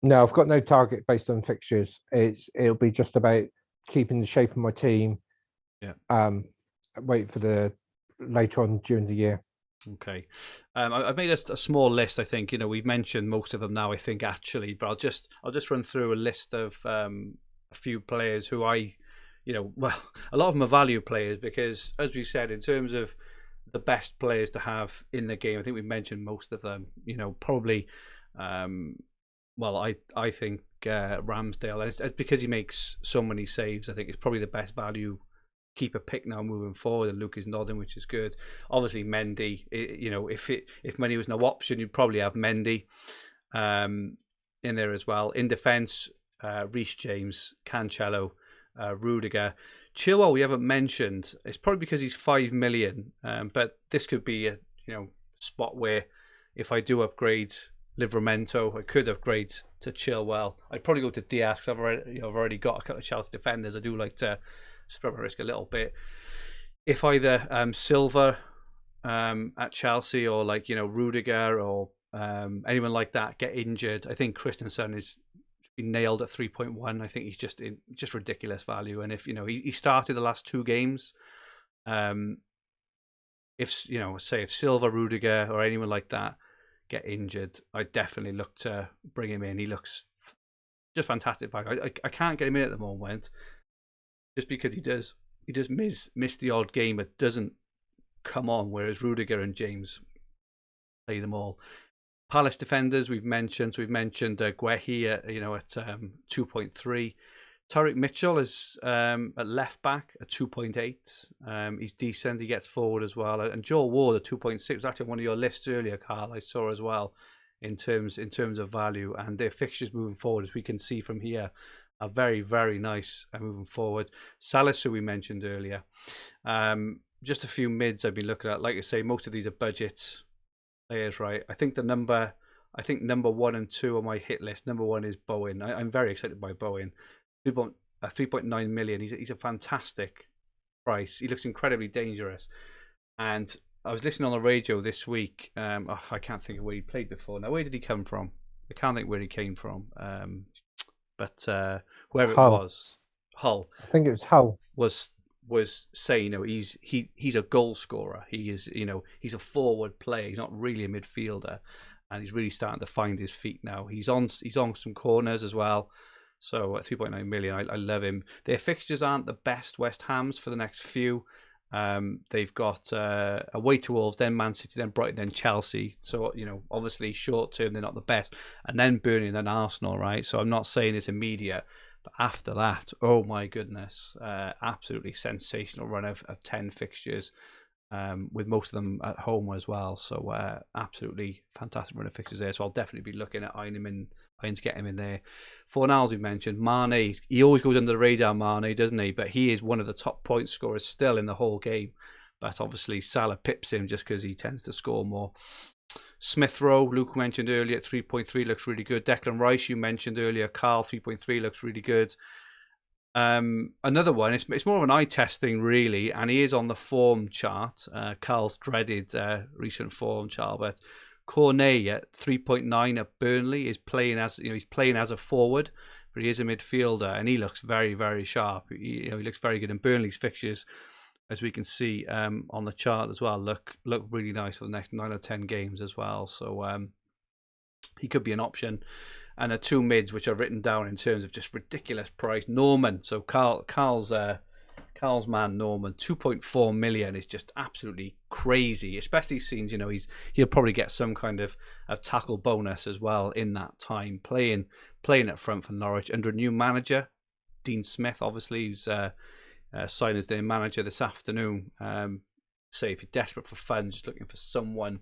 Speaker 3: No, I've got no target based on fixtures. It'll be just about keeping the shape of my team. Yeah. Wait for the later on during the year.
Speaker 1: Okay. I've made a small list. I think we've mentioned most of them now, I think, actually, but I'll just run through a list of a few players who a lot of them are value players, because, as we said, in terms of the best players to have in the game, I think we've mentioned most of them. Probably, I think Ramsdale, and it's because he makes so many saves. I think it's probably the best value keeper pick now moving forward, and Luke is nodding, which is good. Obviously, Mendy. If money was no option, you'd probably have Mendy in there as well. In defence, Reece James, Cancelo, Rudiger. Chilwell we haven't mentioned. It's probably because he's 5 million, but this could be a spot where if I do upgrade Livramento, I could upgrade to Chilwell. I'd probably go to Diaz, because I've already got a couple of Chelsea defenders. I do like to spread my risk a little bit. If either Silva at Chelsea, or Rudiger, or anyone like that get injured, I think Christensen is been nailed at 3.1. I think he's just ridiculous value. And if he started the last two games, if Silva, Rudiger, or anyone like that get injured, I definitely look to bring him in. He looks just fantastic back. I can't get him in at the moment, just because he does miss the odd game. It doesn't come on, whereas Rudiger and James play them all. Palace defenders we've mentioned. So we've mentioned Guehi at 2.3. Tyrick Mitchell is at left back at 2.8. He's decent. He gets forward as well. And Joel Ward at 2.6 was actually one of your lists earlier, Karl. I saw as well in terms of value, and their fixtures moving forward, as we can see from here, are very, very nice moving forward. Salas, who we mentioned earlier. Just a few mids I've been looking at. Like I say, most of these are budget players, right? I think number 1 and 2 on my hit list. Number 1 is Bowen. I'm very excited by Bowen. 3.9 million. He's a fantastic price. He looks incredibly dangerous. And I was listening on the radio this week. I can't think of where he played before. Now, where did he come from? I can't think where he came from. But whoever
Speaker 3: Hull.
Speaker 1: It was, Hull.
Speaker 3: I think it was Hull.
Speaker 1: Was saying, he's a goal scorer. He is, he's a forward player. He's not really a midfielder, and he's really starting to find his feet now. He's on some corners as well. So at 3.9 million, I love him. Their fixtures aren't the best, West Ham's, for the next few. They've got away to Wolves, then Man City, then Brighton, then Chelsea. So, obviously short term, they're not the best. And then Burnley, then Arsenal, right? So I'm not saying it's immediate. But after that, oh my goodness, absolutely sensational run of 10 fixtures, with most of them at home as well. So absolutely fantastic run of fixtures there. So I'll definitely be looking at eyeing to get him in there. Fornals we mentioned, Mane, he always goes under the radar, Mane, doesn't he? But he is one of the top point scorers still in the whole game. But obviously Salah pips him just because he tends to score more. Smith Rowe, Luke mentioned earlier at 3.3 looks really good. Declan Rice, you mentioned earlier, Karl 3.3 looks really good. Another one, it's more of an eye testing really, and he is on the form chart, Karl's dreaded recent form chart, but Cornet at 3.9 at Burnley is playing as he's playing as a forward, but he is a midfielder and he looks very, very sharp. He looks very good, and Burnley's fixtures, as we can see on the chart as well, look really nice for the next 9 or 10 games as well. So he could be an option. And the two mids, which are written down in terms of just ridiculous price. Norman, so Carl's man Norman, 2.4 million is just absolutely crazy. Especially since he'll probably get some kind of tackle bonus as well in that time playing up front for Norwich under a new manager, Dean Smith, obviously, who's signed as their manager this afternoon. Say if you're desperate for funds, just looking for someone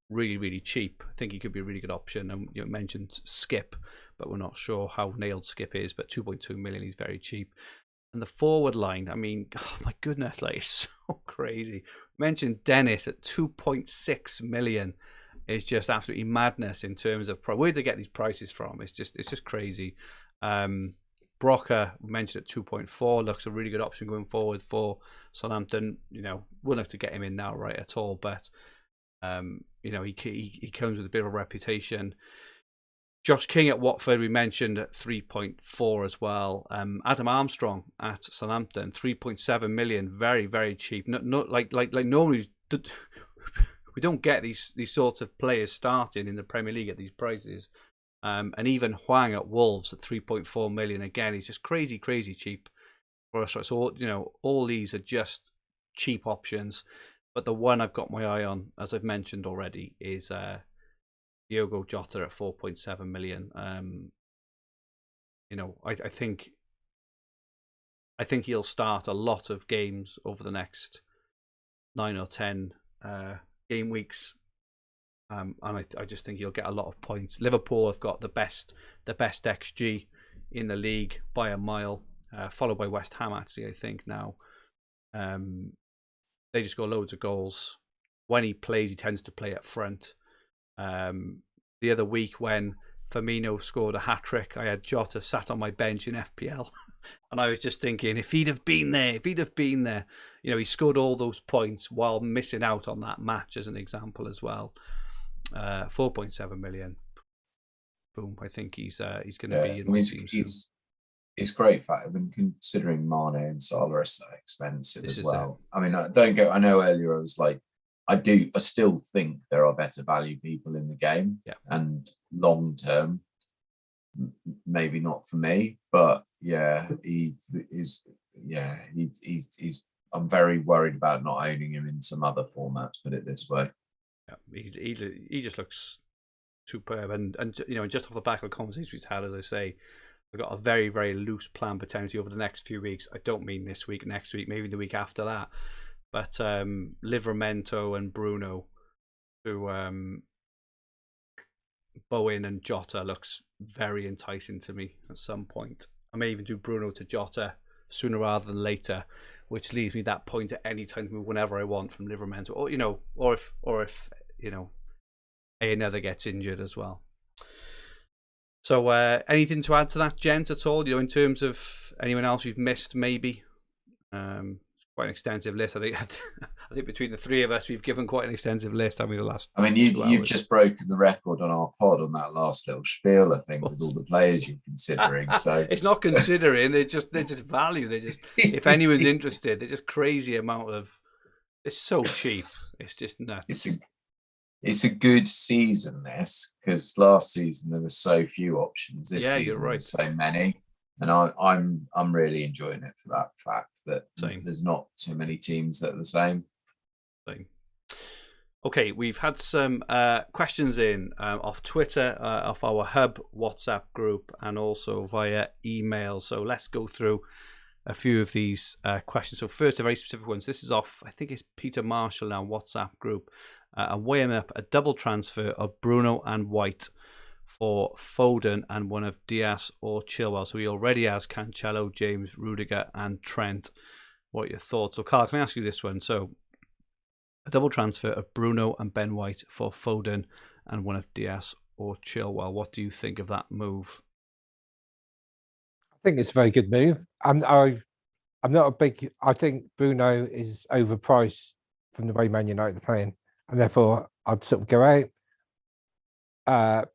Speaker 1: really, really cheap, I think he could be a really good option. And you mentioned Skip, but we're not sure how nailed Skip is. But 2.2 million, he's very cheap. And the forward line, I mean, oh my goodness, it's so crazy. Mentioned Dennis at 2.6 million is just absolutely madness in terms of where they get these prices from. It's just crazy. Brocker mentioned at 2.4 looks a really good option going forward for Southampton. Wouldn't have to get him in now, right, at all, but he comes with a bit of a reputation. Josh King at Watford, we mentioned at 3.4 as well. Adam Armstrong at Southampton, 3.7 million, very, very cheap. Not like normally we don't get these sorts of players starting in the Premier League at these prices. And even Hwang at Wolves at 3.4 million, again, he's just crazy, crazy cheap for us. So all these are just cheap options. But the one I've got my eye on, as I've mentioned already, is Diogo Jota at 4.7 million. I think he'll start a lot of games over the next 9 or 10 game weeks, and I just think he'll get a lot of points. Liverpool have got the best XG in the league by a mile, followed by West Ham. Actually, I think now. They just got loads of goals. When he plays, he tends to play up front. The other week when Firmino scored a hat-trick, I had Jota sat on my bench in FPL. And I was just thinking, if he'd have been there, he scored all those points while missing out on that match as an example as well. 4.7 million. Boom. I think he's going to be in my team soon.
Speaker 2: It's great fact. I've been considering Mane and Salah are so expensive as well. I mean, I know earlier I was like, I still think there are better value people in the game, and long term, maybe not for me, but he's. I'm very worried about not owning him in some other formats. Put it this way.
Speaker 1: Yeah, he just looks superb, and just off the back of the conversations we've had, as I say, we've got a very, very loose plan potentially over the next few weeks. I don't mean this week, next week, maybe the week after that. But Livramento and Bruno to Bowen and Jota looks very enticing to me at some point. I may even do Bruno to Jota sooner rather than later, which leaves me that point at any time to move whenever I want from Livramento, or if another gets injured as well. So anything to add to that, gents, at all? In terms of anyone else you've missed, maybe? Quite an extensive list. I think between the three of us, we've given quite an extensive list. The last. I mean,
Speaker 2: you've just broken the record on our pod on that last little spiel. I think with all the players you're considering. So
Speaker 1: it's not considering. They're just value. They're just if anyone's interested, they're just crazy amount of. It's so cheap. It's just nuts.
Speaker 2: It's a good season, this, because last season there were so few options. This season,
Speaker 1: you're right.
Speaker 2: There's so many. And I'm really enjoying it for that fact that there's not too many teams that are the same.
Speaker 1: Same. Okay, we've had some questions in off Twitter, off our Hub WhatsApp group, and also via email. So let's go through a few of these questions. So first, a very specific one. So this is off, I think it's Peter Marshall in our WhatsApp group. Weighing up a double transfer of Bruno and White for Foden and one of Diaz or Chilwell. So he already has Cancelo, James, Rudiger and Trent. What are your thoughts? So Karl, can I ask you this one? So a double transfer of Bruno and Ben White for Foden and one of Diaz or Chilwell. What do you think of that move?
Speaker 3: I think it's a very good move. I'm not a big. I think Bruno is overpriced from the way Man United are playing, and therefore I'd sort of go out.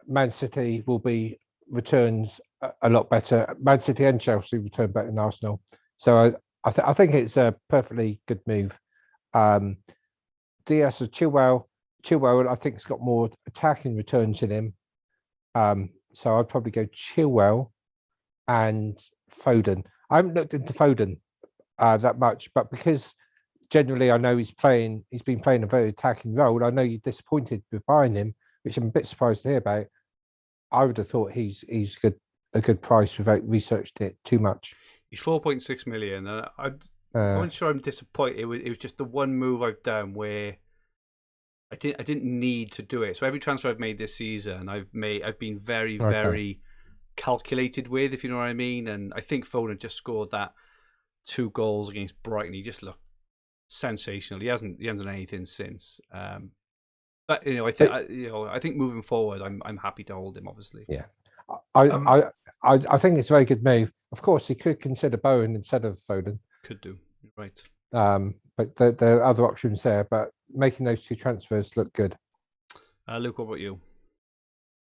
Speaker 3: Man City will be returns a lot better. Man City and Chelsea return better than Arsenal. So I think it's a perfectly good move. Diaz or Chilwell, I think has got more attacking returns in him. So I'd probably go Chilwell and Foden. I haven't looked into Foden that much, but because generally I know he's been playing a very attacking role. I know you're disappointed with buying him, which I'm a bit surprised to hear about. I would have thought he's a good price without researched it too much.
Speaker 1: He's 4.6 million. I'm not sure I'm disappointed. It was just the one move I've done where I didn't need to do it. So every transfer I've made this season, I've been very very calculated with, if you know what I mean. And I think Foden just scored that 2 goals against Brighton. He just looked sensational. He hasn't done anything since. But I think moving forward, I'm happy to hold him. Obviously,
Speaker 3: yeah. I think it's a very good move. Of course, he could consider Bowen instead of Foden.
Speaker 1: Could do, right?
Speaker 3: But there are other options there. But making those 2 transfers look good.
Speaker 1: Luke, what about you?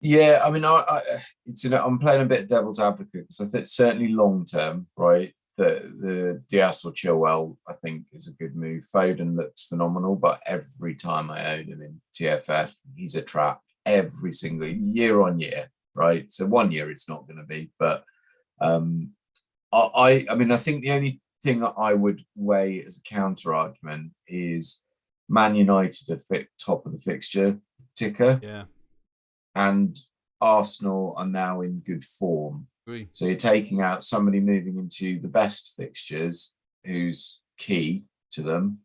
Speaker 2: Yeah, I mean, I'm playing a bit of devil's advocate because I think certainly long term, right? The Diaz or Chilwell, I think, is a good move. Foden looks phenomenal, but every time I own him in TFF, he's a trap every single year on year, right? So 1 year it's not going to be, but I mean, I think the only thing that I would weigh as a counter argument is Man United are top of the fixture ticker,
Speaker 1: yeah,
Speaker 2: and Arsenal are now in good form. So you're taking out somebody moving into the best fixtures who's key to them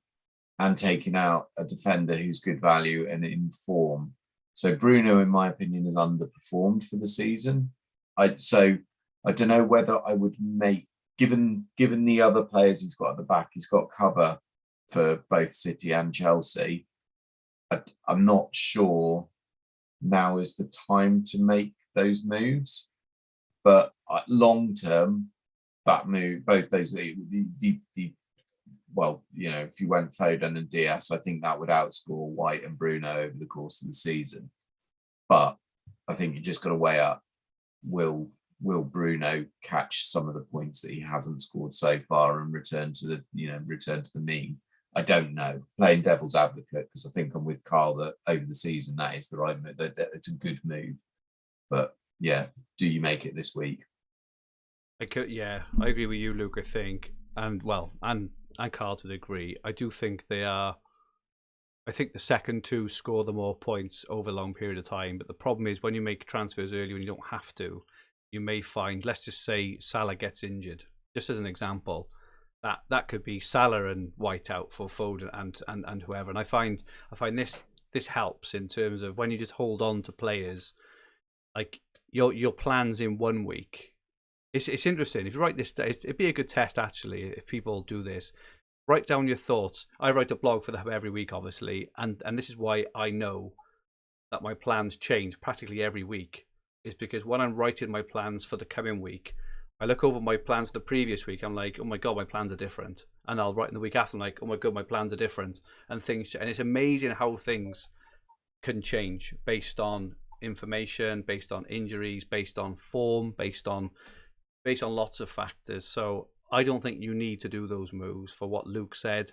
Speaker 2: and taking out a defender who's good value and in form. So Bruno, in my opinion, has underperformed for the season. I don't know whether I would make, given the other players he's got at the back, he's got cover for both City and Chelsea. I'm not sure now is the time to make those moves. But long term, that move, both those, well, if you went Foden and Diaz, I think that would outscore White and Bruno over the course of the season. But I think you just got to weigh up: will Bruno catch some of the points that he hasn't scored so far and return to the mean? I don't know. Playing devil's advocate, because I think I'm with Karl that over the season that is the right move. That it's a good move, but. Yeah, do you make it this week?
Speaker 1: I agree with you, Luke. I think, and Karl to a degree. I do think they are. I think the second 2 score the more points over a long period of time. But the problem is when you make transfers early when you don't have to, you may find. Let's just say Salah gets injured, just as an example. That could be Salah and White out for Foden and whoever. And I find this helps in terms of when you just hold on to players. Like your plans in 1 week, it's interesting. If you write this, it'd be a good test actually. If people do this, write down your thoughts. I write a blog for the Hub every week, obviously, and this is why I know that my plans change practically every week. Is because when I'm writing my plans for the coming week, I look over my plans the previous week. I'm like, oh my god, my plans are different, and I'll write in the week after. I'm like, oh my god, my plans are different, and it's amazing how things can change based on information, based on injuries, based on form, based on lots of factors. So I don't think you need to do those moves for what Luke said.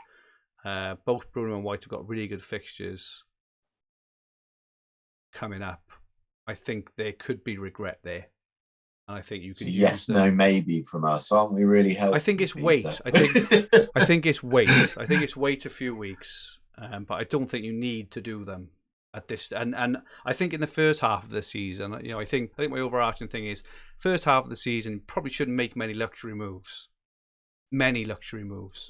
Speaker 1: Both Bruno and White have got really good fixtures coming up. I think there could be regret there, And I think you
Speaker 2: It's
Speaker 1: could
Speaker 2: a
Speaker 1: use
Speaker 2: yes,
Speaker 1: them.
Speaker 2: no, maybe from us. Aren't we really helpful?
Speaker 1: I think it's
Speaker 2: Peter?
Speaker 1: weight. I think it's weight. I think it's wait a few weeks, but I don't think you need to do them at this. And I think in the first half of the season, I think my overarching thing is first half of the season probably shouldn't make many luxury moves.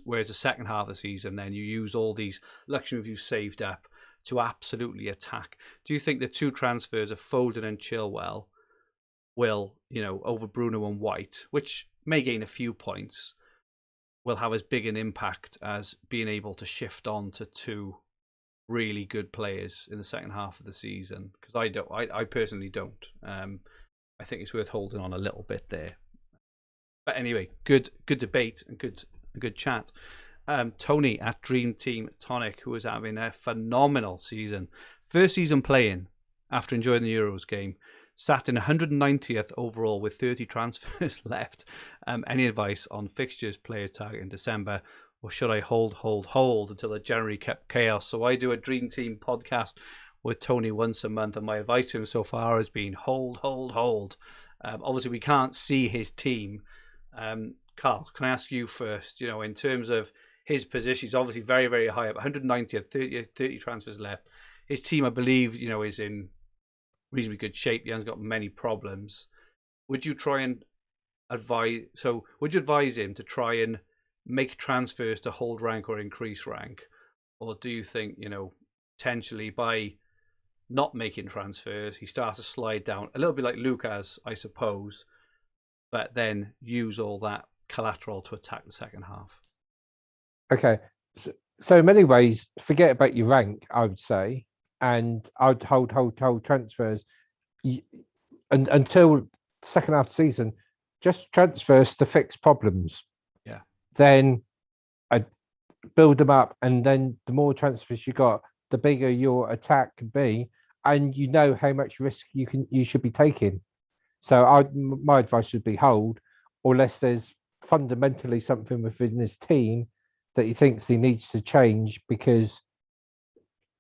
Speaker 1: Whereas the second half of the season, then you use all these luxury moves you saved up to absolutely attack. Do you think the two transfers of Foden and Chilwell will, over Bruno and White, which may gain a few points, will have as big an impact as being able to shift on to two really good players in the second half of the season? Because I personally don't. I think it's worth holding on a little bit there. But anyway, good debate and good chat. Tony at Dream Team Tonic, who is having a phenomenal season. First season playing after enjoying the Euros game. Sat in 190th overall with 30 transfers left. Any advice on fixtures, players target in December? Or should I hold until the January chaos? So I do a Dream Team podcast with Tony once a month, and my advice to him so far has been hold. Obviously, we can't see his team. Karl, can I ask you first, in terms of his position, he's obviously very, very high up, 190th, 30 transfers left. His team, I believe, is in reasonably good shape. He hasn't got many problems. Would you advise him to try and make transfers to hold rank or increase rank? Or do you think, potentially by not making transfers, he starts to slide down a little bit like Luke has, I suppose, but then use all that collateral to attack the second half?
Speaker 3: Okay. So in many ways, forget about your rank, I would say, and I'd hold transfers until second half of the season. Just transfers to fix problems.
Speaker 1: Yeah. Then
Speaker 3: I'd build them up, and then the more transfers you got, the bigger your attack can be, and you know how much risk you should be taking. So my advice would be hold, unless there's fundamentally something within this team that he thinks he needs to change because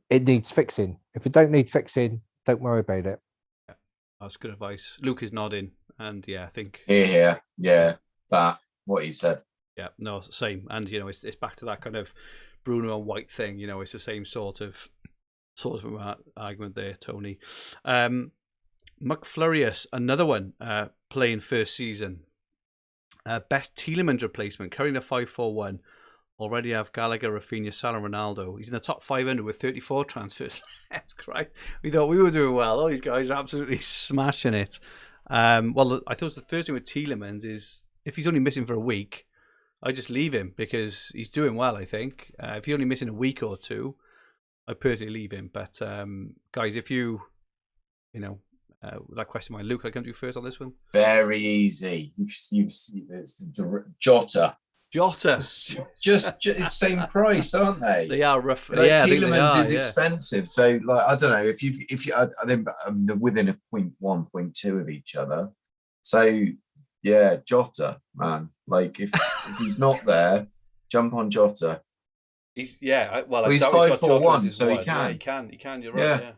Speaker 3: it needs fixing. If it don't need fixing, don't worry about it.
Speaker 1: Yeah, that's good advice. Luke is nodding, and I think
Speaker 2: here, that what he said.
Speaker 1: Yeah, no, same. And it's back to that kind of Bruno and White thing. It's the same sort of argument there, Tony. McFlurious, another one, playing first season. Best Tielemans replacement, carrying a 5-4-1. Already have Gallagher, Rafinha, Salah, Ronaldo. He's in the top 500 with 34 transfers. That's great. We thought we were doing well. All these guys are absolutely smashing it. Well, I thought the first thing with Tielemans is if he's only missing for a week, I just leave him because he's doing well, I think. If he's only missing a week or two, I personally leave him. But guys, if you that question by Luke, I come to you first on this one.
Speaker 2: Very easy. You've Jota. Just same price, aren't they?
Speaker 1: They are rough.
Speaker 2: Tielemans is expensive, so I don't know if you I think they're within a 0.1, 0.2 of each other. So Jota, man. If he's not there, jump on Jota.
Speaker 1: He's
Speaker 2: 5-4-1, so he can.
Speaker 1: Yeah, he can. You're right. Yeah.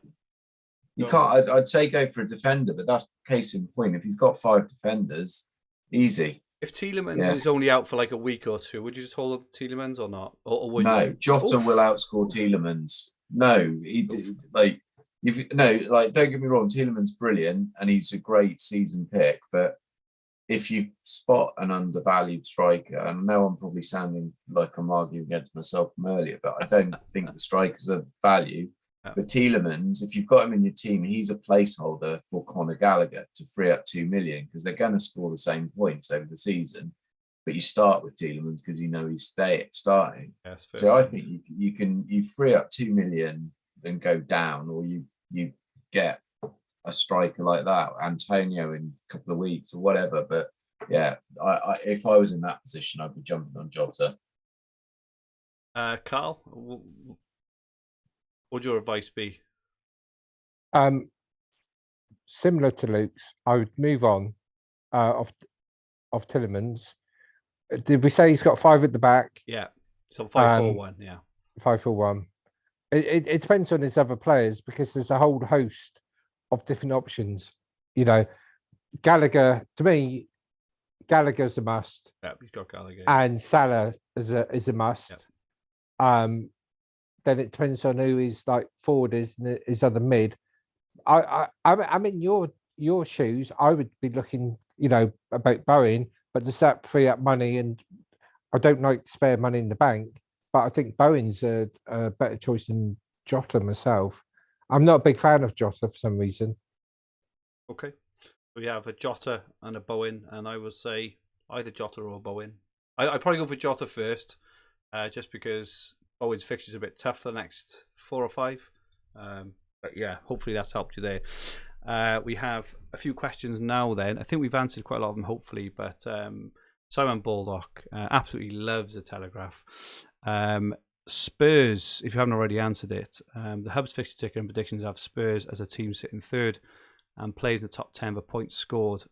Speaker 2: You can't. I'd say go for a defender, but that's case in point. If he's got 5 defenders, easy.
Speaker 1: If Tielemans is only out for a week or two, would you just hold on to Tielemans or not? Or would
Speaker 2: you? Jota will outscore Tielemans. No, he don't get me wrong. Tielemans brilliant and he's a great season pick, but if you spot an undervalued striker, and I know I'm probably sounding like I'm arguing against myself from earlier, but I don't think the strikers are value. But Tielemans, if you've got him in your team, he's a placeholder for Conor Gallagher to free up 2 million because they're going to score the same points over the season. But you start with Tielemans because he's starting.
Speaker 1: Yes,
Speaker 2: so I think you free up 2 million and go down, or you get a striker like that, Antonio, in a couple of weeks or whatever. But I if I was in that position, I'd be jumping on Jota.
Speaker 1: Karl, what would your advice be?
Speaker 3: Similar to Luke's, I would move on of Tielemans. Did we say he's got 5 at the back?
Speaker 1: Yeah, so 5-4-1. Yeah,
Speaker 3: 5-4-1. It depends on his other players because there's a whole host of different options. Gallagher, to me, Gallagher's a must,
Speaker 1: Yeah, he's got Gallagher.
Speaker 3: and Salah is a must.
Speaker 1: Yep.
Speaker 3: Then it depends on who is like forward is on the mid. I'm in your shoes. I would be looking, about Bowen, but does that free up money? And I don't like spare money in the bank, but I think Bowen's a better choice than Jota myself. I'm not a big fan of Jota for some reason.
Speaker 1: Okay. We have a Jota and a Bowen, and I would say either Jota or Bowen. I'd probably go for Jota first, just because Bowen's fixture's a bit tough for the next 4 or 5. But yeah, hopefully that's helped you there. We have a few questions now then. I think we've answered quite a lot of them, hopefully, but Simon Baldock absolutely loves the Telegraph. Spurs, if you haven't already answered it, the Hub's fixture ticker and predictions have Spurs as a team sitting third and plays in the top 10 for points scored.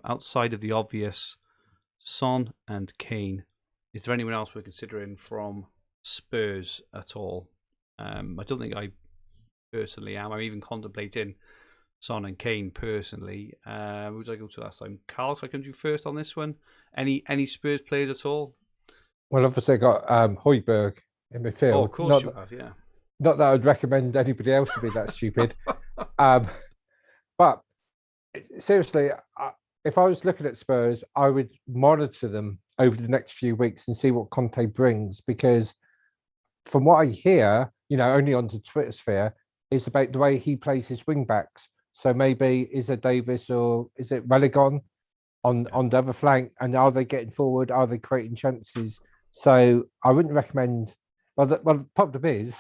Speaker 1: Outside of the obvious, Son and Kane, is there anyone else we're considering from Spurs at all? I don't think I personally am. I'm even contemplating Son and Kane personally. Who would I go to last time? Karl, can I come to you first on this one? Any Spurs players at all?
Speaker 3: Well, obviously I got Højbjerg in midfield.
Speaker 1: Oh, of course you have, yeah.
Speaker 3: Not that I would recommend anybody else to be that stupid. But seriously, if I was looking at Spurs, I would monitor them over the next few weeks and see what Conte brings, because from what I hear, only on the Twitter sphere, is about the way he plays his wing backs. So maybe is it Davis or is it Religon on the other flank? And are they getting forward? Are they creating chances? So I wouldn't recommend. Well, the problem is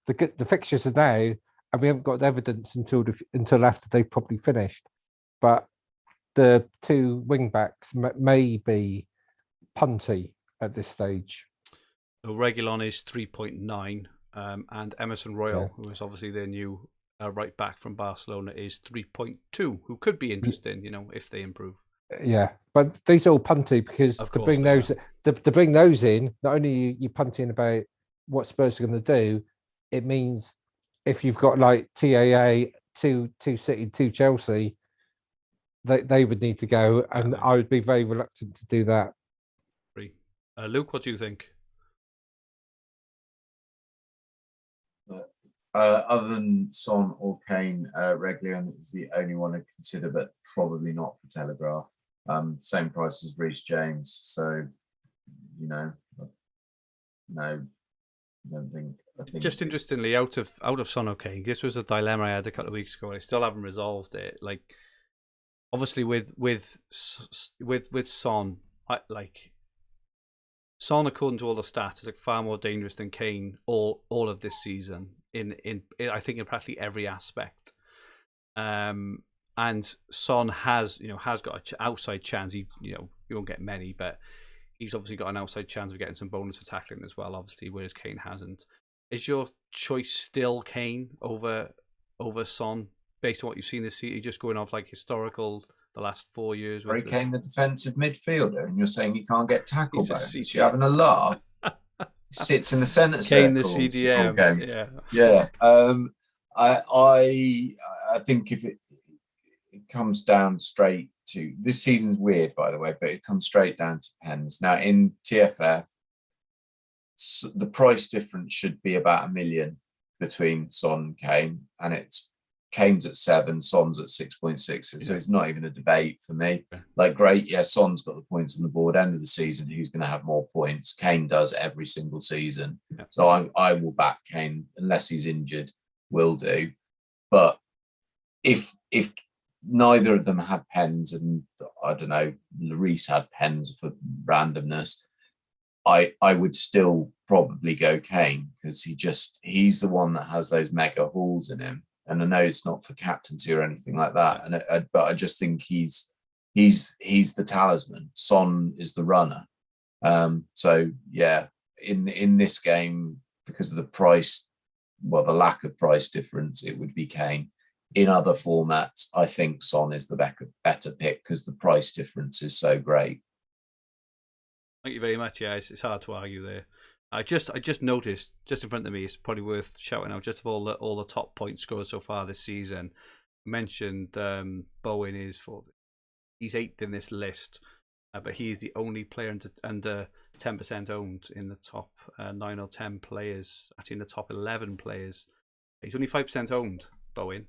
Speaker 3: the fixtures are now, and we haven't got evidence until after they've probably finished. But the 2 wing backs may be punty at this stage.
Speaker 1: So Reguilon is 3.9, and Emerson Royal, who is obviously their new right back from Barcelona, is 3.2, who could be interesting, if they improve.
Speaker 3: Yeah, but these are all punty because to bring those in, not only you punting about what Spurs are going to do, it means if you've got like TAA, two City, 2 Chelsea, they would need to go, and I would be very reluctant to do that.
Speaker 1: Luke, what do you think?
Speaker 2: Other than Son or Kane, Reguilon is the only one to consider, but probably not for Telegraph. Same price as Reece James, so no, I don't think.
Speaker 1: Just interestingly, out of Son or Kane, this was a dilemma I had a couple of weeks ago. I still haven't resolved it. Like, obviously, with Son, Son, according to all the stats, is like far more dangerous than Kane all of this season. In I think in practically every aspect. And Son has got an outside chance. He won't get many, but he's obviously got an outside chance of getting some bonus for tackling as well, obviously, whereas Kane hasn't. Is your choice still Kane over Son based on what you've seen this season? Just going off like historical, the last 4 years.
Speaker 2: Harry Kane, the defensive midfielder, and you're saying he can't get tackled by him. You're having a laugh. He sits in the centre circle.
Speaker 1: Kane, the CDM.
Speaker 2: Yeah. I think if it comes down straight to this season's weird, by the way, but it comes straight down to pens. Now in TFF, the price difference should be about 1 million between Son and Kane, and it's Kane's at 7, Son's at 6.6. So it's not even a debate for me. Like, great, yeah, Son's got the points on the board. End of the season, who's going to have more points? Kane does every single season. Yeah. So I will back Kane unless he's injured. Will do. But if neither of them had pens, and I don't know, Lloris had pens for randomness, I would still probably go Kane, because he's the one that has those mega hauls in him. And I know it's not for captaincy or anything like that, but I just think he's the talisman. Son is the runner. So yeah, in this game, because of the price, the lack of price difference, it would be Kane. In other formats, I think Son is the better pick because the price difference is so great.
Speaker 1: Thank you very much. Yeah, it's hard to argue there. I just noticed just in front of me, it's probably worth shouting out, just of all the top point scorers so far this season. I mentioned Bowen is for He's 8th in this list, but he is the only player under 10% owned in the top 9 or 10 players. Actually, in the top 11 players, he's only 5% owned. Bowen,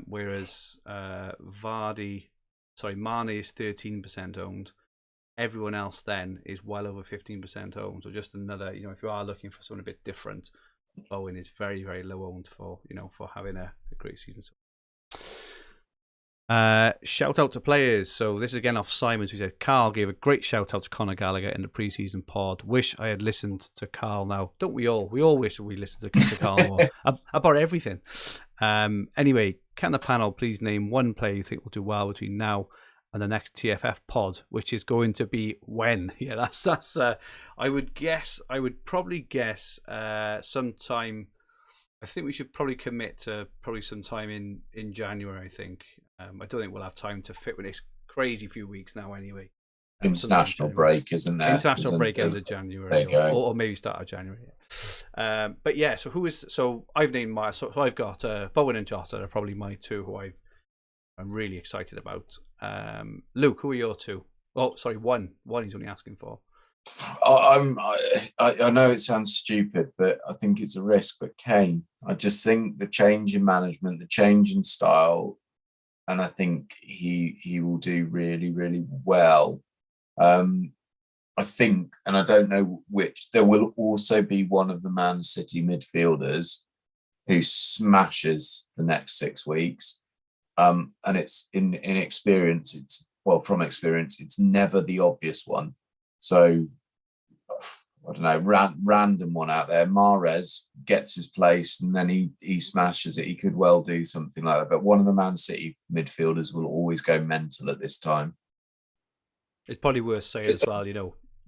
Speaker 1: whereas Mane is 13% owned. Everyone else then is well over 15% owned. So just another, if you are looking for something a bit different, Bowen is very, very low owned for having a great season. Shout out to players. So this is again off Simon, who said Karl gave a great shout out to Conor Gallagher in the pre-season pod. Wish I had listened to Karl now. Don't we all? We all wish we listened to Karl more about everything. Anyway, can the panel please name one player you think will do well between now and the next TFF pod, which is going to be when? Yeah, that's. I would probably guess sometime. I think we should probably commit to probably sometime in January. I think. I don't think we'll have time to fit with this crazy few weeks now. Anyway,
Speaker 2: international break, isn't there?
Speaker 1: International break end of January, or maybe start of January. But yeah, so who is? So I've named my. So I've got Bowen and Jota are probably my two who I'm really excited about. Luke, who are your two? Oh, sorry, one. He's only asking for.
Speaker 2: I know it sounds stupid, but I think it's a risk. But Kane, I just think the change in management, the change in style, and I think he will do really, really well. I think, and I don't know which, there will also be one of the Man City midfielders who smashes the next 6 weeks. And it's in experience, from experience, it's never the obvious one. So I don't know, random one out there. Mahrez gets his place and then he smashes it. He could well do something like that. But one of the Man City midfielders will always go mental at this time.
Speaker 1: It's probably worth saying as well,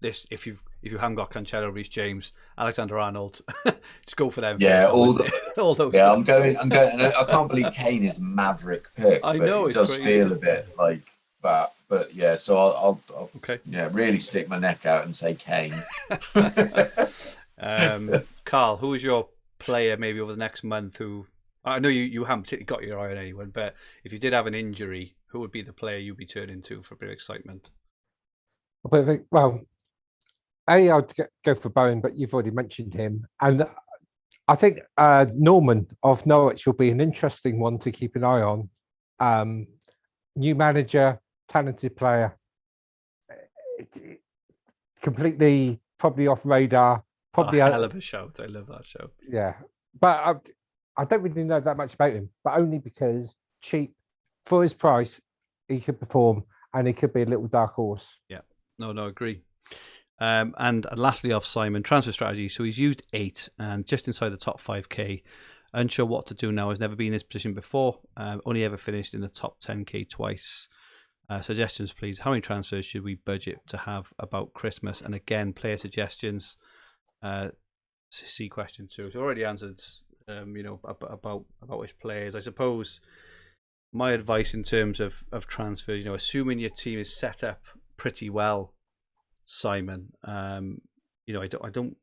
Speaker 1: this if you haven't got Cancelo, Reece James, Alexander-Arnold, just go for them.
Speaker 2: Yeah, all those. Yeah, I'm going. And I can't believe Kane is a maverick pick.
Speaker 1: I know
Speaker 2: it does feel a bit like that. But yeah, so I'll
Speaker 1: okay.
Speaker 2: Yeah, really stick my neck out and say Kane.
Speaker 1: Karl, who is your player maybe over the next month who I know you haven't particularly got your eye on anyone, but if you did have an injury, who would be the player you'd be turning to for a bit of excitement?
Speaker 3: Well, I'd go for Bowen, but you've already mentioned him. And I think Norman of Norwich will be an interesting one to keep an eye on. New manager, talented player, completely probably off radar. Probably
Speaker 1: a hell of a shout. I love that shout.
Speaker 3: Yeah, but I don't really know that much about him, but only because cheap for his price, he could perform and he could be a little dark horse.
Speaker 1: Yeah, no, agree. And lastly, off Simon, transfer strategy. So he's used 8 and just inside the top 5k. Unsure what to do now. Has never been in this position before. Only ever finished in the top 10k twice. Suggestions, please. How many transfers should we budget to have about Christmas? And again, player suggestions. C question 2. So already answered. About which players. I suppose my advice in terms of transfers. Assuming your team is set up pretty well, Simon. I don't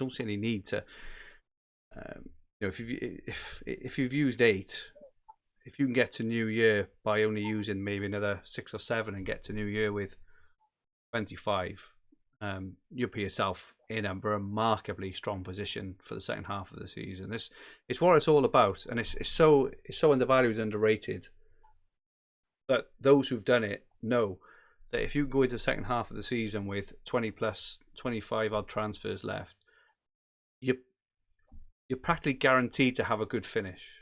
Speaker 1: see any need to. If you've used 8, if you can get to New Year by only using maybe another 6 or 7 and get to New Year with 25, you'll put yourself in a remarkably strong position for the second half of the season. It's what it's all about, and it's so undervalued and underrated. But those who've done it know that if you go into the second half of the season with 20 plus 25 odd transfers left, you're practically guaranteed to have a good finish.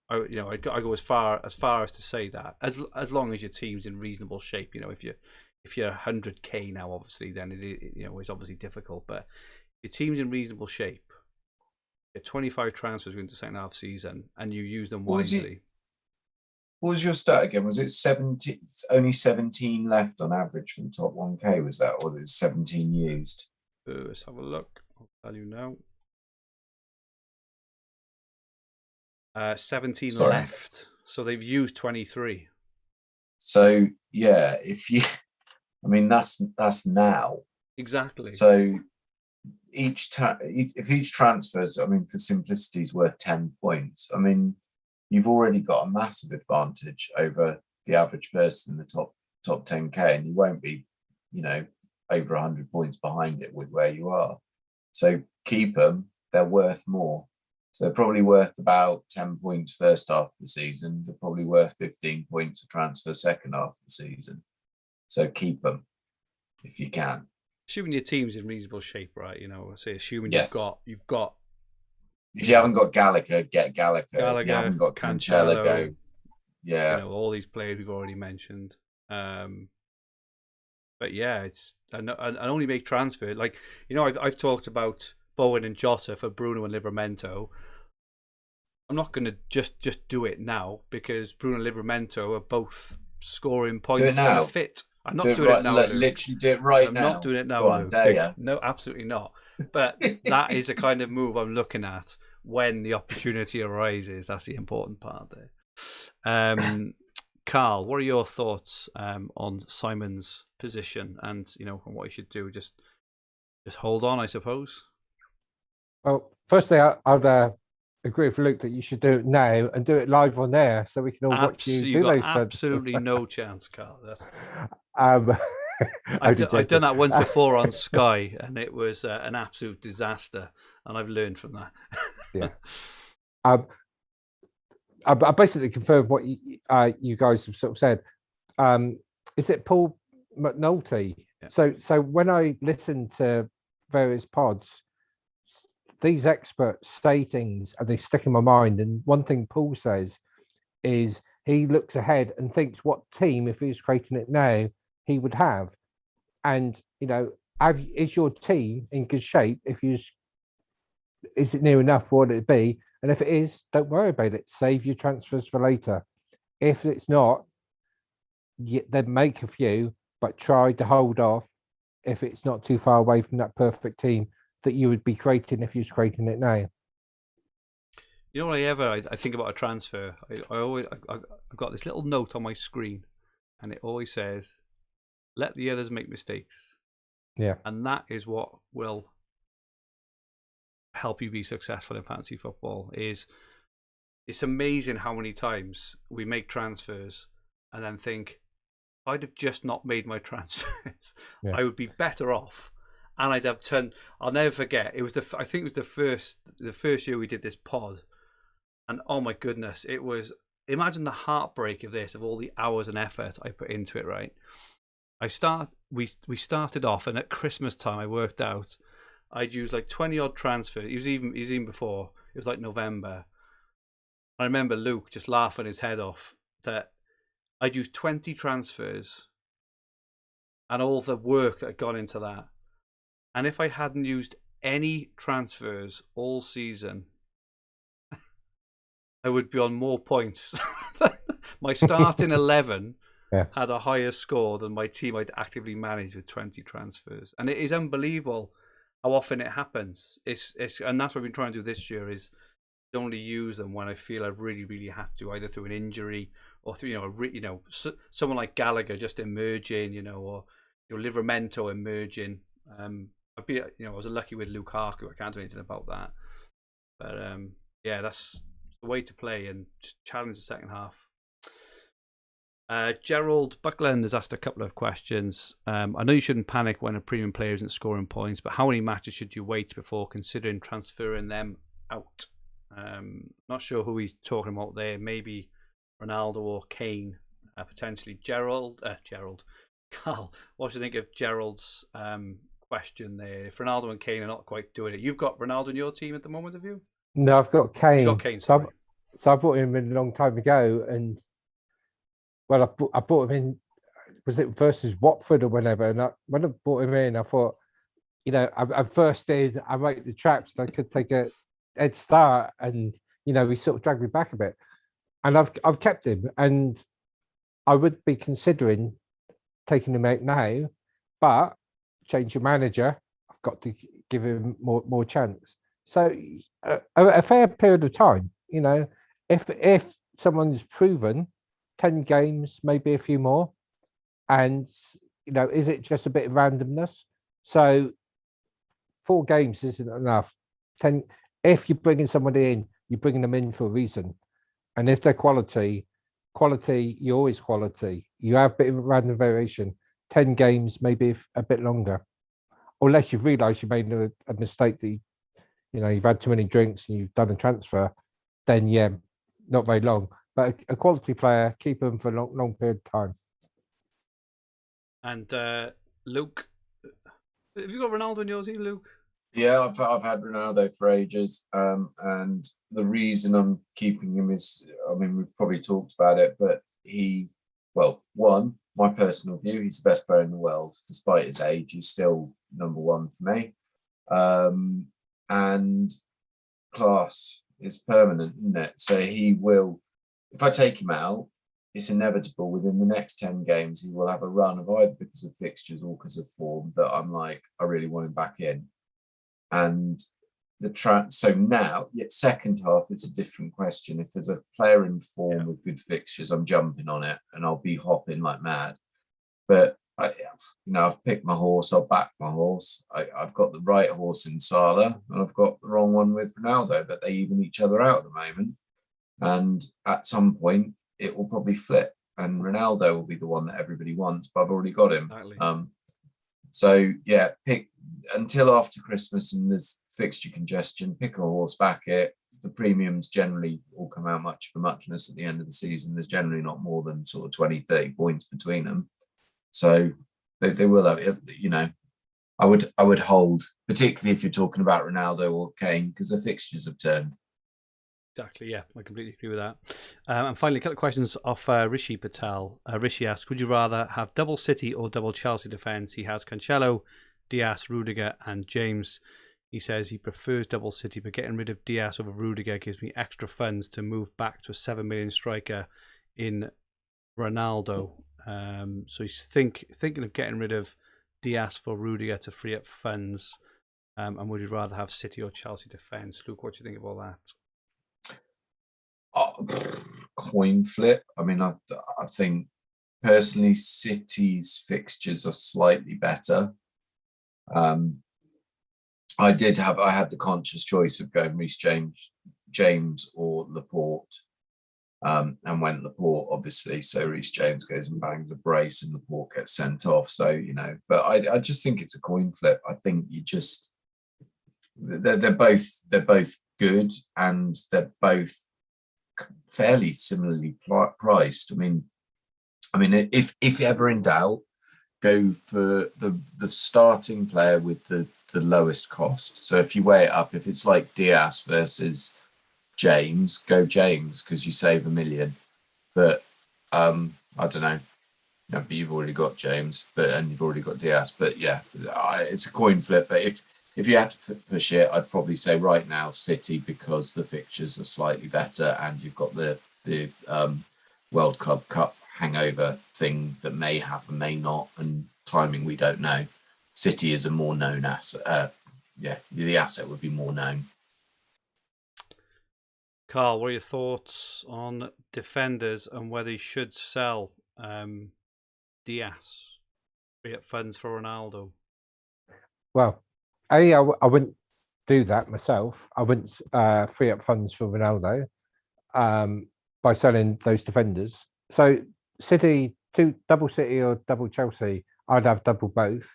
Speaker 1: I go as far as to say that as long as your team's in reasonable shape. If you're 100k now, obviously, then it's obviously difficult. But if your team's in reasonable shape, you're 25 transfers into the second half season, and you use them wisely.
Speaker 2: What was your stat again? Was it 17? Only 17 left on average from the top 1k. Was that, or was it 17 used?
Speaker 1: Let's have a look. I'll tell you now. 17 left, so they've used 23.
Speaker 2: So yeah, that's now
Speaker 1: exactly.
Speaker 2: So if each transfers, for simplicity, is worth 10 points. You've already got a massive advantage over the average person in the top 10k, and you won't be, over 100 points behind it with where you are. So keep them. They're worth more. So they're probably worth about 10 points first half of the season. They're probably worth 15 points to transfer second half of the season. So keep them if you can.
Speaker 1: Assuming your team's in reasonable shape, right? Assuming
Speaker 2: Yes.
Speaker 1: you've got.
Speaker 2: If you haven't got Gallagher, get Gallagher. If you
Speaker 1: Gallagher,
Speaker 2: haven't got Cancelo, go. Yeah.
Speaker 1: All these players we've already mentioned. But yeah, it's and only make transfer. Like, I've talked about Bowen and Jota for Bruno and Livramento. I'm not going to just do it now because Bruno and Livramento are both scoring points and fit. I'm not doing it now.
Speaker 2: Literally do it right now.
Speaker 1: I'm not doing it now.
Speaker 2: Go on,
Speaker 1: no, absolutely not. But that is a kind of move I'm looking at when the opportunity arises. That's the important part there. Karl, what are your thoughts on Simon's position and on what he should do? Just hold on, I suppose.
Speaker 3: Well, firstly, I'd agree with Luke that you should do it now and do it live on air so we can all watch you do those.
Speaker 1: Absolutely no chance, Karl. That's.
Speaker 3: I've
Speaker 1: done that once before on Sky, and it was an absolute disaster. And I've learned from that.
Speaker 3: Yeah. I basically confirmed what you guys have sort of said. Is it Paul McNulty? Yeah. So when I listen to various pods, these experts say things and they stick in my mind. And one thing Paul says is he looks ahead and thinks what team, if he was creating it now, he would have. And, is your team in good shape? Is it near enough? What would it be? And if it is, don't worry about it. Save your transfers for later. If it's not, then make a few, but try to hold off if it's not too far away from that perfect team that you would be creating if you was creating it now.
Speaker 1: You know what I think about a transfer? I've got this little note on my screen, and it always says, "Let the others make mistakes."
Speaker 3: Yeah,
Speaker 1: and that is what will help you be successful in fantasy football. It's amazing how many times we make transfers and then think, if I'd have just not made my transfers, I would be better off. And I'd have turned. I'll never forget. I think it was the first year we did this pod, and oh my goodness, it was. Imagine the heartbreak of this, of all the hours and effort I put into it. Right, we started off, and at Christmas time, I worked out I'd use like 20 odd transfers. It was even before. It was like November. I remember Luke just laughing his head off that I'd used 20 transfers and all the work that had gone into that. And if I hadn't used any transfers all season, I would be on more points. My starting 11 had a higher score than my team I'd actively managed with 20 transfers. And it is unbelievable how often it happens. And that's what I've been trying to do this year, is only use them when I feel I've really, really had to, either through an injury or through, someone like Gallagher just emerging, or Livramento emerging. I was lucky with Lukaku. I can't do anything about that. But that's the way to play and just challenge the second half. Gerald Buckland has asked a couple of questions. I know you shouldn't panic when a premium player isn't scoring points, but how many matches should you wait before considering transferring them out? Not sure who he's talking about there. Maybe Ronaldo or Kane, potentially. Karl, what do you think of Gerald's question there? If Ronaldo and Kane are not quite doing it, you've got Ronaldo in your team at the moment, have you?
Speaker 3: No, I've got Kane.
Speaker 1: You got Kane,
Speaker 3: so I brought him in a long time ago, and I brought him in. Was it versus Watford or whenever? And when I brought him in, I thought, I'm first in. I make the traps, and I could take a head start, and he sort of dragged me back a bit, and I've kept him, and I would be considering taking him out now, but change your manager. I've got to give him more chance. So a fair period of time, if someone's proven 10 games, maybe a few more, and is it just a bit of randomness? So 4 games isn't enough. 10. If you're bringing somebody in, you're bringing them in for a reason, and if they're quality, quality, you're always quality. You have a bit of random variation. 10 games, maybe a bit longer. Unless you've realised you made a mistake that you've had too many drinks and you've done a transfer, then yeah, not very long. But a quality player, keep them for a long period of time.
Speaker 1: And Luke, have you got Ronaldo in yours, Luke?
Speaker 2: Yeah, I've had Ronaldo for ages, and the reason I'm keeping him is, I mean, we've probably talked about it, but one, my personal view, he's the best player in the world. Despite his age, he's still number one for me. And class is permanent, isn't it? So he will, if I take him out, it's inevitable within the next 10 games, he will have a run of either because of fixtures or because of form that I'm like, I really want him back in. And so now, yet second half, it's a different question. If there's a player in form with good fixtures, I'm jumping on it and I'll be hopping like mad. But I've picked my horse. I'll back my horse. I've got the right horse in Salah, and I've got the wrong one with Ronaldo. But they even each other out at the moment. And at some point, it will probably flip, and Ronaldo will be the one that everybody wants. But I've already got him. Exactly. So yeah, pick until after Christmas and there's fixture congestion. Pick a horse, back it. The premiums generally all come out much for muchness at the end of the season. There's generally not more than sort of 20, 30 points between them. So they will have it. I would hold, particularly if you're talking about Ronaldo or Kane, because the fixtures have turned.
Speaker 1: Exactly, yeah, I completely agree with that. And finally, a couple of questions off Rishi Patel. Rishi asks, would you rather have double City or double Chelsea defence? He has Cancelo, Diaz, Rudiger and James. He says he prefers double City, but getting rid of Diaz over Rudiger gives me extra funds to move back to a 7 million striker in Ronaldo. So he's thinking of getting rid of Diaz for Rudiger to free up funds. And would you rather have City or Chelsea defence? Luke, what do you think of all that?
Speaker 2: Coin flip. I mean, I think personally City's fixtures are slightly better. I had the conscious choice of going Reece James or Laporte, and went Laporte obviously. So Reece James goes and bangs a brace, and Laporte gets sent off. So but I just think it's a coin flip. I think they're both good, and they're both fairly similarly priced. I mean, if ever in doubt, go for the starting player with the lowest cost. So if you weigh it up, if it's like Diaz versus James, go James because you save $1 million. But I don't know. No, but you've already got James, and you've already got Diaz. But yeah, it's a coin flip. But if you had to push it, I'd probably say right now City, because the fixtures are slightly better and you've got the World Club Cup hangover thing that may happen, may not, and timing we don't know. City is a more known asset. The asset would be more known.
Speaker 1: Karl, what are your thoughts on defenders and whether he should sell Diaz, free up funds for Ronaldo?
Speaker 3: Well, I wouldn't do that myself. I wouldn't free up funds for Ronaldo by selling those defenders. So City, double City or double Chelsea, I'd have double both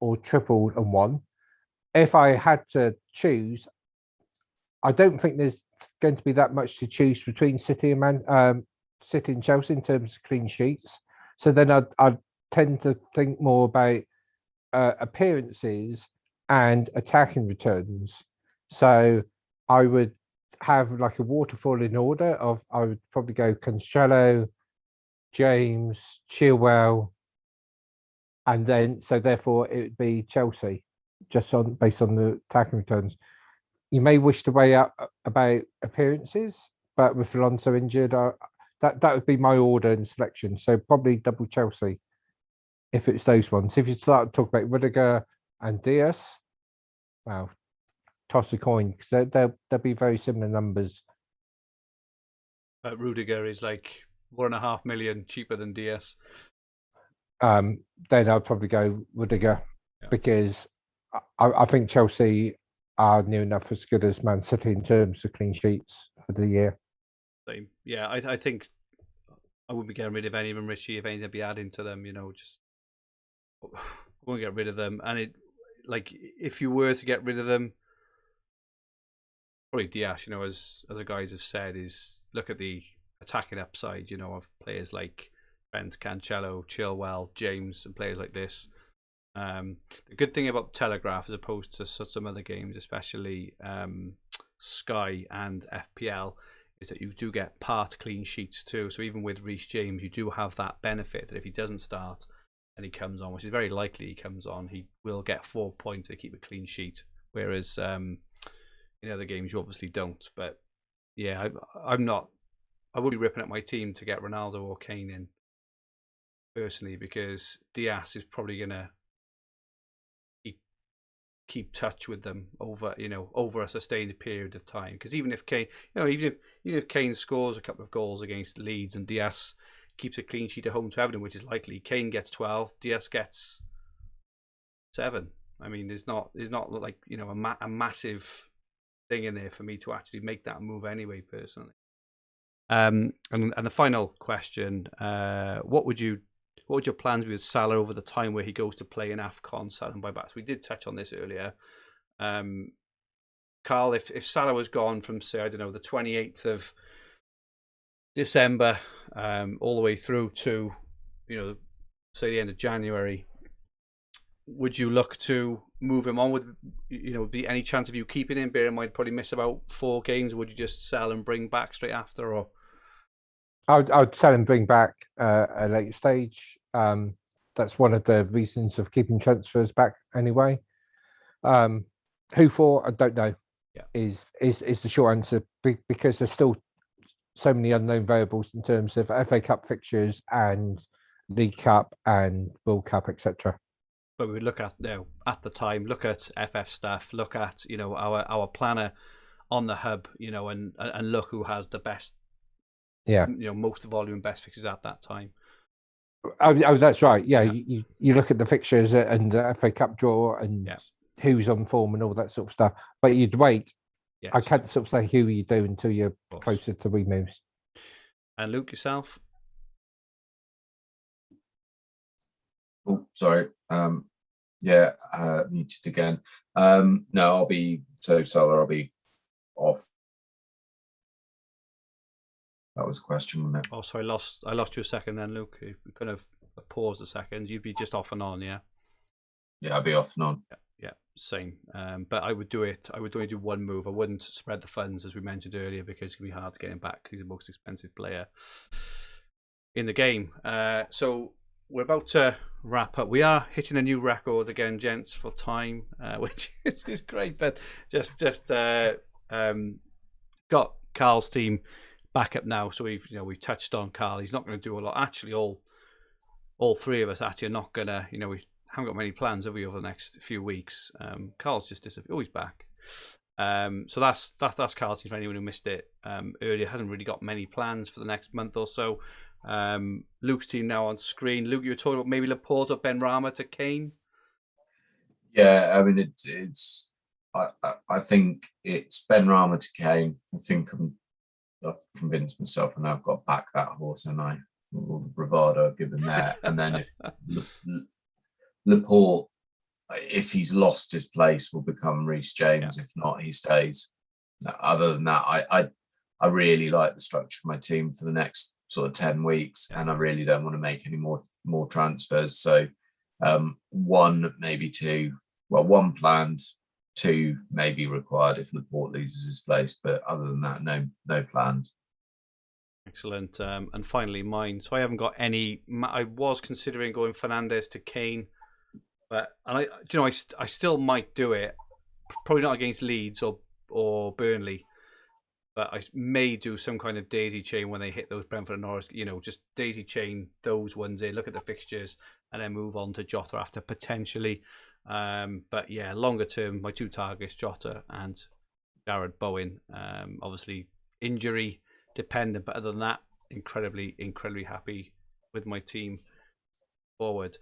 Speaker 3: or triple and one. If I had to choose, I don't think there's going to be that much to choose between City and Chelsea in terms of clean sheets. So then I'd tend to think more about appearances and attacking returns. So I would have like a waterfall in order of, I would probably go Cancelo, James, Chilwell, and then so therefore it would be Chelsea, just based on the attacking returns. You may wish to weigh up about appearances, but with Alonso injured, that would be my order and selection. So probably double Chelsea if it's those ones. If you start to talk about Rudiger and Diaz, well, toss a coin because they'll be very similar numbers.
Speaker 1: Rudiger is like 1.5 million cheaper than Diaz.
Speaker 3: Then I'd probably go Rudiger because I think Chelsea are near enough as good as Man City in terms of clean sheets for the year.
Speaker 1: Same. Yeah, I think I wouldn't be getting rid of any of them, Richie. If anything, I'd be adding to them. Just won't get rid of them. And if you were to get rid of them, probably Diaz. As the guys have said, is look at the attacking upside. Of players like Trent, Cancelo, Chilwell, James, and players like this. The good thing about Telegraph, as opposed to some other games, especially Sky and FPL, is that you do get part clean sheets too. So even with Reece James, you do have that benefit that if he doesn't start and he comes on, which is very likely he comes on, he will get 4 points to keep a clean sheet. Whereas in other games, you obviously don't. But yeah, I would be ripping up my team to get Ronaldo or Kane in personally, because Diaz is probably gonna keep touch with them over a sustained period of time. Because even if Kane, even if Kane scores a couple of goals against Leeds and Diaz keeps a clean sheet at home to Everton, which is likely, Kane gets 12, Diaz gets 7. I mean, there's not like a massive thing in there for me to actually make that move anyway, personally. And the final question: what would your plans be with Salah over the time where he goes to play in AFCON, Salah and buybacks? We did touch on this earlier. Karl, if Salah was gone from, say, I don't know, the 28th of December all the way through to, say the end of January, would you look to move him on? Would be any chance of you keeping him? Bear in mind, probably miss about 4 games. Would you just sell and bring back straight after, or?
Speaker 3: I would sell and bring back at a later stage. That's one of the reasons of keeping transfers back anyway. Who for? I don't know.
Speaker 1: Yeah,
Speaker 3: is the short answer, because there's still so many unknown variables in terms of FA Cup fixtures and League Cup and World Cup, etc.
Speaker 1: But we look at at the time, look at FF stuff, look at our planner on the hub, and look who has the best.
Speaker 3: Yeah,
Speaker 1: most volume, best fixtures at that time.
Speaker 3: Oh, that's right. Yeah, you look at the fixtures and the FA Cup draw and who's on form and all that sort of stuff. But you'd wait. Yes. I can't sort of say who you do until you're closer to removes.
Speaker 1: And Luke, yourself?
Speaker 2: Oh, sorry. Muted again. No, I'll be Salah. I'll be off. That was a question, wasn't it?
Speaker 1: Oh, sorry, I lost you a second then, Luke. You kind of paused a second. You'd be just off and on, yeah?
Speaker 2: Yeah, I'll be off and on.
Speaker 1: Yeah, same. But I would do it. I would only do one move. I wouldn't spread the funds, as we mentioned earlier, because it's going to be hard to get him back. He's the most expensive player in the game. So we're about to wrap up. We are hitting a new record again, gents, for time, which is great. But just got Karl's team back up now, so we've touched on Karl. He's not going to do a lot. Actually, all 3 of us actually are not going to. We haven't got many plans, have we, over the next few weeks? Karl's just disappeared. Oh, he's back. So that's Karl's team. For anyone who missed it earlier, hasn't really got many plans for the next month or so. Luke's team now on screen. Luke, you were talking about maybe Laporte or Benrahma to Kane.
Speaker 2: Yeah, I mean it's. I think it's Benrahma to Kane. I think I've convinced myself, and I've got to back that horse, and all the bravado I've given there. And then if Laporte, if he's lost his place, will become Reece James. If not, he stays. Other than that, I really like the structure of my team for the next sort of 10 weeks, and I really don't want to make any more transfers. So 1, maybe 2. Well, 1 planned. 2 may be required if Laporte loses his place, but other than that, no plans.
Speaker 1: Excellent. And finally, mine. So I haven't got any. I was considering going Fernandes to Kane, but I still might do it. Probably not against Leeds or Burnley, but I may do some kind of daisy chain when they hit those Brentford and Norwich. Just daisy chain those ones in. Look at the fixtures and then move on to Jota after, potentially. But yeah, longer term, my 2 targets, Jota and Jared Bowen. Obviously injury dependent, but other than that, incredibly happy with my team forward.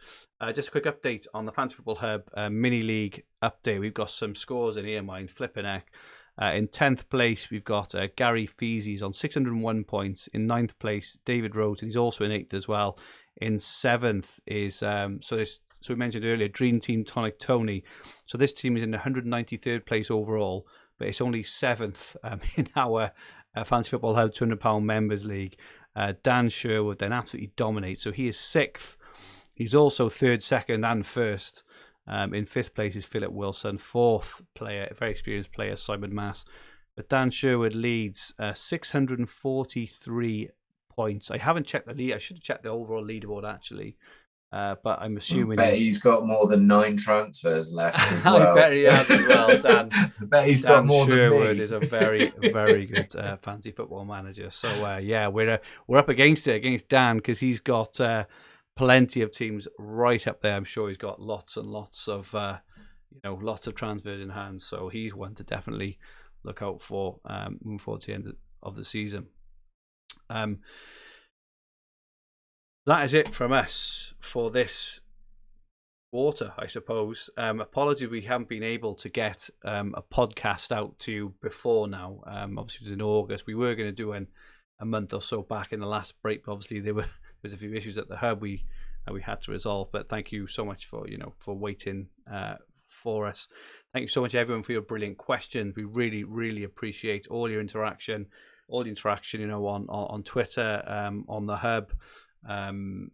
Speaker 1: Just a quick update on the Fantasy Football Hub mini league update. We've got some scores in here, mine flipping heck. In 10th place, we've got Gary Feezy's on 601 points. In 9th place, David Rhodes, and he's also in 8th as well. In 7th is, so we mentioned earlier, Dream Team Tonic Tony. So this team is in 193rd place overall, but it's only 7th in our Fantasy Football Hub £200 Members League. Dan Sherwood then absolutely dominates. So he is 6th. He's also 3rd, 2nd, and 1st. In 5th place is Philip Wilson. 4th player, a very experienced player, Simon Mass. But Dan Sherwood leads 643 points. I haven't checked the lead. I should have checked the overall leaderboard actually. But I'm assuming
Speaker 2: he's got more than 9 transfers left as well.
Speaker 1: I bet he has as well, Dan.
Speaker 2: I bet he's got more
Speaker 1: Sherwood
Speaker 2: than me.
Speaker 1: is a very, very good fantasy football manager. So yeah, we're up against Dan, because he's got plenty of teams right up there. I'm sure he's got lots and lots of lots of transfers in hand. So he's one to definitely look out for moving forward to the end of the season. That is it from us for this quarter, I suppose. Apologies we haven't been able to get a podcast out to you before now. Obviously, it was in August. We were going to do a month or so back in the last break. But obviously, there was a few issues at the hub we had to resolve. But thank you so much for waiting for us. Thank you so much, everyone, for your brilliant questions. We really, really appreciate all your interaction, on Twitter, on the hub. And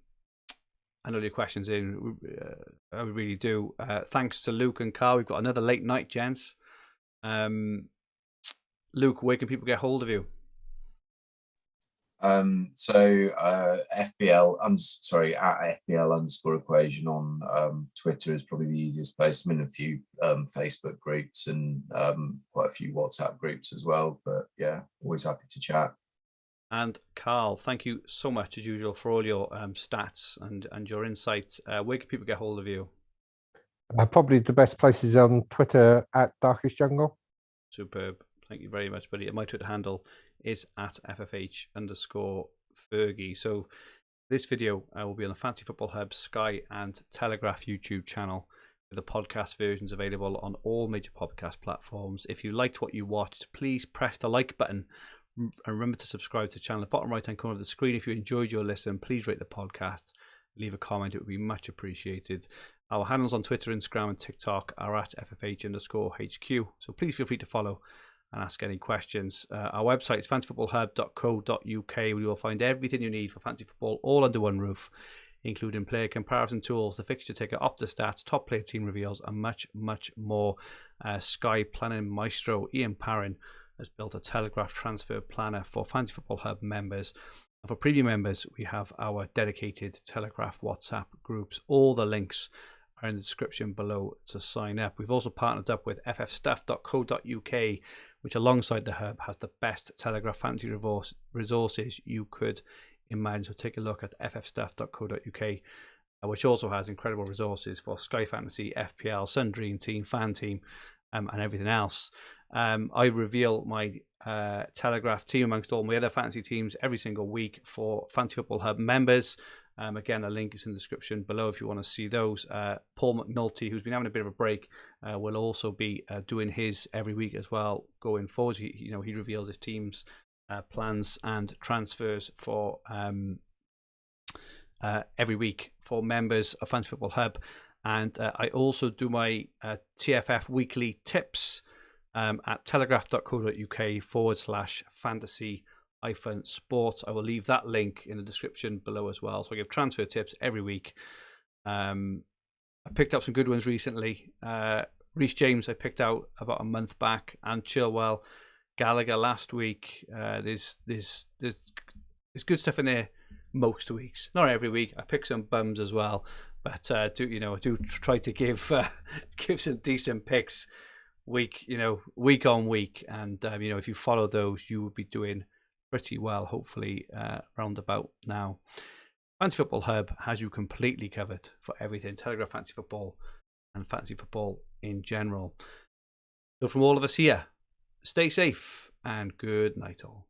Speaker 1: all your questions in, I really do. Thanks to Luke and Carl. We've got another late night, gents. Luke, where can people get hold of you?
Speaker 2: FBL, at FBL_equation on Twitter is probably the easiest place. I'm in a few Facebook groups and quite a few WhatsApp groups as well. But yeah, always happy to chat.
Speaker 1: And Carl, thank you so much as usual for all your stats and your insights. Where can people get hold of you?
Speaker 3: Probably the best place is on Twitter at Darkest Jungle.
Speaker 1: Superb. Thank you very much, buddy. My Twitter handle is at FFH_Fergie. So this video will be on the Fantasy Football Hub, Sky and Telegraph YouTube channel, with the podcast versions available on all major podcast platforms. If you liked what you watched, please press the like button. And remember to subscribe to the channel. The bottom right hand corner of the screen. If you enjoyed your listen, please rate the podcast, leave a comment. It would be much appreciated. Our handles on Twitter, Instagram and TikTok are at FFH_HQ. So please feel free to follow and ask any questions. Our website is fantasyfootballhub.co.uk, where you will find everything you need for fantasy football all under one roof, including player comparison tools, the fixture ticker, Opta stats, top player team reveals, and much, much more. Sky Planning Maestro Ian Parrin has built a Telegraph transfer planner for Fantasy Football Hub members. And for premium members, we have our dedicated Telegraph WhatsApp groups. All the links are in the description below to sign up. We've also partnered up with ffstuff.co.uk, which alongside the hub has the best Telegraph fantasy resources you could imagine. So take a look at ffstuff.co.uk, which also has incredible resources for Sky Fantasy, FPL, Sun Dream Team, Fan Team, and everything else. I reveal my Telegraph team amongst all my other fantasy teams every single week for Fantasy Football Hub members. Again, a link is in the description below if you want to see those. Paul McNulty, who's been having a bit of a break, will also be doing his every week as well going forward. He reveals his team's plans and transfers for every week for members of Fantasy Football Hub. And I also do my TFF weekly tips at telegraph.co.uk/fantasy-sport. I will leave that link in the description below as well. So I give transfer tips every week. I picked up some good ones recently. Reece James I picked out about a month back, and Chilwell, Gallagher last week. There's good stuff in there most weeks, not every week. I pick some bums as well, but I do try to give some decent picks week on week, and if you follow those, you will be doing pretty well, hopefully, roundabout now. Fantasy Football Hub has you completely covered for everything Telegraph Fantasy Football and fantasy football in general. So from all of us here, stay safe and good night all.